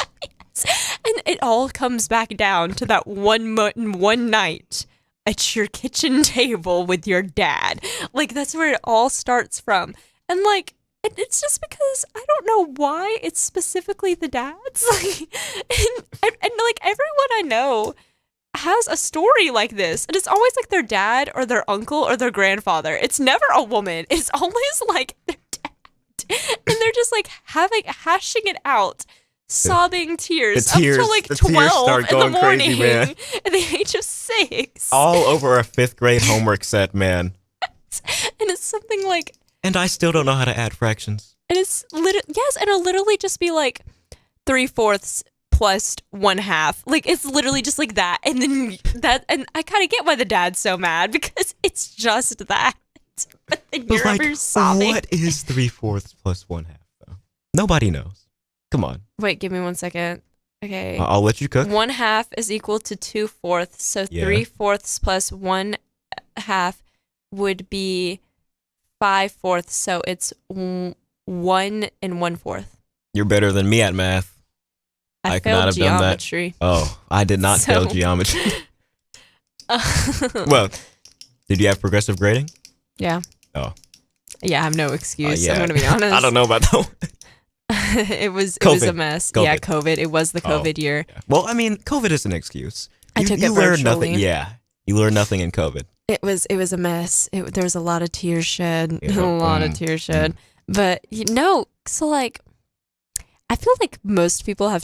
And it all comes back down to that one night at your kitchen table with your dad. Like that's where it all starts from. And like it's just because I don't know why it's specifically the dads. and like everyone I know has a story like this, and it's always like their dad or their uncle or their grandfather. It's never a woman. It's always like their dad, and they're just like hashing it out, sobbing tears up to like 12 in the morning, crazy, man. at the age of 6, all over a 5th grade homework set, man. And it's something like, and I still don't know how to add fractions. And it's yes, and it'll literally just be like 3/4 plus 1/2. Like it's literally just like that. And then and I kind of get why the dad's so mad because it's just that. But then you're ever sobbing. What is 3/4 plus 1/2 though? Nobody knows. Come on. Wait, give me 1 second. Okay. I'll let you cook. 1/2 is equal to 2/4. So 3/4 plus 1/2 would be 5/4. So it's 1 1/4. You're better than me at math. I could not have geometry. done that. Oh, I did not fail geometry. Well, did you have progressive grading? Yeah. Oh. Yeah, I have no excuse. I'm going to be honest. I don't know about that one. It was a mess. COVID. Yeah, COVID. It was the COVID year. Yeah. Well, I mean, COVID is an excuse. I took it virtually. learned nothing. Yeah, you learned nothing in COVID. It was a mess. There was a lot of tears shed. A lot of tears shed. But so like, I feel like most people have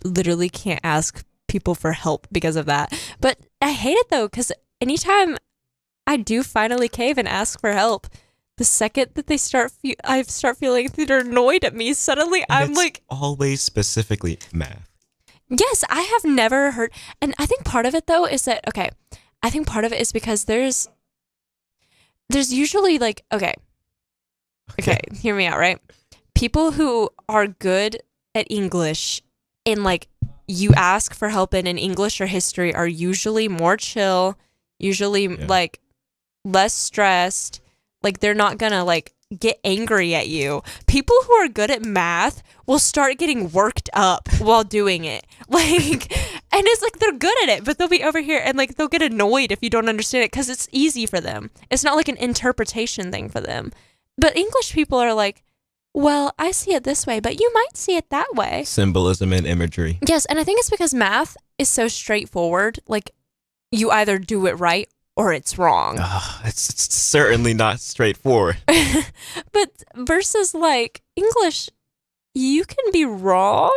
literally can't ask people for help because of that. But I hate it though, because anytime I do finally cave and ask for help, the second that they I start feeling that they're annoyed at me, suddenly And I'm it's like, always specifically math. yes, I have never heard. And I think part of it though is that, okay, I think part of it is because there's usually like, okay, hear me out, right? People who are good at English and like you ask for help in English or history are usually more chill, usually like less stressed. Like they're not gonna like get angry at you. People who are good at math will start getting worked up while doing it. Like, and it's like they're good at it, but they'll be over here and like they'll get annoyed if you don't understand it because it's easy for them. It's not like an interpretation thing for them. But English people are like, well, I see it this way, but you might see it that way. Symbolism and imagery. Yes, and I think it's because math is so straightforward. Like, you either do it right or it's wrong. It's certainly not straightforward. But versus like English, you can be wrong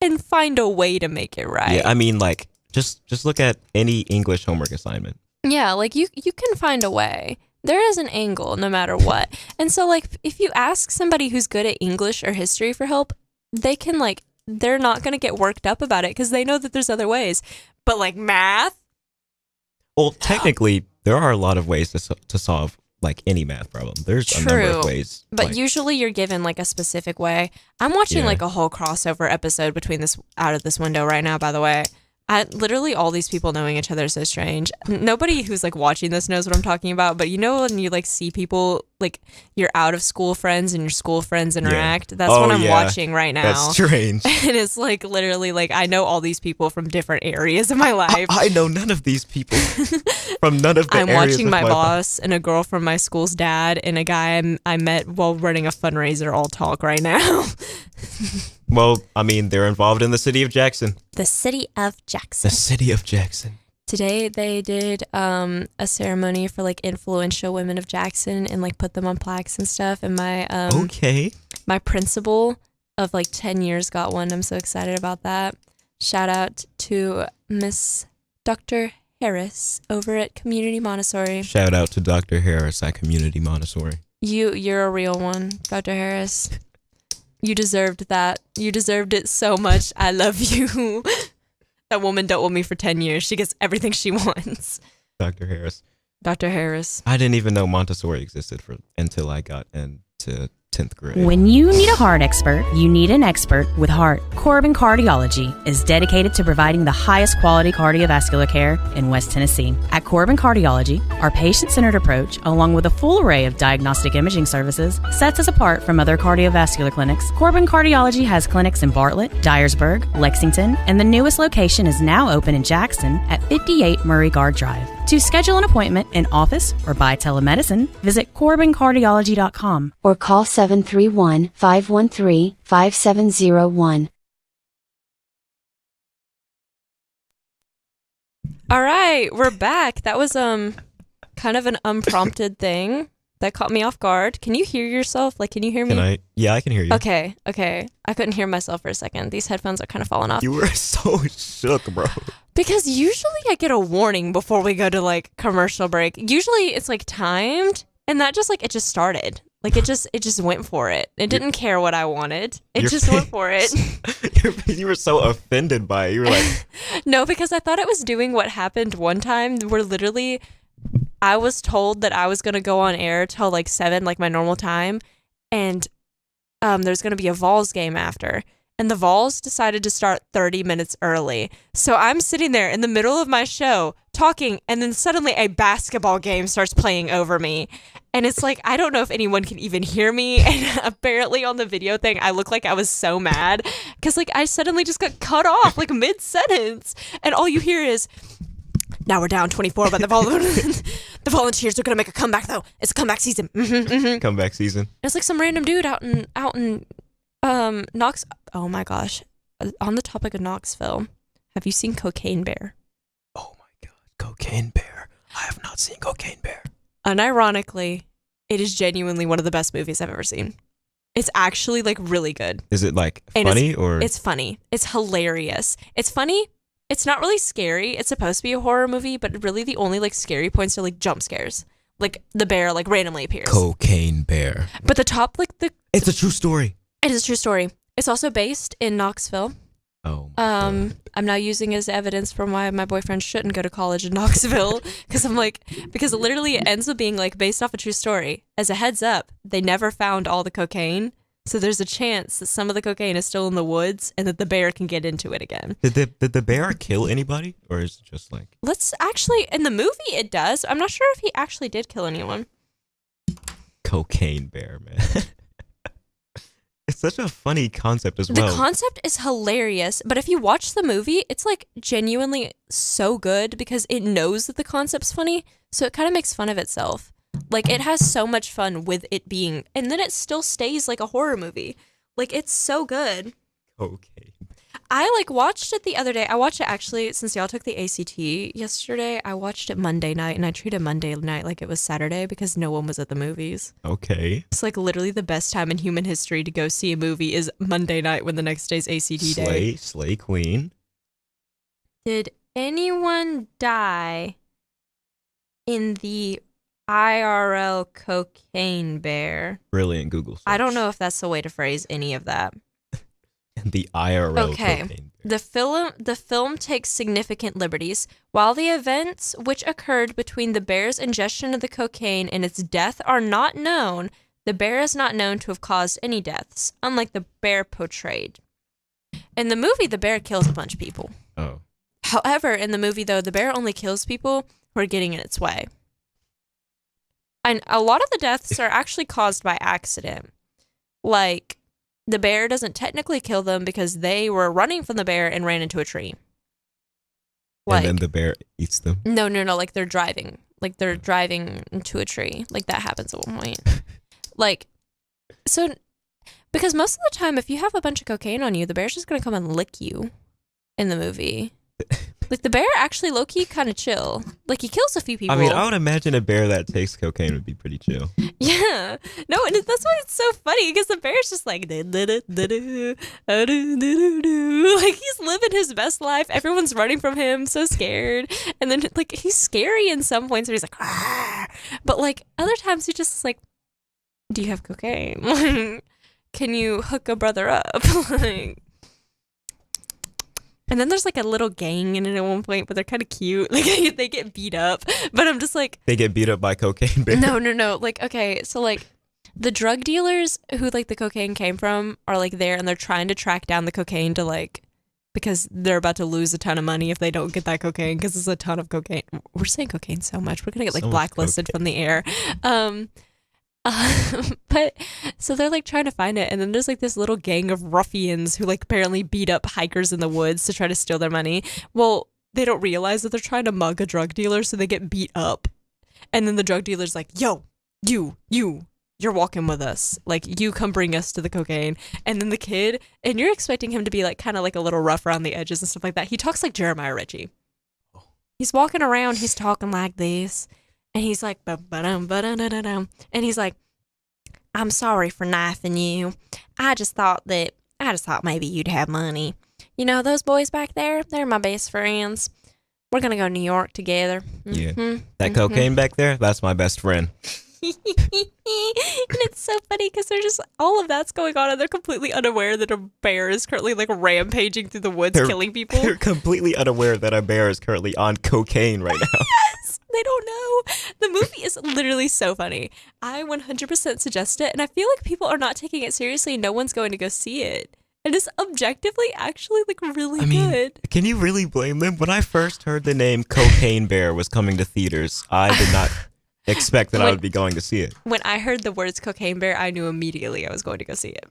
and find a way to make it right. Yeah, I mean, like, just look at any English homework assignment. Yeah, like you can find a way. There is an angle no matter what. And so like if you ask somebody who's good at English or history for help, they can like, they're not going to get worked up about it because they know that there's other ways. But like math? Well, technically, there are a lot of ways to solve like any math problem. There's a number of ways. But like, usually you're given like a specific way. I'm watching like a whole crossover episode between this out of this window right now, by the way. Literally all these people knowing each other is so strange. Nobody who's like watching this knows what I'm talking about, but you know when you like see people like your out of school friends and your school friends interact, that's what I'm watching right now. That's strange. And it's like literally like I know all these people from different areas of my life. I know none of these people from none of the I'm areas watching of my life. boss and a girl from my school's dad and a guy I met while running a fundraiser all talk right now. Well, I mean, they're involved in the city of Jackson. The city of Jackson. The city of Jackson. Today they did a ceremony for like influential women of Jackson and like put them on plaques and stuff. And my my principal of like 10 years got one. I'm so excited about that. Shout out to Miss Dr. Harris over at Community Montessori. Shout out to Dr. Harris at Community Montessori. You're a real one, Dr. Harris. You deserved that. You deserved it so much. I love you. That woman dealt with me for 10 years. She gets everything she wants. Dr. Harris. Dr. Harris. I didn't even know Montessori existed until I got into 10th grade. When you need a heart expert, you need an expert with heart. Corbin Cardiology is dedicated to providing the highest quality cardiovascular care in West Tennessee. At Corbin Cardiology, our patient-centered approach, along with a full array of diagnostic imaging services, sets us apart from other cardiovascular clinics. Corbin Cardiology has clinics in Bartlett, Dyersburg, Lexington, and the newest location is now open in Jackson at 58 Murray Guard Drive. To schedule an appointment in office or by telemedicine, visit CorbinCardiology.com or call 731-513-5701. All right, we're back. That was kind of an unprompted thing that caught me off guard. Can you hear yourself? Like, can you hear me? Yeah, I can hear you. Okay. I couldn't hear myself for a second. These headphones are kind of falling off. You were so shook, bro. Because usually I get a warning before we go to like commercial break. Usually it's like timed, and that just like it just started. Like it just went for it. It didn't care what I wanted. It just went for it. You were so offended by it. You were like, no, because I thought it was doing what happened one time where literally I was told that I was going to go on air till like 7, like my normal time. And there's going to be a Vols game after. And the Vols decided to start 30 minutes early. So I'm sitting there in the middle of my show talking, and then suddenly a basketball game starts playing over me. And it's like, I don't know if anyone can even hear me. And apparently on the video thing, I look like I was so mad because like I suddenly just got cut off like mid-sentence. And all you hear is, now we're down 24, but the Volunteers are going to make a comeback, though. It's a comeback season. Comeback season. It's like some random dude out in Knox. Oh my gosh. On the topic of Knoxville, have you seen Cocaine Bear? Oh my God. Cocaine Bear. I have not seen Cocaine Bear. Unironically, it is genuinely one of the best movies I've ever seen. It's actually like really good. Is it like funny or? It's funny. It's hilarious. It's funny. It's not really scary. It's supposed to be a horror movie, but really the only like scary points are like jump scares. Like the bear like randomly appears. Cocaine bear. But the top, like It's a true story. It is a true story. It's also based in Knoxville. Oh. I'm now using as evidence for why my boyfriend shouldn't go to college in Knoxville because because literally it ends up being like based off a true story. As a heads up, they never found all the cocaine, so there's a chance that some of the cocaine is still in the woods and that the bear can get into it again. Did the bear kill anybody, or is it just like? Let's actually in the movie it does. I'm not sure if he actually did kill anyone. Cocaine bear, man. It's such a funny concept as well. The concept is hilarious, but if you watch the movie, it's like genuinely so good because it knows that the concept's funny, so it kind of makes fun of itself. Like it has so much fun with it being, and then it still stays like a horror movie. Like it's so good. Okay. I like watched it the other day. I watched it actually since y'all took the ACT yesterday. I watched it Monday night, and I treated Monday night like it was Saturday because no one was at the movies. Okay. It's like literally the best time in human history to go see a movie is Monday night when the next day's ACT day. Slay Queen. Did anyone die in the IRL cocaine bear? Brilliant Google search. I don't know if that's the way to phrase any of that. The IRL Okay. cocaine The film takes significant liberties. While the events which occurred between the bear's ingestion of the cocaine and its death are not known, the bear is not known to have caused any deaths, unlike the bear portrayed. In the movie, the bear kills a bunch of people. Oh. However, in the movie, though, the bear only kills people who are getting in its way. And a lot of the deaths are actually caused by accident. Like, the bear doesn't technically kill them because they were running from the bear and ran into a tree. And then the bear eats them. No. Like they're driving. Like they're driving into a tree. Like that happens at one point. Like, so, because most of the time, if you have a bunch of cocaine on you, the bear's just going to come and lick you in the movie. Like the bear actually low-key kind of chill. Like he kills a few people. I mean, I would imagine a bear that takes cocaine would be pretty chill. Yeah. No, and that's why it's so funny because the bear's just like, like he's living his best life. Everyone's running from him, so scared. And then like he's scary in some points where he's like, "Arr!" But like other times he just like, do you have cocaine? Like, can you hook a brother up? Like, and then there's like a little gang in it at one point, but they're kind of cute. Like they get beat up, but I'm just like, they get beat up by cocaine bear. No. Like, okay, so like the drug dealers who like the cocaine came from are like there and they're trying to track down the cocaine to like, because they're about to lose a ton of money if they don't get that cocaine because it's a ton of cocaine. We're saying cocaine so much. We're going to get like blacklisted from the air. But so they're like trying to find it, and then there's like this little gang of ruffians who like apparently beat up hikers in the woods to try to steal their money. Well, they don't realize that they're trying to mug a drug dealer, so they get beat up. And then the drug dealer's like, yo, you're walking with us. Like, you come bring us to the cocaine. And then the kid, and you're expecting him to be like kind of like a little rough around the edges and stuff like that. He talks like Jeremiah Ritchie. He's walking around, he's talking like this. And he's like, and he's like, I'm sorry for knifing you. I just thought maybe you'd have money. You know, those boys back there, they're my best friends. We're going to go to New York together. Yeah. That cocaine back there, that's my best friend. And it's so funny because they're just, all of that's going on and they're completely unaware that a bear is currently like rampaging through the woods killing people. They're completely unaware that a bear is currently on cocaine right now. Yes, they don't know. The movie is literally so funny. I 100% suggest it, and I feel like people are not taking it seriously. No one's going to go see it. And it's objectively actually like really good. Can you really blame them? When I first heard the name Cocaine Bear was coming to theaters, I did not expect that I would be going to see it. When I heard the words Cocaine Bear, I knew immediately I was going to go see it.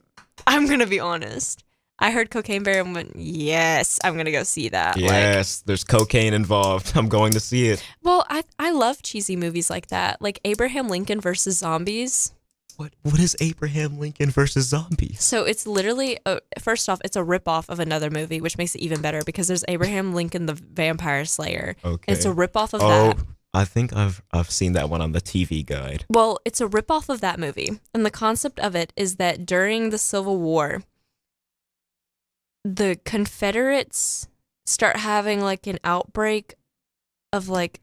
I'm going to be honest. I heard Cocaine Bear and went, yes, I'm going to go see that. Yes, there's cocaine involved. I'm going to see it. Well, I love cheesy movies like that. Like Abraham Lincoln versus Zombies. What is Abraham Lincoln versus Zombies? So it's literally, first off, it's a ripoff of another movie, which makes it even better because there's Abraham Lincoln the Vampire Slayer. Okay. It's a ripoff of that. I think I've seen that one on the TV guide. Well, it's a ripoff of that movie. And the concept of it is that during the Civil War, the Confederates start having like an outbreak of like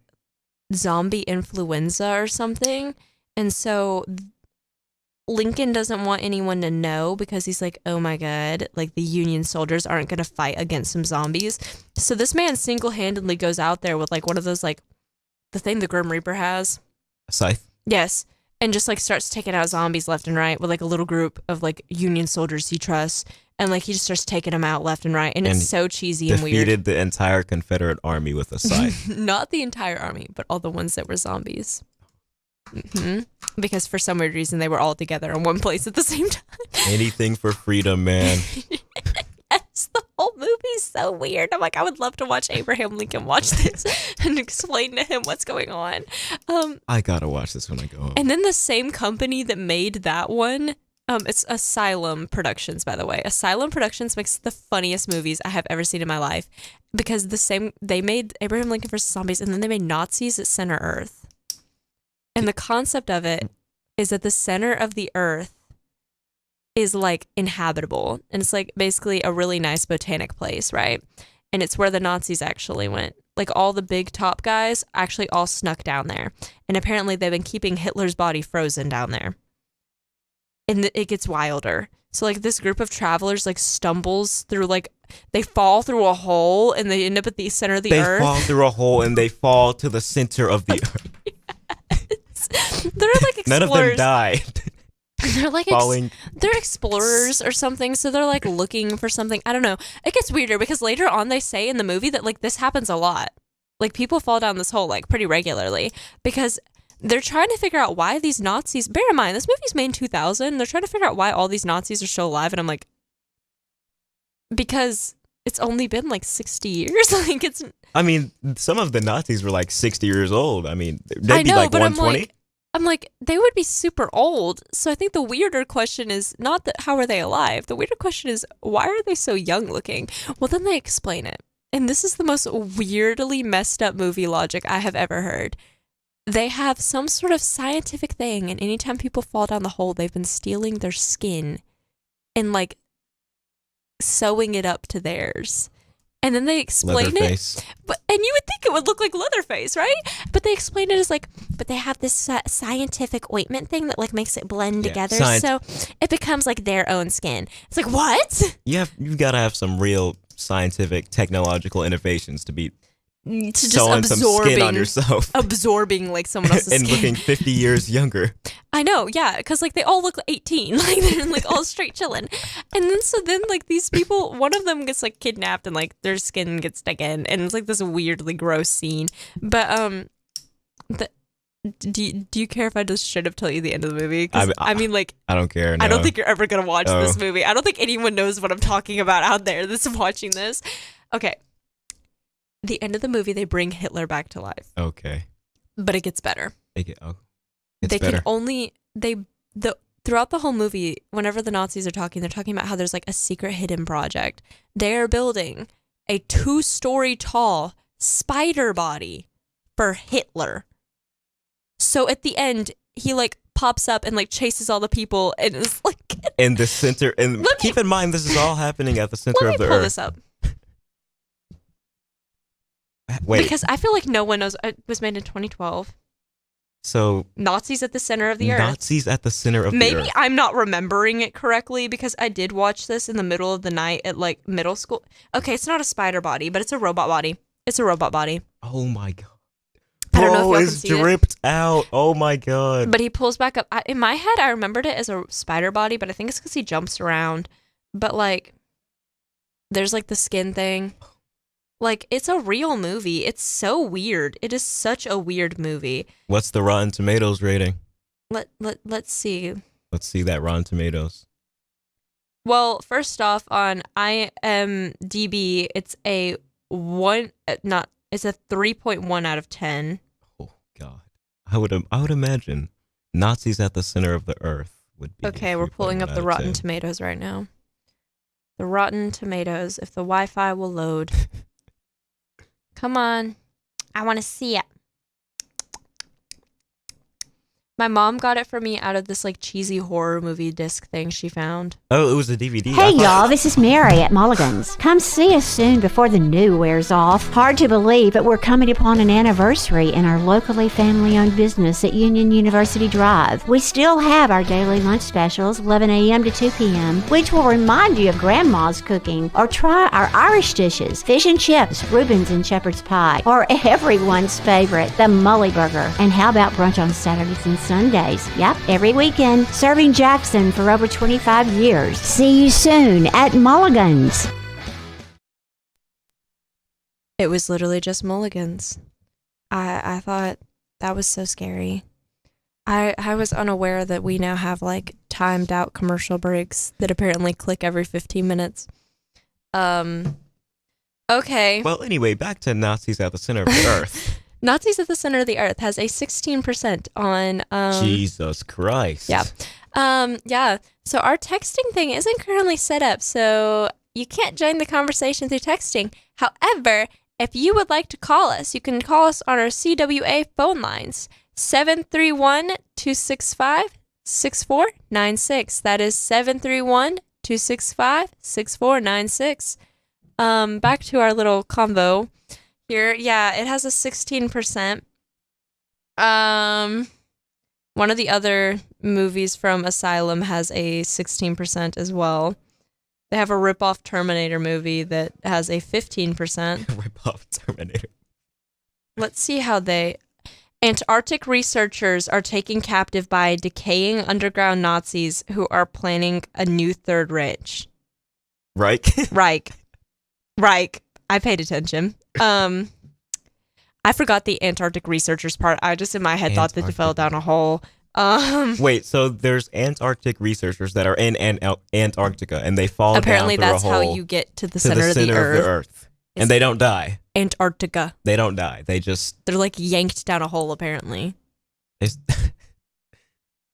zombie influenza or something. And so Lincoln doesn't want anyone to know because he's like, oh my God, like the Union soldiers aren't going to fight against some zombies. So this man single-handedly goes out there with like one of those, like the thing the Grim Reaper has. A scythe? Yes. And just like starts taking out zombies left and right with like a little group of like Union soldiers he trusts. And like he just starts taking them out left and right. And it's so cheesy and weird. Defeated the entire Confederate army with a scythe. Not the entire army, but all the ones that were zombies. Mm-hmm. Because for some weird reason they were all together in one place at the same time. Anything for freedom, man. Yes, the whole movie's so weird. I'm like, I would love to watch Abraham Lincoln watch this and explain to him what's going on. I gotta watch this when I go home. And then the same company that made that one, it's Asylum Productions, by the way. Asylum Productions makes the funniest movies I have ever seen in my life because they made Abraham Lincoln vs. Zombies, and then they made Nazis at Center Earth. And the concept of it is that the center of the earth is like inhabitable. And it's like basically a really nice botanic place, right? And it's where the Nazis actually went. Like all the big top guys actually all snuck down there. And apparently they've been keeping Hitler's body frozen down there. And it gets wilder. So like this group of travelers like stumbles through like, they fall through a hole and they end up at the center of the earth. They fall through a hole and they fall to the center of the earth. They're like explorers. None of them died. They're like they're explorers or something, so they're like looking for something. I don't know. It gets weirder because later on they say in the movie that like this happens a lot. Like people fall down this hole like pretty regularly because they're trying to figure out why these Nazis. Bear in mind, this movie's made in 2000. They're trying to figure out why all these Nazis are still alive, and I'm like, because it's only been like 60 years. Like it's. I mean, some of the Nazis were like 60 years old. I mean, they'd be like 120. I'm like, they would be super old. So I think the weirder question is not that how are they alive? The weirder question is why are they so young looking? Well, then they explain it. And this is the most weirdly messed up movie logic I have ever heard. They have some sort of scientific thing, and anytime people fall down the hole, they've been stealing their skin and like sewing it up to theirs. And then they explain Leatherface. it, and you would think it would look like Leatherface, right? But they explain it as like, but they have this scientific ointment thing that like makes it blend together, so it becomes like their own skin. It's like what? You've got to have some real scientific, technological innovations to be to just sewing some skin on yourself, absorbing like someone else's and skin. looking 50 years younger. I know, yeah, because like they all look 18, like they're like all straight chilling, and then like these people, one of them gets like kidnapped and like their skin gets taken, and it's like this weirdly gross scene. But do you care if I just straight up tell you the end of the movie? I mean, like I don't care. No. I don't think you're ever gonna watch this movie. I don't think anyone knows what I'm talking about out there that's watching this. Okay. The end of the movie, they bring Hitler back to life. Okay. But it gets better. It's They better. can only throughout the whole movie, whenever the Nazis are talking, they're talking about how there's like a secret hidden project. They are building a 2-story tall spider body for Hitler. So at the end, he like pops up and like chases all the people and is like in the center. And keep in mind, this is all happening at the center of the Let me pull earth. this up. Wait. Because I feel like no one knows. It was made in 2012. So Nazis at the center of the earth. Nazis at the center of the earth. Maybe I'm not remembering it correctly because I did watch this in the middle of the night at like middle school. Okay, it's not a spider body, but it's a robot body. It's a robot body. Oh my god. I don't know if Bro y'all can is see it. dripped out. Oh my god. But he pulls back up. In my head, I remembered it as a spider body, but I think it's because he jumps around. But like, there's like the skin thing. Like, it's a real movie. It's so weird. It is such a weird movie. What's the Rotten Tomatoes rating? Let's see. Let's see that Rotten Tomatoes. Well, first off, on IMDb, it's a 3.1 out of 10. Oh god. I would imagine Nazis at the center of the earth would be. Okay, we're pulling up the Rotten Tomatoes right now. The Rotten Tomatoes, if the Wi-Fi will load. Come on. I want to see it. My mom got it for me out of this like cheesy horror movie disc thing she found. Oh, it was a DVD. Hey y'all, this is Mary at Mulligan's. Come see us soon before the new wears off. Hard to believe, but we're coming upon an anniversary in our locally family-owned business at Union University Drive. We still have our daily lunch specials, 11 a.m. to 2 p.m., which will remind you of Grandma's cooking, or try our Irish dishes, fish and chips, Reuben's and shepherd's pie, or everyone's favorite, the Mully Burger. And how about brunch on Saturdays and Sundays? Yep, every weekend, serving Jackson for over 25 years. See you soon at Mulligan's. It was literally just Mulligan's. I thought that was so scary. I was unaware that we now have like timed out commercial breaks that apparently click every 15 minutes. Okay. Well, anyway, back to Nazis at the Center of the Earth. Nazis at the Center of the Earth has a 16% on... Jesus Christ. Yeah. Yeah. So our texting thing isn't currently set up, so you can't join the conversation through texting. However, if you would like to call us, you can call us on our CWA phone lines, 731-265-6496. That is 731-265-6496. Back to our little convo here. Yeah, it has a 16%. One of the other movies from Asylum has a 16% as well. They have a rip-off Terminator movie that has a 15%. Rip-off Terminator. Let's see how they... Antarctic researchers are taken captive by decaying underground Nazis who are planning a new Third Reich. Reich? Reich. I paid attention. I forgot the Antarctic researchers part. I just in my head thought that they fell down a hole. Wait, so there's Antarctic researchers that are in Antarctica and they fall apparently down through that's a hole how you get to the center of the earth. And they don't die. Antarctica. They don't die. They're like yanked down a hole apparently. They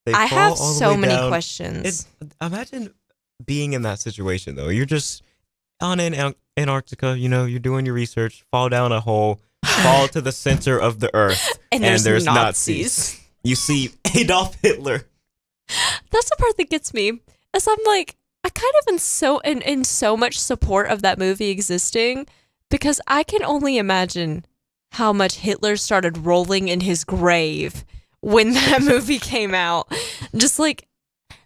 I fall have all the so way many down. questions. Imagine being in that situation though. You're just on Antarctica, you're doing your research, fall down a hole, fall to the center of the earth, and there's Nazis. You see Adolf Hitler. That's the part that gets me. As I'm like, I kind of am in so much support of that movie existing because I can only imagine how much Hitler started rolling in his grave when that movie came out. Just like,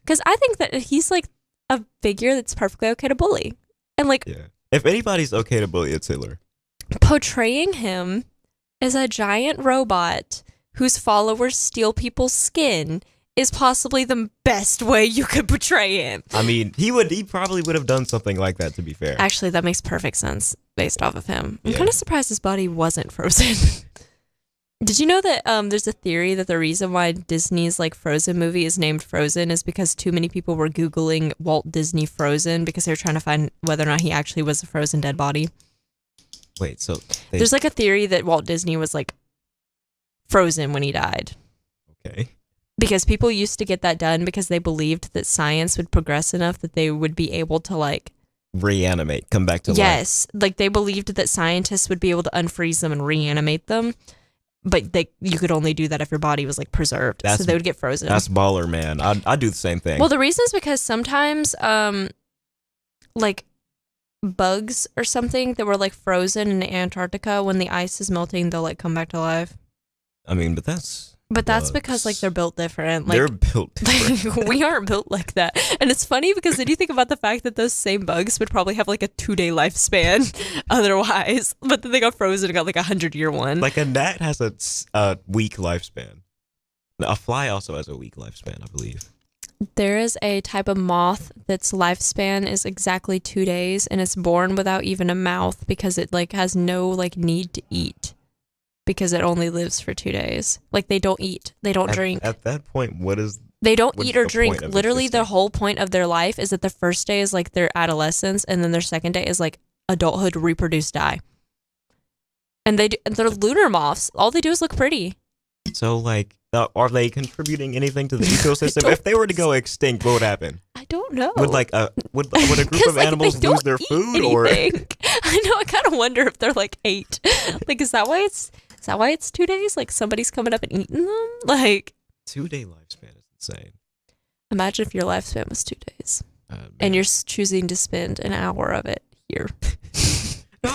because I think that he's like a figure that's perfectly okay to bully. And like, if anybody's okay to bully, it's Hitler. Portraying him as a giant robot whose followers steal people's skin is possibly the best way you could portray him. I mean, he probably would have done something like that, to be fair. Actually, that makes perfect sense based off of him. I'm kind of surprised his body wasn't frozen. Did you know that there's a theory that the reason why Disney's like Frozen movie is named Frozen is because too many people were Googling Walt Disney Frozen because they were trying to find whether or not he actually was a frozen dead body. Wait, so... There's like a theory that Walt Disney was like frozen when he died. Okay. Because people used to get that done because they believed that science would progress enough that they would be able to like... reanimate, come back to life. Yes, like they believed that scientists would be able to unfreeze them and reanimate them. But you could only do that if your body was like preserved. So they would get frozen. That's baller, man. I'd do the same thing. Well, the reason is because sometimes like bugs or something that were like frozen in Antarctica, when the ice is melting, they'll like come back to life. I mean, but that's because like they're built different. Like, they're built different. We aren't built like that. And it's funny because then you think about the fact that those same bugs would probably have like a 2-day lifespan otherwise, but then they got frozen and got like a 100-year one. Like a gnat has a weak lifespan. A fly also has a weak lifespan, I believe. There is a type of moth that's lifespan is exactly 2 days, and it's born without even a mouth because it like has no like need to eat. Because it only lives for 2 days. Like they don't eat, they don't drink. At that point, they don't eat or drink. Literally, the whole point of their life is that the first day is like their adolescence, and then their second day is like adulthood, reproduce, die. And they're lunar moths. All they do is look pretty. So, like, are they contributing anything to the ecosystem? If they were to go extinct, what would happen? I don't know. Would a group of animals lose their food, anything. or? I know. I kind of wonder if they're like ate. Like, is that why it's 2 days? Like somebody's coming up and eating them? Like, 2-day lifespan is insane. Imagine if your lifespan was 2 days, and you're choosing to spend an hour of it here. No,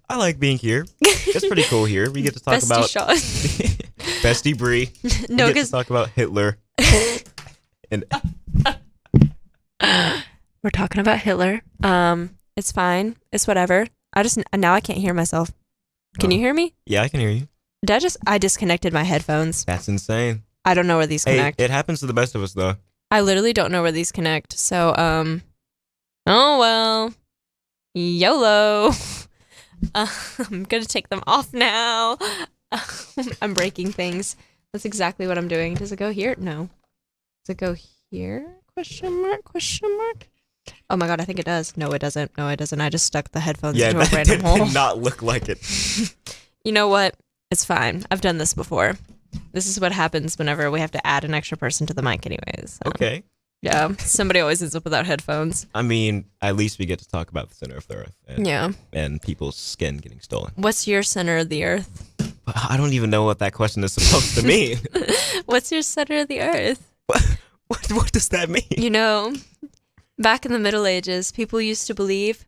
I like being here. It's pretty cool here. We get to talk about Bestie Bree. No, we get to talk about Hitler. And we're talking about Hitler. It's fine. It's whatever. Now I can't hear myself. Can you hear me? Yeah, I can hear you. I disconnected my headphones. That's insane. I don't know where these connect. Hey, it happens to the best of us, though. I literally don't know where these connect. So, oh well. YOLO. I'm going to take them off now. I'm breaking things. That's exactly what I'm doing. Does it go here? No. Does it go here? Question mark? Oh my God, I think it does. No, it doesn't. I just stuck the headphones into a random hole. Did not look like it. You know what? It's fine. I've done this before. This is what happens whenever we have to add an extra person to the mic anyways. So. Okay. Yeah, somebody always ends up without headphones. I mean, at least we get to talk about the center of the earth. And people's skin getting stolen. What's your center of the earth? I don't even know what that question is supposed to mean. What's your center of the earth? What does that mean? You know, back in the Middle Ages, people used to believe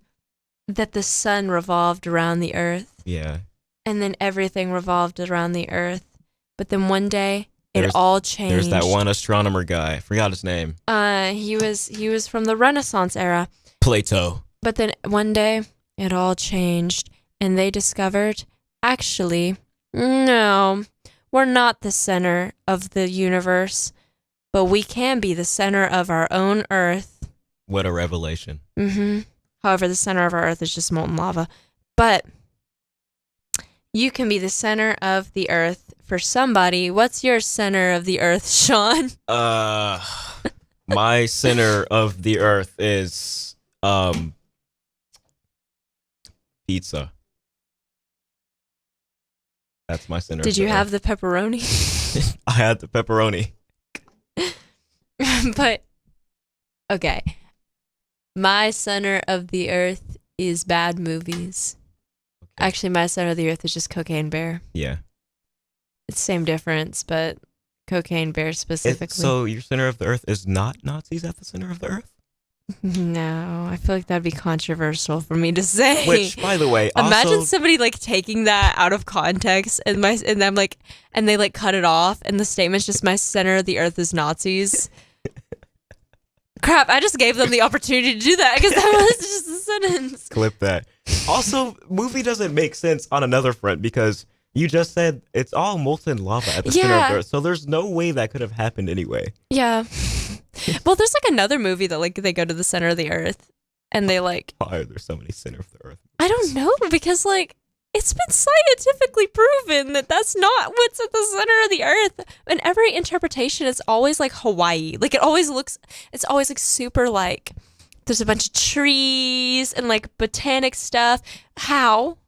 that the sun revolved around the earth. Yeah. And then everything revolved around the earth. But then one day, it all changed. There's that one astronomer guy. I forgot his name. He was from the Renaissance era. Plato. But then one day, it all changed. And they discovered, actually, no, we're not the center of the universe. But we can be the center of our own earth. What a revelation. Mm-hmm. However, the center of our earth is just molten lava. But you can be the center of the earth for somebody. What's your center of the earth, Sean? My center of the earth is pizza. That's my center. Did you have the pepperoni? I had the pepperoni. But okay. My center of the earth is bad movies. Okay. Actually, my center of the earth is just Cocaine Bear. Yeah. It's the same difference, but Cocaine Bear specifically. So your center of the earth is not Nazis at the center of the earth? No, I feel like that'd be controversial for me to say. Which, by the way, imagine somebody like taking that out of context and I'm like, and they like cut it off, and the statement's just my center of the earth is Nazis. Crap! I just gave them the opportunity to do that because that was just a sentence. Clip that. Also, movie doesn't make sense on another front because you just said it's all molten lava at the center of the earth, so there's no way that could have happened anyway. Yeah. Well, there's like another movie that like they go to the center of the earth and they like. Why are there so many center of the earth movies? I don't know because like it's been scientifically proven that that's not what's at the center of the earth. And every interpretation is always like Hawaii. Like it's always like super like there's a bunch of trees and like botanic stuff. How?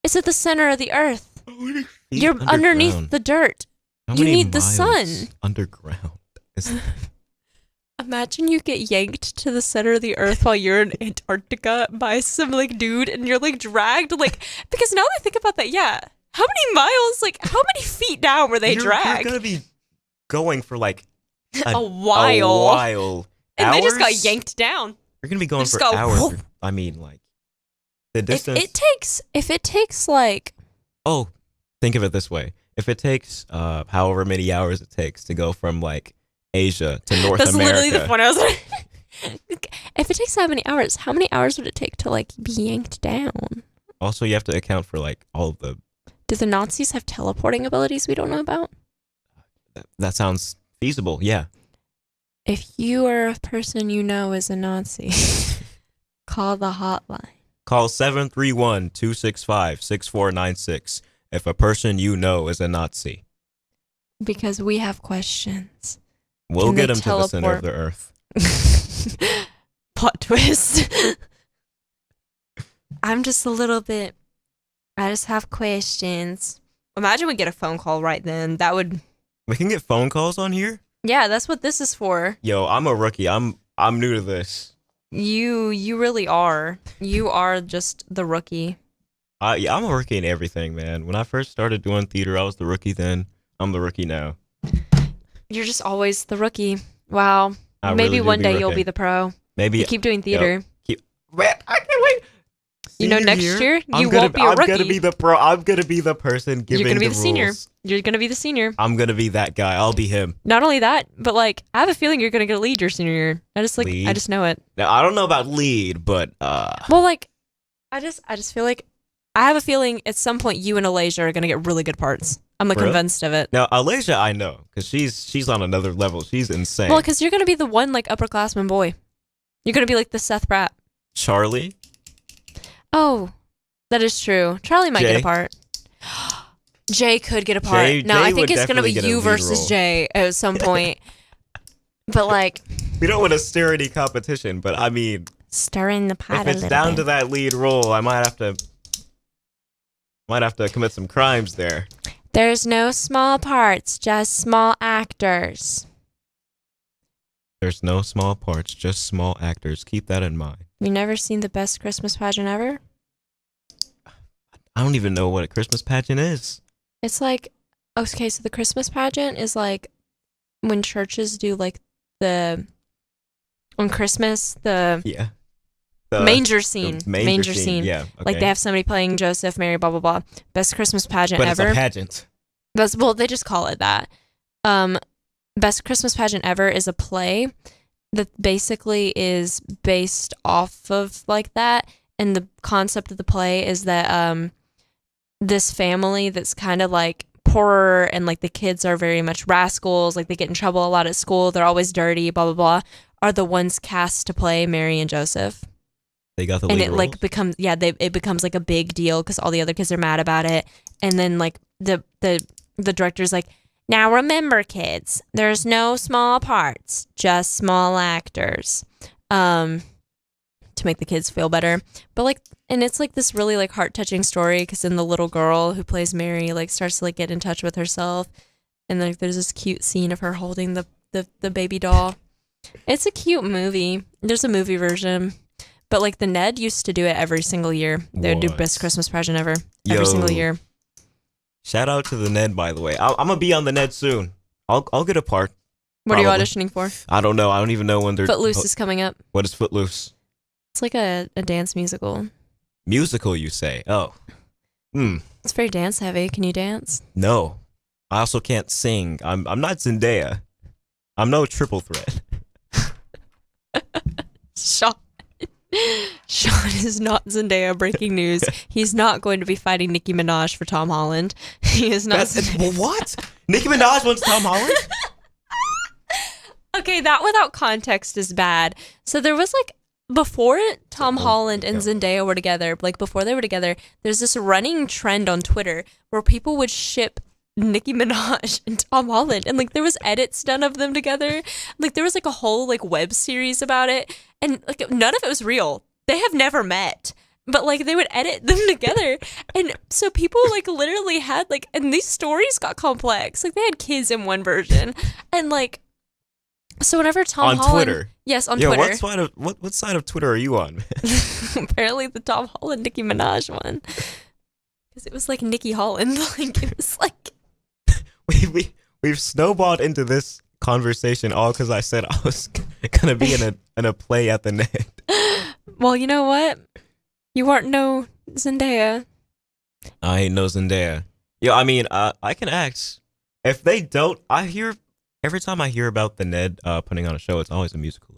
It's at the center of the earth. You're underneath the dirt. You need the sun. Underground. Imagine you get yanked to the center of the earth while you're in Antarctica by some like dude and you're like dragged like because now that I think about that, yeah. How many miles, like how many feet down were they dragged? You're gonna be going for like a while. And hours? They just got yanked down. You're gonna be going for hours. Whoop. I mean like the distance. If it takes like think of it this way. If it takes however many hours it takes to go from like Asia to North America. That's literally the point I was like, if it takes that many hours, how many hours would it take to like be yanked down? Also, you have to account for like all of the. Do the Nazis have teleporting abilities we don't know about? That sounds feasible, yeah. If you are a person you know is a Nazi, call the hotline. Call 731-265-6496 if a person you know is a Nazi. Because we have questions. We'll get them to the center of the earth. Plot twist. I'm just a little bit. I just have questions. Imagine we get a phone call right then. That would. We can get phone calls on here? Yeah, that's what this is for. Yo, I'm a rookie. I'm new to this. You really are. You are just the rookie. Yeah, I'm a rookie in everything, man. When I first started doing theater, I was the rookie then. I'm the rookie now. You're just always the rookie. Wow. I Maybe really do one be day you'll rookie. be the pro. Maybe You keep doing theater. Man, I can't wait. You know, Senior next year you gonna, won't be a rookie. I'm gonna be the pro. I'm gonna be the person giving You're gonna be the rules. senior. You're gonna be the senior. I'm gonna be that guy. I'll be him. Not only that, but like I have a feeling you're gonna get a lead your senior year. I just Lead? know it. Now I don't know about lead, but Well, like I just feel like I have a feeling at some point you and Alasia are gonna get really good parts. I'm like Really? convinced of it. now Alasia I know because she's on another level. She's insane. Well, because you're gonna be the one like upperclassman boy. You're gonna be like the Seth Pratt. Charlie, Oh, that is true. Charlie might get Jay? a part. Jay could get a part. Jay I think would it's gonna be definitely get a you lead versus role. Jay at some point. But like we don't want to stir any competition, but I mean, stirring the pot if a it's little down bit. to that lead role, I might have to commit some crimes there. There's no small parts, just small actors. There's no small parts, just small actors. Keep that in mind. You never seen the best Christmas pageant ever? I don't even know what a Christmas pageant is. It's like, okay, so the Christmas pageant is like when churches do like on Christmas, the manger scene. Manger scene. Yeah. Like they have somebody playing Joseph, Mary, blah, blah, blah. Best Christmas pageant but ever. it's a pageant. Well, they just call it that. Best Christmas pageant ever is a play that basically is based off of like that. And the concept of the play is that this family that's kind of like poorer and like the kids are very much rascals, like they get in trouble a lot at school, they're always dirty, blah, blah, blah, are the ones cast to play Mary and Joseph. They got the And lead it roles? like becomes it becomes like a big deal because all the other kids are mad about it. And then like the director's like, now remember, kids, there's no small parts, just small actors, to make the kids feel better. But like, and it's like this really like heart touching story because then the little girl who plays Mary like starts to like get in touch with herself, and like there's this cute scene of her holding the baby doll. It's a cute movie. There's a movie version. But like the Ned used to do it every single year. They would do What? best Christmas pageant ever every single year. Shout out to the Ned, by the way. I'm gonna be on the Ned soon. I'll get a part. What are you probably. auditioning for? I don't know. I don't even know when they're. Footloose is coming up. What is Footloose? It's like a dance musical. Musical, you say? Oh. It's very dance heavy. Can you dance? No. I also can't sing. I'm not Zendaya. I'm no triple threat. Sean is not Zendaya. Breaking news. He's not going to be fighting Nicki Minaj for Tom Holland. He is not. What? Nicki Minaj wants Tom Holland? Okay, that without context is bad. So there was like, before Tom Holland and Zendaya were together, like before they were together, there's this running trend on Twitter where people would ship Nicki Minaj and Tom Holland, and like there was edits done of them together. Like there was like a whole like web series about it, and like none of it was real. They have never met, but like they would edit them together, and so people like literally had like, and these stories got complex. Like they had kids in one version, and like so whenever Tom on Holland, Twitter. yes, on Yo, Twitter. what side of Twitter are you on? Apparently the Tom Holland Nicki Minaj one, because it was like Nicki Holland. Like it was like. We've snowballed into this conversation all because I said I was gonna be in a play at the Ned. Well, you know what? You aren't no Zendaya. I ain't no Zendaya. Yeah, I mean, I can act. If they don't, every time I hear about the Ned putting on a show, it's always a musical.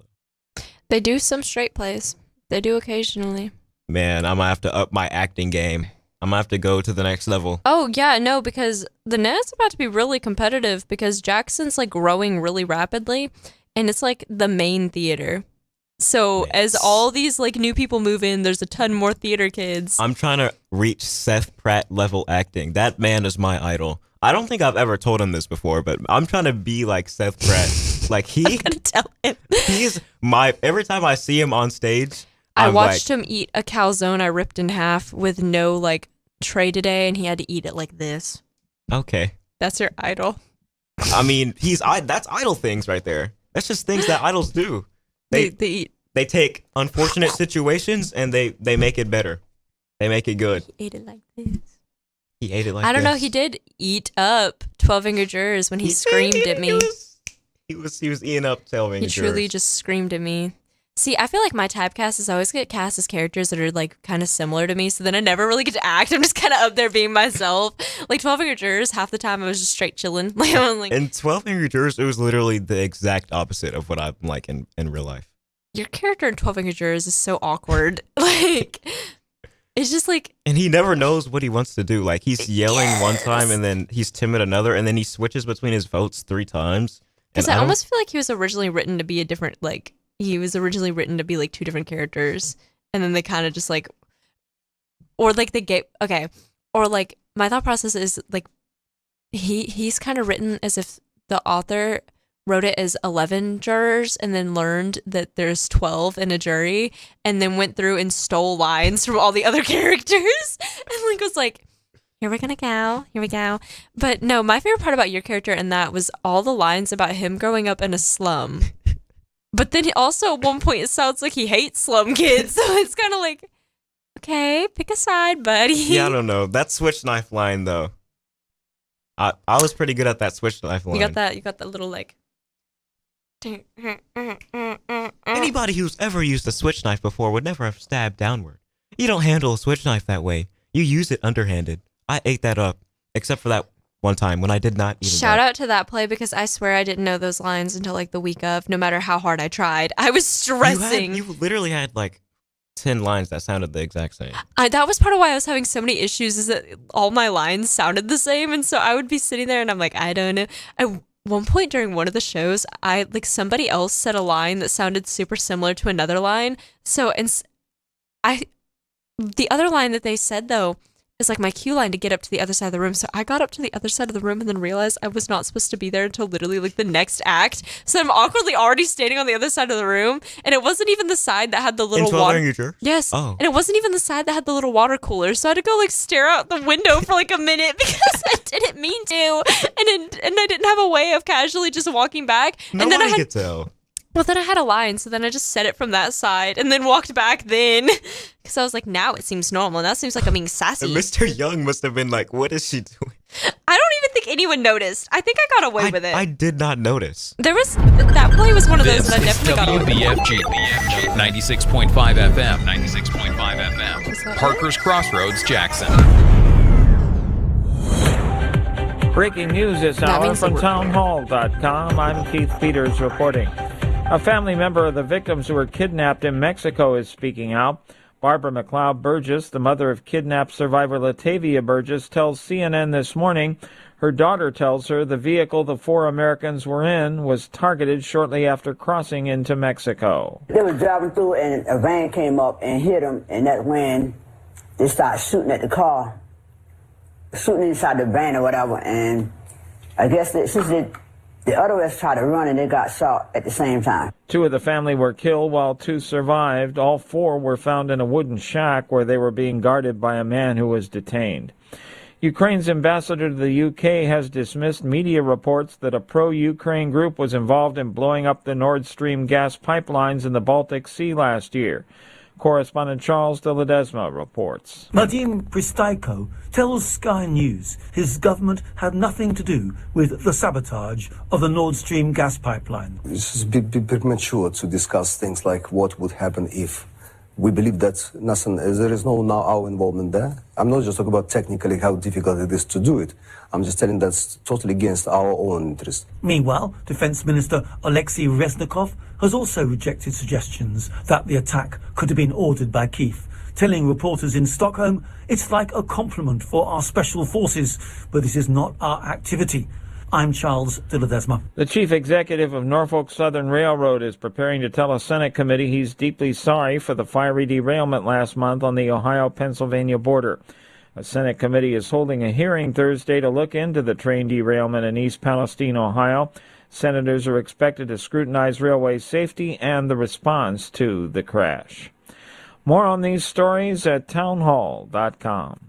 They do some straight plays. They do occasionally. Man, I'm gonna have to up my acting game. I'm gonna have to go to the next level. Oh, yeah, no, because the Ned's about to be really competitive because Jackson's like growing really rapidly and it's like the main theater. So as all these like new people move in, there's a ton more theater kids. I'm trying to reach Seth Pratt level acting. That man is my idol. I don't think I've ever told him this before, but I'm trying to be like Seth Pratt. Like I'm gonna tell him. He's every time I see him on stage, I watched him eat a calzone I ripped in half with no like tray today, and he had to eat it like this. Okay. That's your idol. I mean, that's idol things right there. That's just things that idols do. They eat. They take unfortunate situations and they make it better. They make it good. He ate it like this. He ate it like this. I don't know. He did eat up 12 Angry Jurors when he screamed at me. He was eating up 12 Angry He truly Jurors. just screamed at me. See, I feel like my typecast is I always get cast as characters that are like kind of similar to me, so then I never really get to act. I'm just kind of up there being myself. Like 12 Angry Jurors, half the time I was just straight chilling. Like, I was like, In 12 Angry Jurors, it was literally the exact opposite of what I'm like in real life. your character in 12 Angry Jurors is so awkward. Like, it's just like, And he never knows what he wants to do. Like, he's yelling one time, and then he's timid another, and then he switches between his votes 3 times. because I almost feel like he was originally written to be a different, like, he was originally written to be like 2 different characters, and then they kind of just like, or like they get, okay, or like my thought process is like, he's kind of written as if the author wrote it as 11 jurors and then learned that there's 12 in a jury and then went through and stole lines from all the other characters and like was like, here we go. But no, my favorite part about your character in that was all the lines about him growing up in a slum. But then also at one point it sounds like he hates slum kids, so it's kind of like, okay, pick a side, buddy. Yeah, I don't know. That switch knife line, though. I was pretty good at that switch knife line. You got that little like. Anybody who's ever used a switch knife before would never have stabbed downward. You don't handle a switch knife that way. You use it underhanded. I ate that up, except for that one time when I did not eat it. Shout out to that play because I swear I didn't know those lines until like the week of, no matter how hard I tried. I was stressing. You literally had like 10 lines that sounded the exact same. That was part of why I was having so many issues, is that all my lines sounded the same. And so I would be sitting there and I'm like, I don't know. At one point during one of the shows, somebody else said a line that sounded super similar to another line. So, the other line that they said though, is like my cue line to get up to the other side of the room. So I got up to the other side of the room and then realized I was not supposed to be there until literally like the next act. So I'm awkwardly already standing on the other side of the room, and it wasn't even the side that had the little water. Yes. Oh. And it wasn't even the side that had the little water cooler. So I had to go like stare out the window for like a minute because I didn't mean to, and I didn't have a way of casually just walking back. Nobody and then I could tell. Well, then I had a line, so then I just said it from that side and then walked back then. Because I was like, now it seems normal. Now it seems like I'm being sassy. And Mr. Young must have been like, what is she doing? I don't even think anyone noticed. I think I got away with it. I did not notice. That play was one of those that I This is definitely got away with. WBFG 96.5 FM. 96.5 FM. Parker's Crossroads, Jackson. Breaking news this hour from townhall.com. I'm Keith Peters reporting. A family member of the victims who were kidnapped in Mexico is speaking out. Barbara McLeod Burgess, the mother of kidnapped survivor Latavia Burgess, tells CNN this morning her daughter tells her the vehicle the 4 Americans were in was targeted shortly after crossing into Mexico. They were driving through and a van came up and hit them, and that's when they started shooting at the car, shooting inside the van or whatever, and I guess the other ones tried to run and they got shot at the same time. 2 of the family were killed while 2 survived. All 4 were found in a wooden shack where they were being guarded by a man who was detained. Ukraine's ambassador to the UK has dismissed media reports that a pro-Ukraine group was involved in blowing up the Nord Stream gas pipelines in the Baltic Sea last year. Correspondent Charles de Ledesma reports. Vadim Pristaiko tells Sky News his government had nothing to do with the sabotage of the Nord Stream gas pipeline. It's a bit premature to discuss things like what would happen if. We believe that nothing, there is no now our involvement there. I'm not just talking about technically how difficult it is to do it. I'm just telling that's totally against our own interest. Meanwhile, Defense Minister Alexei Reznikov has also rejected suggestions that the attack could have been ordered by Kyiv, telling reporters in Stockholm it's like a compliment for our special forces, but this is not our activity. I'm Charles de Ledesma. The chief executive of Norfolk Southern Railroad is preparing to tell a Senate committee he's deeply sorry for the fiery derailment last month on the Ohio-Pennsylvania border. A Senate committee is holding a hearing Thursday to look into the train derailment in East Palestine, Ohio. Senators are expected to scrutinize railway safety and the response to the crash. More on these stories at townhall.com.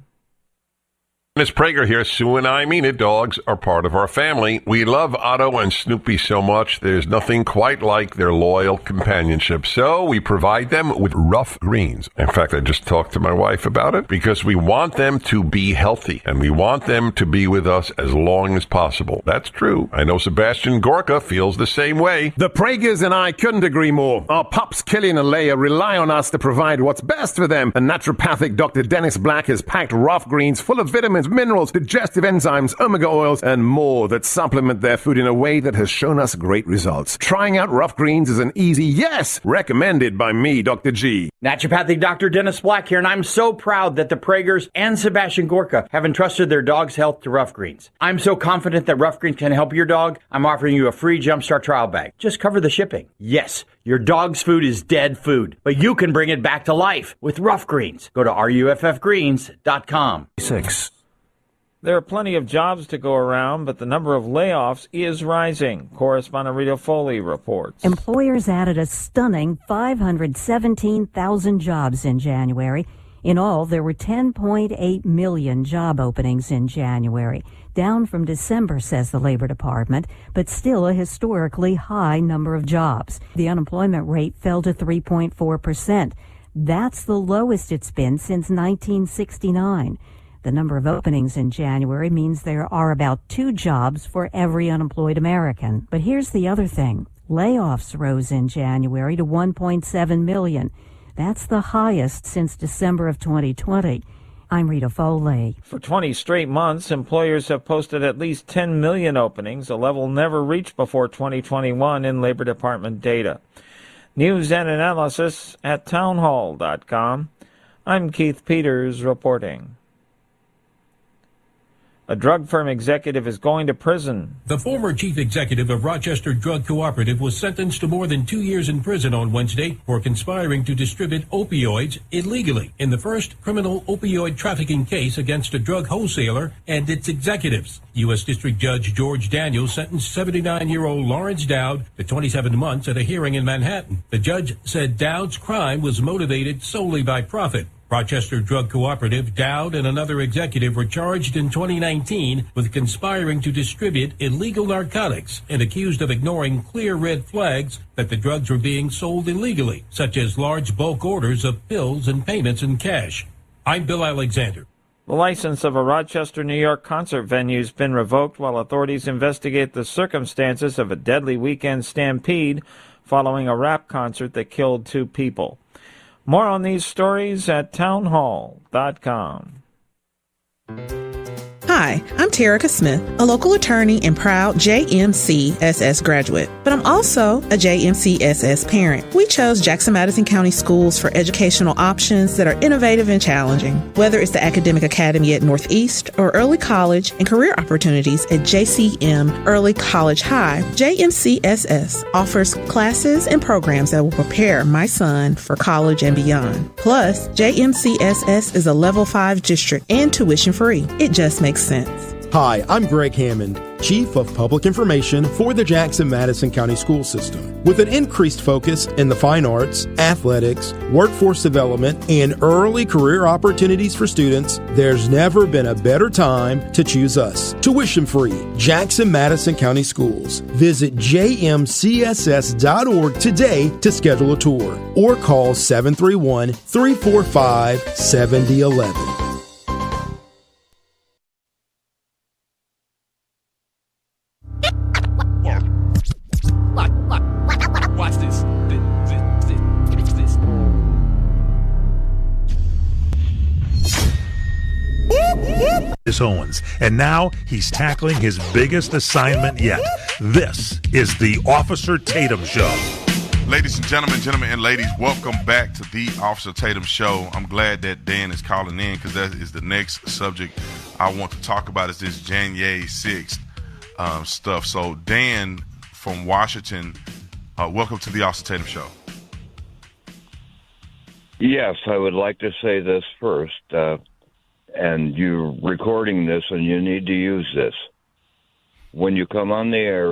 It's Prager here. Sue and I mean it. Dogs are part of our family. We love Otto and Snoopy so much. There's nothing quite like their loyal companionship. So we provide them with Rough Greens. In fact, I just talked to my wife about it because we want them to be healthy and we want them to be with us as long as possible. That's true. I know Sebastian Gorka feels the same way. The Pragers and I couldn't agree more. Our pups, Killian and Leia, rely on us to provide what's best for them. And naturopathic Dr. Dennis Black has packed Rough Greens full of vitamins, minerals, digestive enzymes, omega oils, and more that supplement their food in a way that has shown us great results. Trying out Rough Greens is an easy yes, recommended by me, Dr. G. Naturopathic Dr. Dennis Black here, and I'm so proud that the Pragers and Sebastian Gorka have entrusted their dog's health to Rough Greens. I'm so confident that Rough Greens can help your dog, I'm offering you a free Jumpstart trial bag. Just cover the shipping. Yes, your dog's food is dead food, but you can bring it back to life with Rough Greens. Go to ruffgreens.com. 6. There are plenty of jobs to go around, but the number of layoffs is rising. Correspondent Rita Foley reports. Employers added a stunning 517,000 jobs in January. In all, there were 10.8 million job openings in January, down from December, says the Labor Department, but still a historically high number of jobs. The unemployment rate fell to 3.4%. That's the lowest it's been since 1969. The number of openings in January means there are about 2 jobs for every unemployed American. But here's the other thing. Layoffs rose in January to 1.7 million. That's the highest since December of 2020. I'm Rita Foley. For 20 straight months, employers have posted at least 10 million openings, a level never reached before 2021 in Labor Department data. News and analysis at townhall.com. I'm Keith Peters reporting. A drug firm executive is going to prison. The former chief executive of Rochester Drug Cooperative was sentenced to more than 2 years in prison on Wednesday for conspiring to distribute opioids illegally in the first criminal opioid trafficking case against a drug wholesaler and its executives. U.S. District Judge George Daniels sentenced 79-year-old Lawrence Dowd to 27 months at a hearing in Manhattan. The judge said Dowd's crime was motivated solely by profit. Rochester Drug Cooperative, Dowd, and another executive were charged in 2019 with conspiring to distribute illegal narcotics and accused of ignoring clear red flags that the drugs were being sold illegally, such as large bulk orders of pills and payments in cash. I'm Bill Alexander. The license of a Rochester, New York concert venue has been revoked while authorities investigate the circumstances of a deadly weekend stampede following a rap concert that killed 2 people. More on these stories at townhall.com. Hi, I'm Terica Smith, a local attorney and proud JMCSS graduate, but I'm also a JMCSS parent. We chose Jackson Madison County Schools for educational options that are innovative and challenging. Whether it's the Academic Academy at Northeast or early college and career opportunities at JCM Early College High, JMCSS offers classes and programs that will prepare my son for college and beyond. Plus, JMCSS is a level 5 district and tuition free. It just makes sense. Hi, I'm Greg Hammond, Chief of Public Information for the Jackson Madison County School System. With an increased focus in the fine arts, athletics, workforce development, and early career opportunities for students, there's never been a better time to choose us. Tuition-free, Jackson Madison County Schools. Visit jmcss.org today to schedule a tour or call 731-345-7011. Owens, and now he's tackling his biggest assignment yet. This is the Officer Tatum Show. Ladies and gentlemen, and ladies, welcome back to the Officer Tatum Show. I'm glad that Dan is calling in because that is the next subject I want to talk about is this January 6th stuff. So Dan from Washington, welcome to the Officer Tatum Show. Yes, I would like to say this first. And you're recording this and you need to use this. When you come on the air,